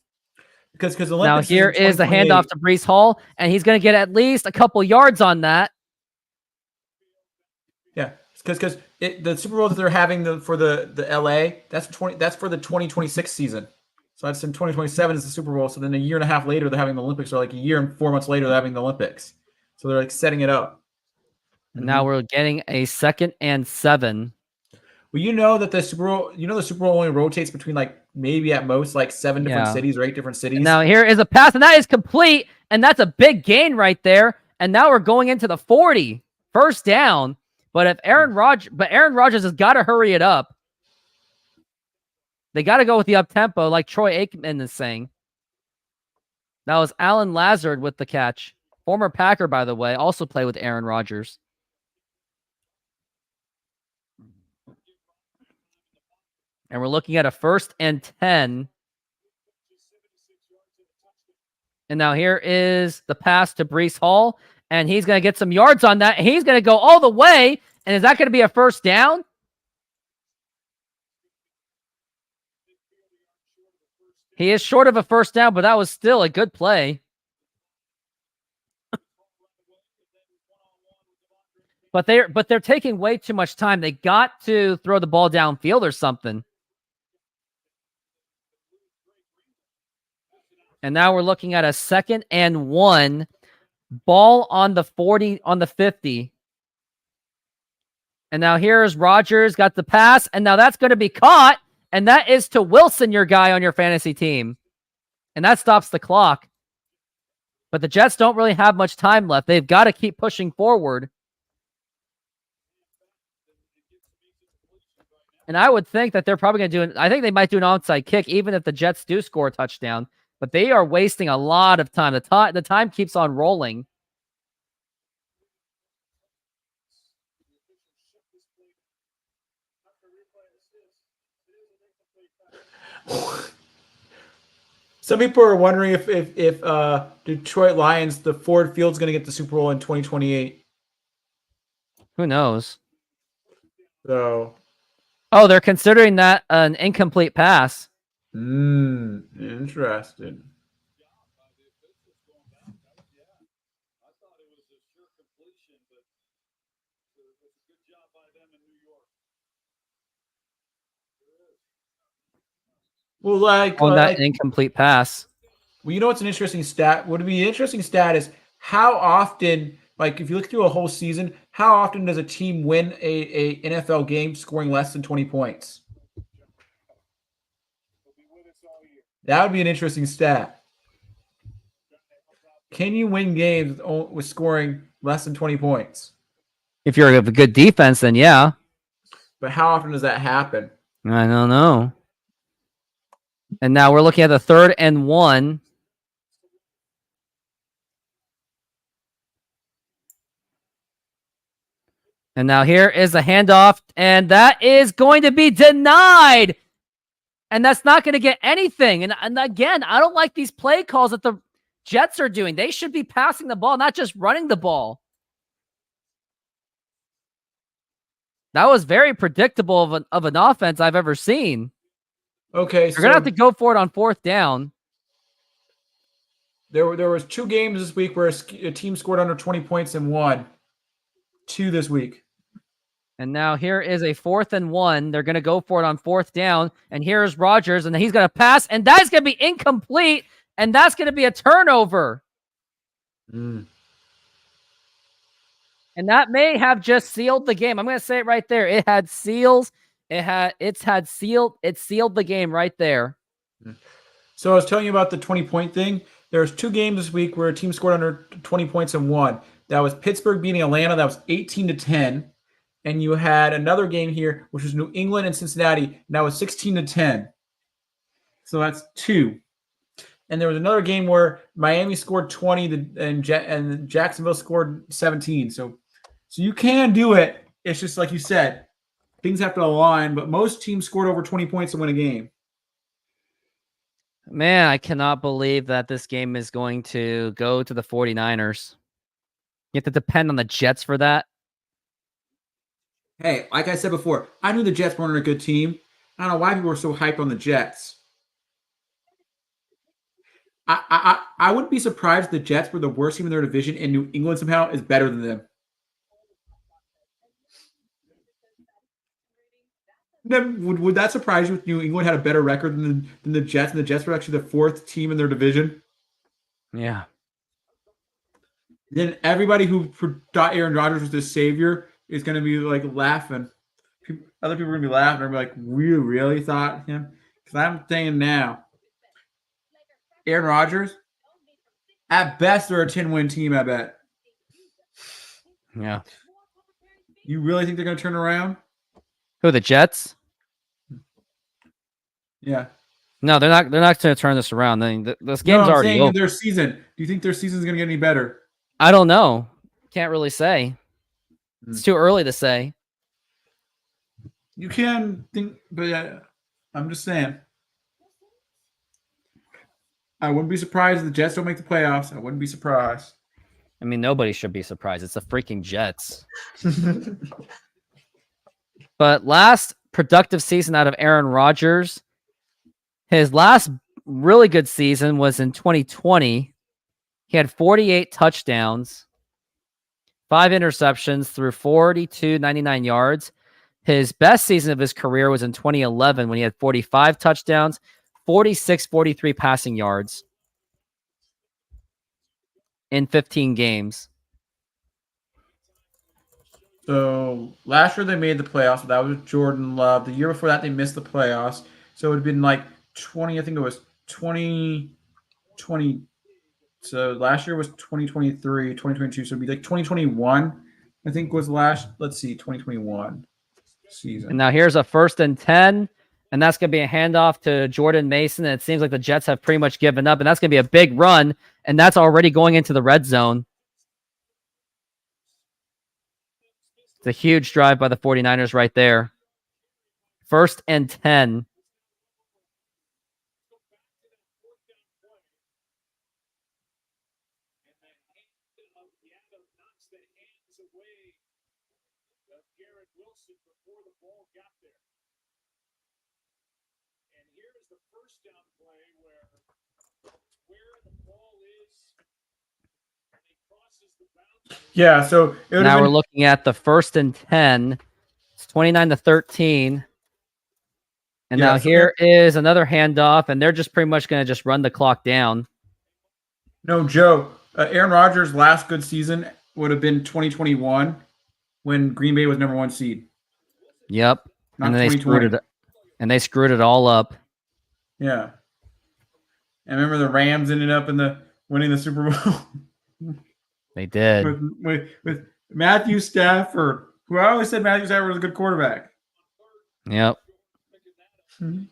Because now here is the handoff to Breece Hall, and he's going to get at least a couple yards on that. Yeah, because the Super Bowl that they're having for the LA, that's for the 2026 season. So that's in 2027 is the Super Bowl. So then a year and a half later they're having the Olympics, or a year and 4 months later they're having the Olympics. So they're setting it up. And now we're getting a 2nd and 7. Well, that the Super Bowl, the Super Bowl only rotates between maybe at most 7 different cities or 8 different cities. And now here is a pass, and that is complete, and that's a big gain right there. And now we're going into the 40, 1st down. But Aaron Rodgers has got to hurry it up. They got to go with the up tempo, like Troy Aikman is saying. That was Alan Lazard with the catch. Former Packer, by the way, also played with Aaron Rodgers. And we're looking at a 1st and 10. And now here is the pass to Breece Hall. And he's going to get some yards on that. He's going to go all the way. And is that going to be a 1st down? He is short of a 1st down, but that was still a good play. But they're taking way too much time. They got to throw the ball downfield or something. And now we're looking at a 2nd and 1. Ball on the 40, on the 50. And now here's Rodgers, got the pass, and now that's going to be caught, and that is to Wilson, your guy on your fantasy team. And that stops the clock. But the Jets don't really have much time left. They've got to keep pushing forward. And I would think that they're probably going to do I think they might do an onside kick, even if the Jets do score a touchdown. But they are wasting a lot of time. The time keeps on rolling. Some people are wondering if Detroit Lions, the Ford Field's going to get the Super Bowl in 2028. Who knows? So, they're considering that an incomplete pass. Interesting. Well, on that incomplete pass. Well, you know what's an interesting stat? What would be an interesting stat is how often, like if you look through a whole season, how often does a team win a NFL game scoring less than 20 points? That would be an interesting stat. Can you win games with scoring less than 20 points? If you're a good defense, then yeah. But how often does that happen? I don't know. And now we're looking at the 3rd and 1. And now here is a handoff, and that is going to be denied. And that's not going to get anything. And again, I don't like these play calls that the Jets are doing. They should be passing the ball, not just running the ball. That was very predictable of an offense I've ever seen. Okay, you're gonna have to go for it on 4th down. There was 2 games this week where a team scored under 20 points and won. 2 this week. And now here is a 4th and 1. They're gonna go for it on 4th down. And here's Rodgers, and he's gonna pass, and that's gonna be incomplete, and that's gonna be a turnover. And that may have just sealed the game. I'm gonna say it right there. It had seals. It sealed the game right there. So I was telling you about the 20-point thing. There's 2 games this week where a team scored under 20 points and won. That was Pittsburgh beating Atlanta. That was 18-10. And you had another game here, which was New England and Cincinnati. And that was 16-10. So that's 2. And there was another game where Miami scored 20 and Jacksonville scored 17. So you can do it. It's just like you said. Things have to align, but most teams scored over 20 points to win a game. Man, I cannot believe that this game is going to go to the 49ers. You have to depend on the Jets for that. Hey, like I said before, I knew the Jets weren't a good team. I don't know why people were so hyped on the Jets. I wouldn't be surprised if the Jets were the worst team in their division and New England somehow is better than them. Would that surprise you if New England had a better record than the Jets, and the Jets were actually the 4th team in their division? Yeah. Then everybody who thought Aaron Rodgers was the savior is going to be like laughing. Other people are going to be laughing and be like, "We really thought him?" Because I'm saying now, Aaron Rodgers, at best, they're a 10-win team. I bet. Yeah. You really think they're going to turn around? Who, the Jets? Yeah. No, they're not. They're not going to turn this around. This game's already over. Their season. Do you think their season's going to get any better? I don't know. Can't really say. It's too early to say. You can think, but I'm just saying. I wouldn't be surprised if the Jets don't make the playoffs. I wouldn't be surprised. I mean, nobody should be surprised. It's the freaking Jets. But last productive season out of Aaron Rodgers, his last really good season was in 2020. He had 48 touchdowns, 5 interceptions through 99 yards. His best season of his career was in 2011 when he had 45 touchdowns, 43 passing yards. in 15 games. So last year they made the playoffs. That was Jordan Love. The year before that they missed the playoffs. So it would have been like 20. I think it was 2020. So last year was 2023, 2022. So it'd be like 2021. I think was last. Let's see, 2021 season. And now here's a 1st and 10. And that's going to be a handoff to Jordan Mason. And it seems like the Jets have pretty much given up. And that's going to be a big run. And that's already going into the red zone. It's a huge drive by the 49ers right there. 1st and 10. Yeah, so now we're looking at the 1st and 10. It's 29-13. And now here is another handoff, and they're just pretty much going to just run the clock down. No, Joe. Aaron Rodgers' last good season would have been 2021 when Green Bay was #1 seed. Yep. Not and then they screwed it all up. Yeah. And remember the Rams ended up winning the Super Bowl. They did. With Matthew Stafford, who I always said Matthew Stafford was a good quarterback. Yep. Mm-hmm.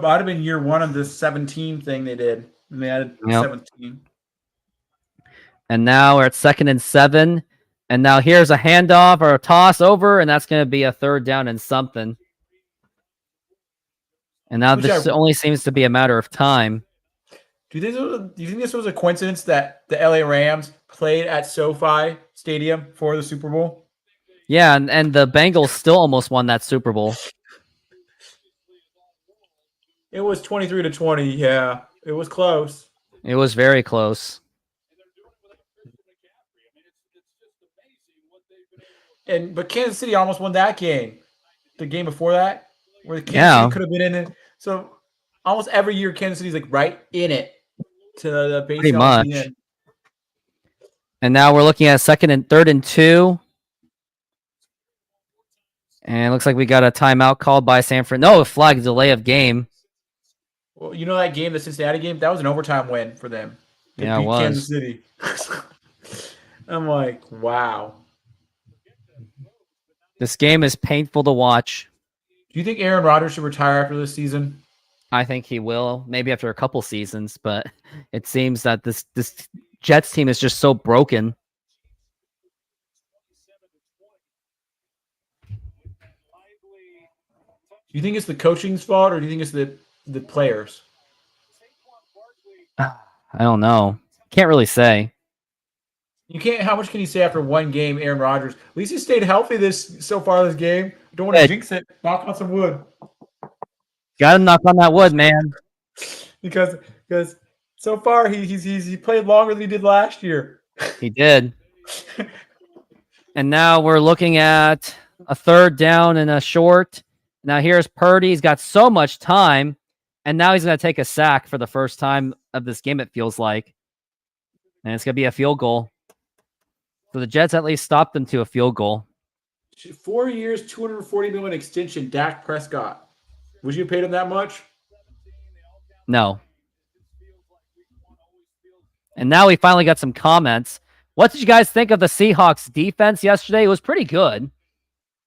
Might have been year 1 of this 17 thing they did. And they added 17. And now we're at 2nd and 7. And now here's a handoff or a toss over, and that's going to be a 3rd down and something. And now this only seems to be a matter of time. Do you think this was a coincidence that the LA Rams played at SoFi Stadium for the Super Bowl? Yeah, and the Bengals still almost won that Super Bowl. It was 23-20. Yeah, it was close. It was very close. But Kansas City almost won that game. The game before that, where Kansas City could have been in it. So almost every year, Kansas City's like right in it to the base. Pretty much. And now we're looking at 2nd and 3rd and 2. And it looks like we got a timeout called by San Fran. No, a flag delay of game. Well, you know that game, the Cincinnati game? That was an overtime win for them. They beat it was. Kansas City. I'm like, wow. This game is painful to watch. Do you think Aaron Rodgers should retire after this season? I think he will, maybe after a couple seasons, but it seems that this Jets team is just so broken. Do you think it's the coaching's fault, or do you think it's the players? I don't know. Can't really say. You can't. How much can you say after one game, Aaron Rodgers? At least he stayed healthy so far this game. Don't want to jinx it. Knock on some wood. Got to knock on that wood, man. because so far he played longer than he did last year. He did. And now we're looking at a 3rd down and a short. Now here's Purdy. He's got so much time, and now he's going to take a sack for the first time of this game, it feels like. And it's going to be a field goal. So the Jets at least stopped them to a field goal. 4 years, $240 million extension, Dak Prescott. Would you have paid him that much? No. And now we finally got some comments. What did you guys think of the Seahawks defense yesterday? It was pretty good.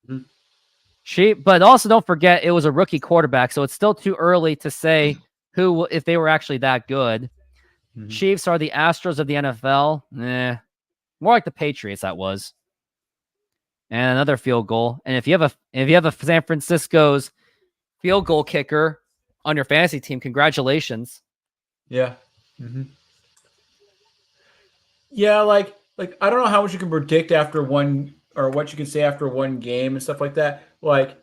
Mm-hmm. But also don't forget it was a rookie quarterback, so it's still too early to say if they were actually that good. Mm-hmm. Chiefs are the Astros of the NFL. More like the Patriots, that was. And another field goal. And if you have a San Francisco's field goal kicker on your fantasy team, congratulations. Yeah. Mm-hmm. Yeah, like I don't know how much you can predict after one, or what you can say after one game and stuff like that. Like,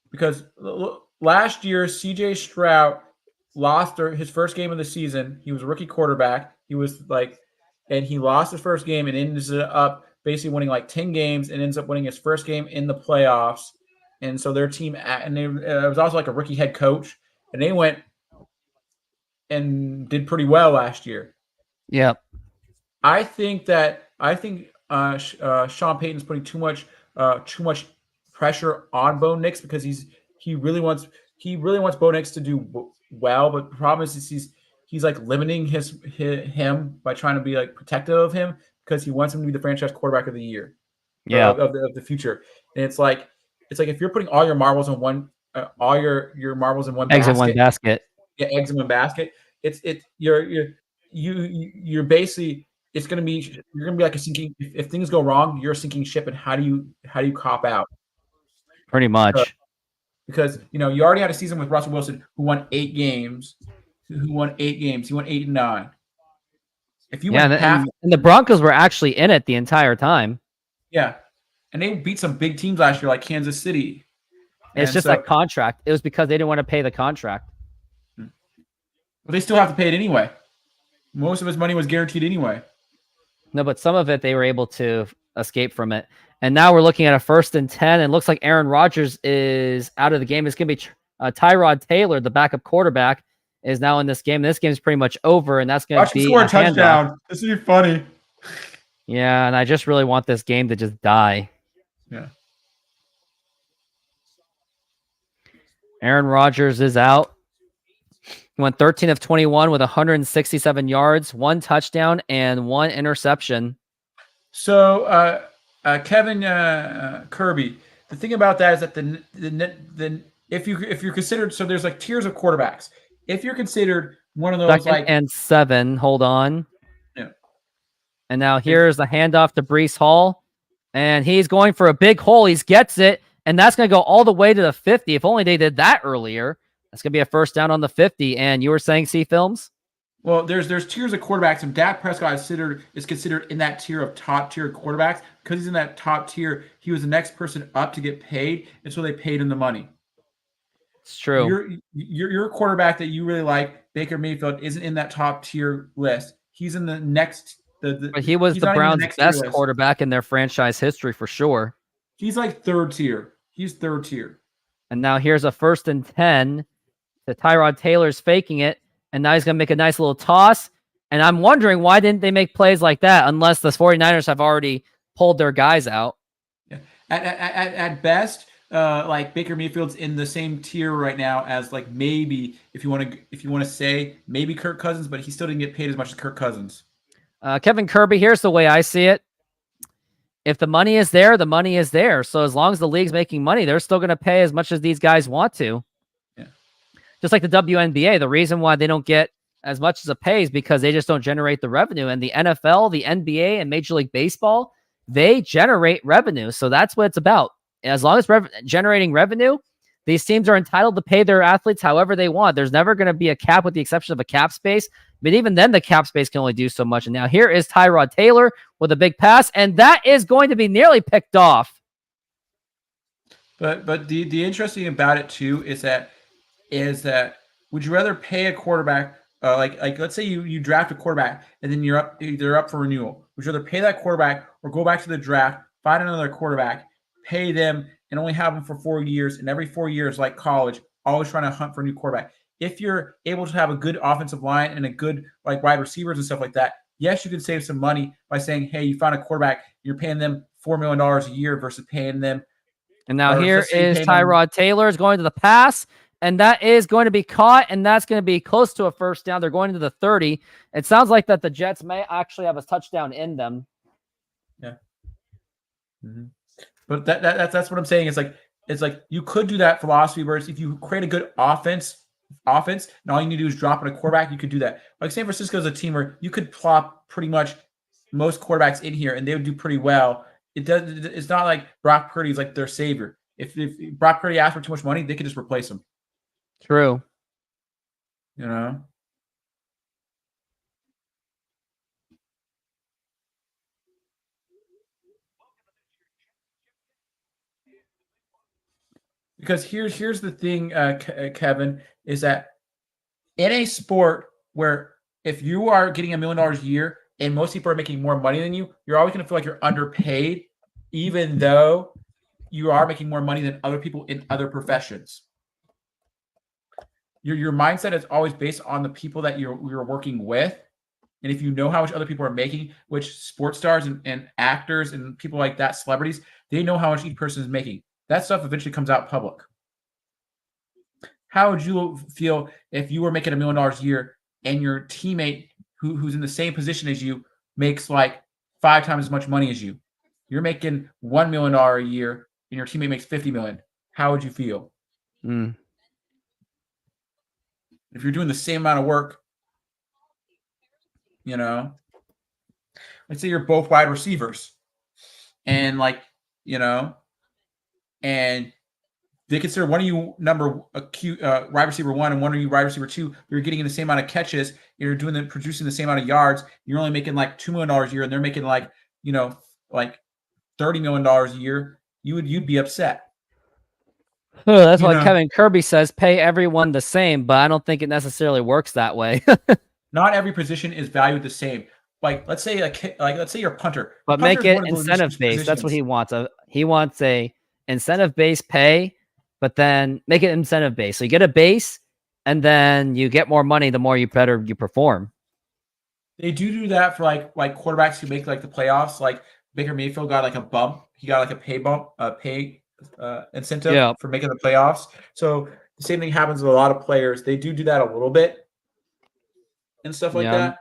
because last year CJ Stroud lost his first game of the season. He was a rookie quarterback. He was and he lost his first game and ended up basically winning like 10 games and ends up winning his first game in the playoffs. And so their team, and it was also like a rookie head coach, and they went and did pretty well last year. Yep. I think Sean Payton's putting too much pressure on Bo Nix because he really wants Bo Nix to do well, but the problem is he's like limiting him by trying to be like protective of him because he wants him to be the franchise quarterback of the year, of the future. And it's like if you're putting all your marbles in one, your marbles in one eggs basket, in one basket. Yeah, eggs in one basket. You're basically you're gonna be like a sinking. If things go wrong, you're a sinking ship. And how do you cop out? Pretty much. Because you already had a season with Russell Wilson who won 8 games. He won 8 and 9. If you win half, and the Broncos were actually in it the entire time. Yeah, and they beat some big teams last year, like Kansas City. It's just that contract. It was because they didn't want to pay the contract. But they still have to pay it anyway. Most of his money was guaranteed anyway. No, but some of it they were able to escape from it. And now we're looking at a 1st and 10. And it looks like Aaron Rodgers is out of the game. It's going to be Tyrod Taylor, the backup quarterback, is now in this game. This game's pretty much over, and that's going to be score a touchdown. This would be funny. Yeah, and I just really want this game to just die. Yeah. Aaron Rodgers is out. He went 13 of 21 with 167 yards, 1 touchdown, and 1 interception. So, Kevin Kirby, the thing about that is that the if you're considered, so there's like tiers of quarterbacks. If you're considered one of those, 2nd and 7, hold on. Yeah. And now here's the handoff to Breece Hall, and he's going for a big hole. He gets it, and that's going to go all the way to the 50. If only they did that earlier. That's going to be a first down on the 50. And you were saying C-Films? Well, there's tiers of quarterbacks, and Dak Prescott is considered in that tier of top tier quarterbacks. Because he's in that top tier, he was the next person up to get paid, and so they paid him the money. It's true. Your quarterback that you really like, Baker Mayfield, isn't in that top tier list. He's in the next. But he was the Browns' best quarterback in their franchise history for sure. He's like 3rd tier. He's 3rd tier. And now here's a 1st and 10. The Tyrod Taylor's faking it, and now he's going to make a nice little toss. And I'm wondering, why didn't they make plays like that unless the 49ers have already pulled their guys out? Yeah. At best, like Baker Mayfield's in the same tier right now as like maybe if you want to say maybe Kirk Cousins, but he still didn't get paid as much as Kirk Cousins. Kevin Kirby, here's the way I see it. If the money is there, the money is there. So as long as the league's making money, they're still going to pay as much as these guys want to. Yeah. Just like the WNBA, the reason why they don't get as much as a pay is because they just don't generate the revenue. And the NFL, the NBA, and Major League Baseball, they generate revenue. So that's what it's about. As long as generating revenue, these teams are entitled to pay their athletes however they want. There's never going to be a cap with the exception of a cap space. But even then, the cap space can only do so much. And now here is Tyrod Taylor with a big pass, and that is going to be nearly picked off. But the interesting about it too is that would you rather pay a quarterback like let's say you draft a quarterback and then they're up for renewal? Would you rather pay that quarterback or go back to the draft, find another quarterback, pay them, and only have them for 4 years? And every 4 years, like college, always trying to hunt for a new quarterback. If you're able to have a good offensive line and a good like wide receivers and stuff like that, yes, you can save some money by saying, hey, you found a quarterback, you're paying them $4 million a year versus paying them. And now here is Tyrod Taylor is going to the pass, and that is going to be caught, and that's going to be close to a first down. They're going to the 30. It sounds like that the Jets may actually have a touchdown in them. Yeah. Mm-hmm. But that's what I'm saying. It's like you could do that philosophy where if you create a good offense, and all you need to do is drop in a quarterback, you could do that. Like San Francisco is a team where you could plop pretty much most quarterbacks in here and they would do pretty well. It's not like Brock Purdy is like their savior. If Brock Purdy asks for too much money, they could just replace him. True. You know? Because here's the thing, Kevin, is that in a sport where if you are getting $1 million a year and most people are making more money than you, you're always going to feel like you're underpaid, even though you are making more money than other people in other professions. Your mindset is always based on the people that you're working with. And if you know how much other people are making, which sports stars and actors and people like that, celebrities, they know how much each person is making. That stuff eventually comes out public. How would you feel if you were making $1 million a year and your teammate who's in the same position as you makes like 5 times as much money as you? You're making $1 million a year and your teammate makes $50 million. How would you feel? If you're doing the same amount of work, you know, let's say you're both wide receivers and and they consider one of you wide receiver 1 and one of you wide receiver 2. You're getting the same amount of catches. You're producing the same amount of yards. You're only making like $2 million a year, and they're making like $30 million a year. You'd be upset. Oh, that's why Kevin Kirby says pay everyone the same, but I don't think it necessarily works that way. Not every position is valued the same. Like let's say let's say you're a punter, but make it incentive based. That's what he wants. He wants a incentive based pay, but then make it incentive based. So you get a base, and then you get more money the more you perform. They do that for like quarterbacks who make like the playoffs. Like Baker Mayfield got like a bump. He got like a pay incentive for making the playoffs. So the same thing happens with a lot of players. They do that a little bit and stuff like that.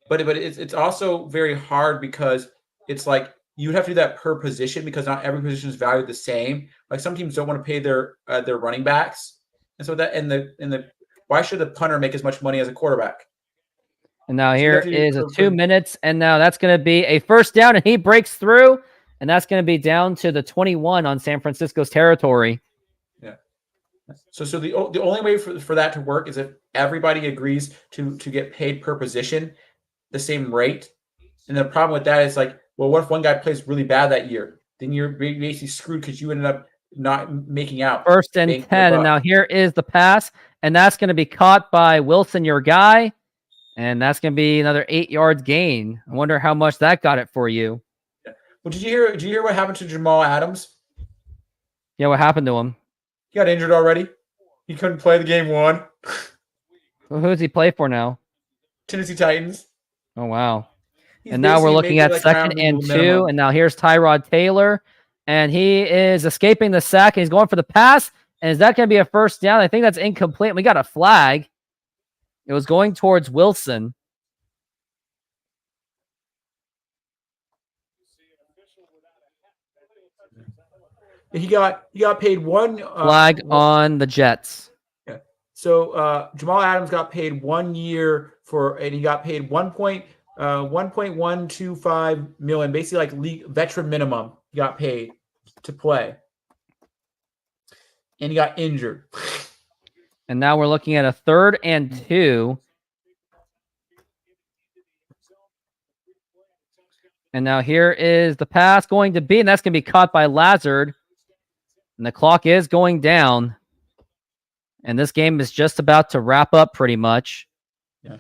But it's also very hard because it's like you would have to do that per position because not every position is valued the same. Like some teams don't want to pay their running backs, and so that why should the punter make as much money as a quarterback? And now here is a 2 minutes, and now that's going to be a first down, and he breaks through, and that's going to be down to the 21 on San Francisco's territory. Yeah. So the only way for that to work is if everybody agrees to get paid per position the same rate. And the problem with that is like, well, what if one guy plays really bad that year? Then you're basically screwed because you ended up not making out. First and 10, and now here is the pass, and that's going to be caught by Wilson, your guy, and that's going to be another 8 yards gain. I wonder how much that got it for you. Yeah. Well, did you hear what happened to Jamal Adams? Yeah, what happened to him? He got injured already. He couldn't play the game 1. Well, who does he play for now? Tennessee Titans. Oh, wow. And now we're looking at 2nd and 2, and now here's Tyrod Taylor, and he is escaping the sack, and he's going for the pass, and is that going to be a first down? I think that's incomplete. We got a flag. It was going towards Wilson. He got paid one flag on the Jets. Yeah. So Jamal Adams got paid 1 year and he got paid 1.125 million, basically like league veteran minimum. He got paid to play, and he got injured. And now we're looking at a 3rd and 2. And now here is the pass going to be, and that's going to be caught by Lazard. And the clock is going down. And this game is just about to wrap up pretty much. Yeah.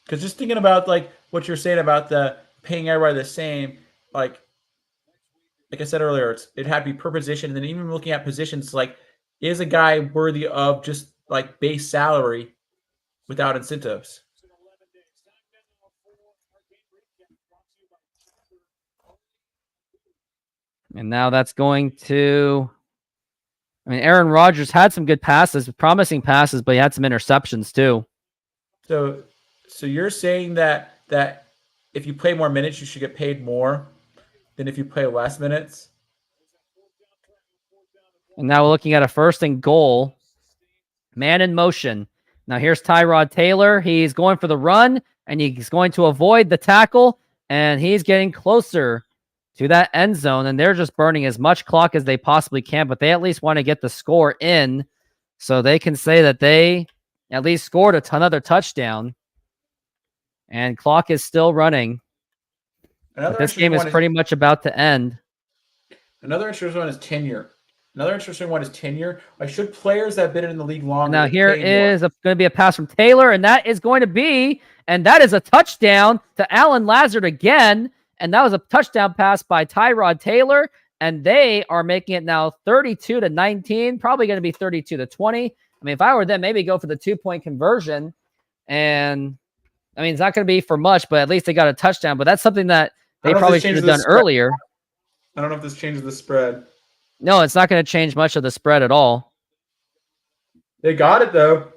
Because just thinking about like what you're saying about the paying everybody the same, like I said earlier, it had to be per position. And then even looking at positions, like, is a guy worthy of just like base salary without incentives? And now that's going to, I mean, Aaron Rodgers had some good passes, promising passes, but he had some interceptions too. So you're saying that if you play more minutes, you should get paid more than if you play less minutes? And now we're looking at a 1st and goal. Man in motion. Now here's Tyrod Taylor. He's going for the run, and he's going to avoid the tackle, and he's getting closer to that end zone, and they're just burning as much clock as they possibly can, but they at least want to get the score in so they can say that they at least scored another touchdown. And clock is still running. But this game is pretty much about to end. Another interesting one is tenure. Another interesting one is tenure. Like, should players that have been in the league longer? Now here is going to be a pass from Taylor, and that is going to be, and that is a touchdown to Alan Lazard again, and that was a touchdown pass by Tyrod Taylor, and they are making it now 32-19, probably going to be 32-20. I mean, if I were them, maybe go for the 2-point conversion, and I mean, it's not going to be for much, but at least they got a touchdown. But that's something that they probably should have done earlier. I don't know if this changes the spread. No, it's not going to change much of the spread at all. They got it though.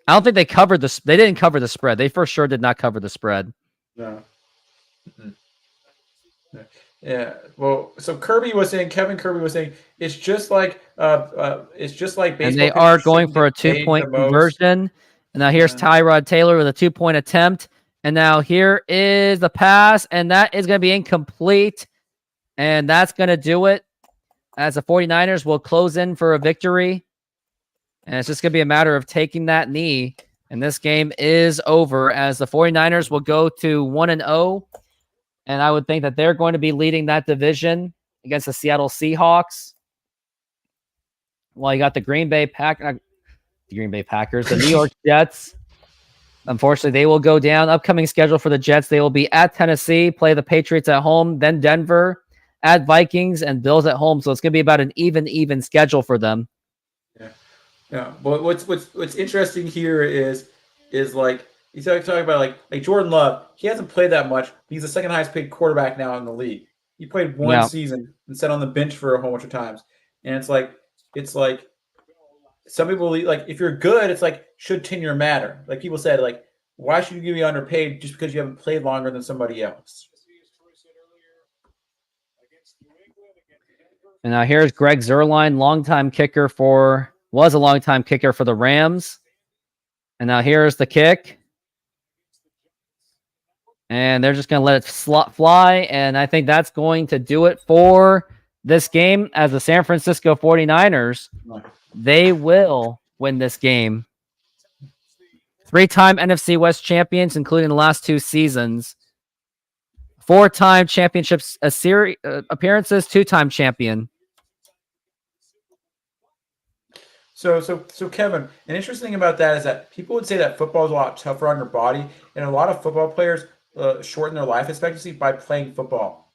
I don't think they covered the. They didn't cover the spread. They for sure did not cover the spread. No. Yeah. Well, so Kevin Kirby was saying it's just like baseball. And they are going for a 2-point conversion. And now here's Tyrod Taylor with a 2-point attempt. And now here is the pass, and that is going to be incomplete. And that's going to do it, as the 49ers will close in for a victory. And it's just going to be a matter of taking that knee. And this game is over, as the 49ers will go to 1-0. And I would think that they're going to be leading that division against the Seattle Seahawks. Well, you got the Green Bay Packers, the New York Jets. Unfortunately, they will go down. Upcoming schedule for the Jets: they will be at Tennessee, play the Patriots at home, then Denver, at Vikings, and Bills at home. So it's going to be about an even schedule for them. Yeah. But what's interesting here is like you talk about like Jordan Love. He hasn't played that much. He's the second highest paid quarterback now in the league. He played one season and sat on the bench for a whole bunch of times. And it's like some people, like, if you're good, it's like, should tenure matter? Like people said, like, why should you be underpaid just because you haven't played longer than somebody else? And now here's Greg Zuerlein, was a longtime kicker for the Rams. And now here's the kick. And they're just going to let it fly. And I think that's going to do it for this game, as the San Francisco 49ers, they will win this game. 3-time NFC West champions, including the last 2 seasons. 4-time championships appearances, 2-time champion. So Kevin, an interesting thing about that is that people would say that football is a lot tougher on your body, and a lot of football players shorten their life expectancy by playing football.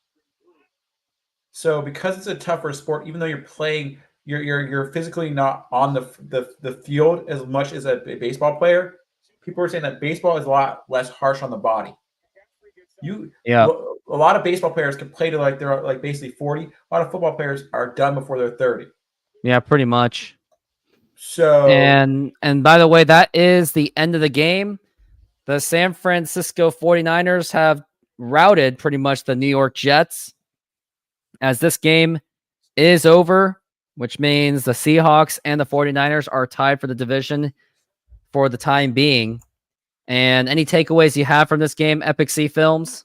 So because it's a tougher sport, even though you're playing, you're physically not on the field as much as a baseball player. People are saying that baseball is a lot less harsh on the body. A lot of baseball players can play to like they're like basically 40. A lot of football players are done before they're 30. Yeah, pretty much. So and by the way, that is the end of the game. The San Francisco 49ers have routed pretty much the New York Jets, as this game is over, which means the Seahawks and the 49ers are tied for the division for the time being. And any takeaways you have from this game, Epic C Films?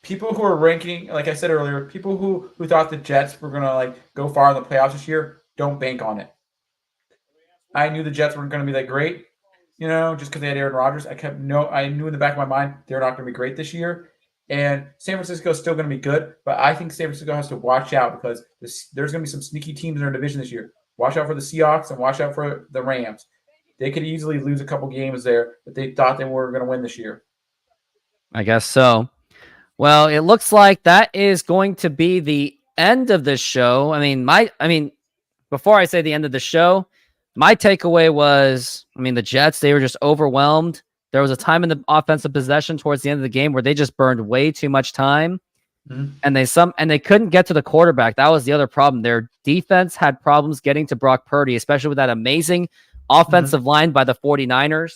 People who are ranking, like I said earlier, people who thought the Jets were going to like go far in the playoffs this year, don't bank on it. I knew the Jets weren't going to be that great, just because they had Aaron Rodgers. I knew in the back of my mind they're not going to be great this year. And San Francisco is still going to be good, but I think San Francisco has to watch out because there's going to be some sneaky teams in their division this year. Watch out for the Seahawks and watch out for the Rams. They could easily lose a couple games there that they thought they were going to win this year. I guess so. Well, it looks like that is going to be the end of this show. I mean, before I say the end of the show, my takeaway was, the Jets, they were just overwhelmed. There was a time in the offensive possession towards the end of the game where they just burned way too much time. Mm-hmm. And they couldn't get to the quarterback. That was the other problem. Their defense had problems getting to Brock Purdy, especially with that amazing offensive line by the 49ers.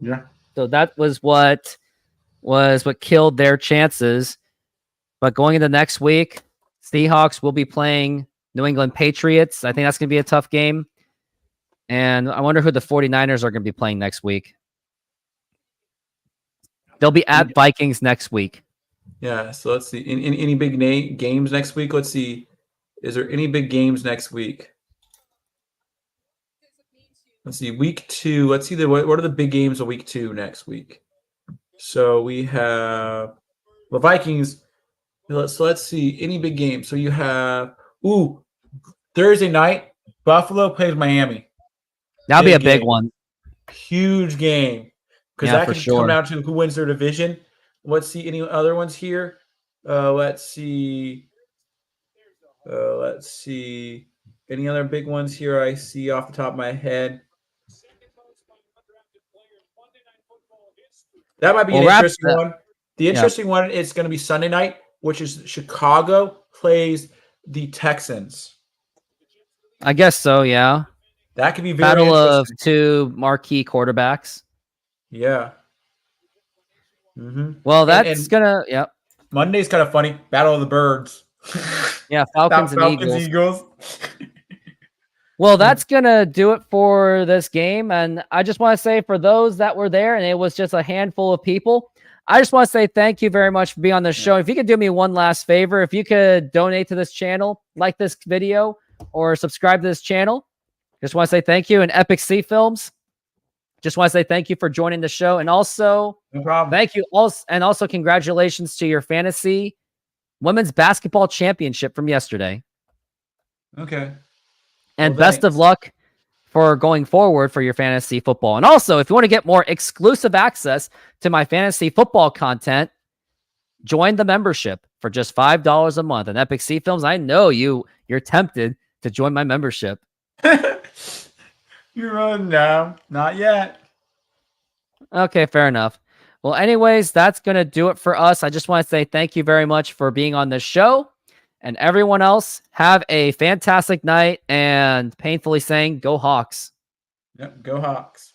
Yeah. So that was what killed their chances. But going into next week, Seahawks will be playing New England Patriots. I think that's going to be a tough game. And I wonder who the 49ers are going to be playing next week. They'll be at Vikings next week. Yeah, so let's see. Any big games next week? Let's see. Is there any big games next week? Let's see. Week 2. Let's see what are the big games of week 2 next week. So we have the Vikings. So let's see. Any big games? So you have Thursday night, Buffalo plays Miami. That'll be a big one. Huge game. Because that can come down to who wins their division. Let's see any other ones here. Let's see. Any other big ones here I see off the top of my head. That might be an interesting one. The interesting one is going to be Sunday night, which is Chicago plays the Texans. I guess so, yeah. That could be very Battle interesting. of two marquee quarterbacks. Yeah. Mm-hmm. Well, that's gonna. Monday's kind of funny. Battle of the Birds. Yeah, Falcons and Eagles. Well, that's gonna do it for this game, and I just want to say for those that were there, and it was just a handful of people, I just want to say thank you very much for being on the show. If you could do me one last favor, if you could donate to this channel, like this video, or subscribe to this channel, just want to say thank you. And Epic Sea Films, just want to say thank you for joining the show, and also no problem. Thank you also, and also congratulations to your fantasy women's basketball championship from yesterday. Okay. And best of luck for going forward for your fantasy football. And also, if you want to get more exclusive access to my fantasy football content, join the membership for just $5 a month. And Epic Sea Films, I know you're tempted to join my membership. You're running now. Not yet. Okay, fair enough. Well, anyways, that's going to do it for us. I just want to say thank you very much for being on this show. And everyone else, have a fantastic night, and painfully saying, go Hawks. Yep, go Hawks.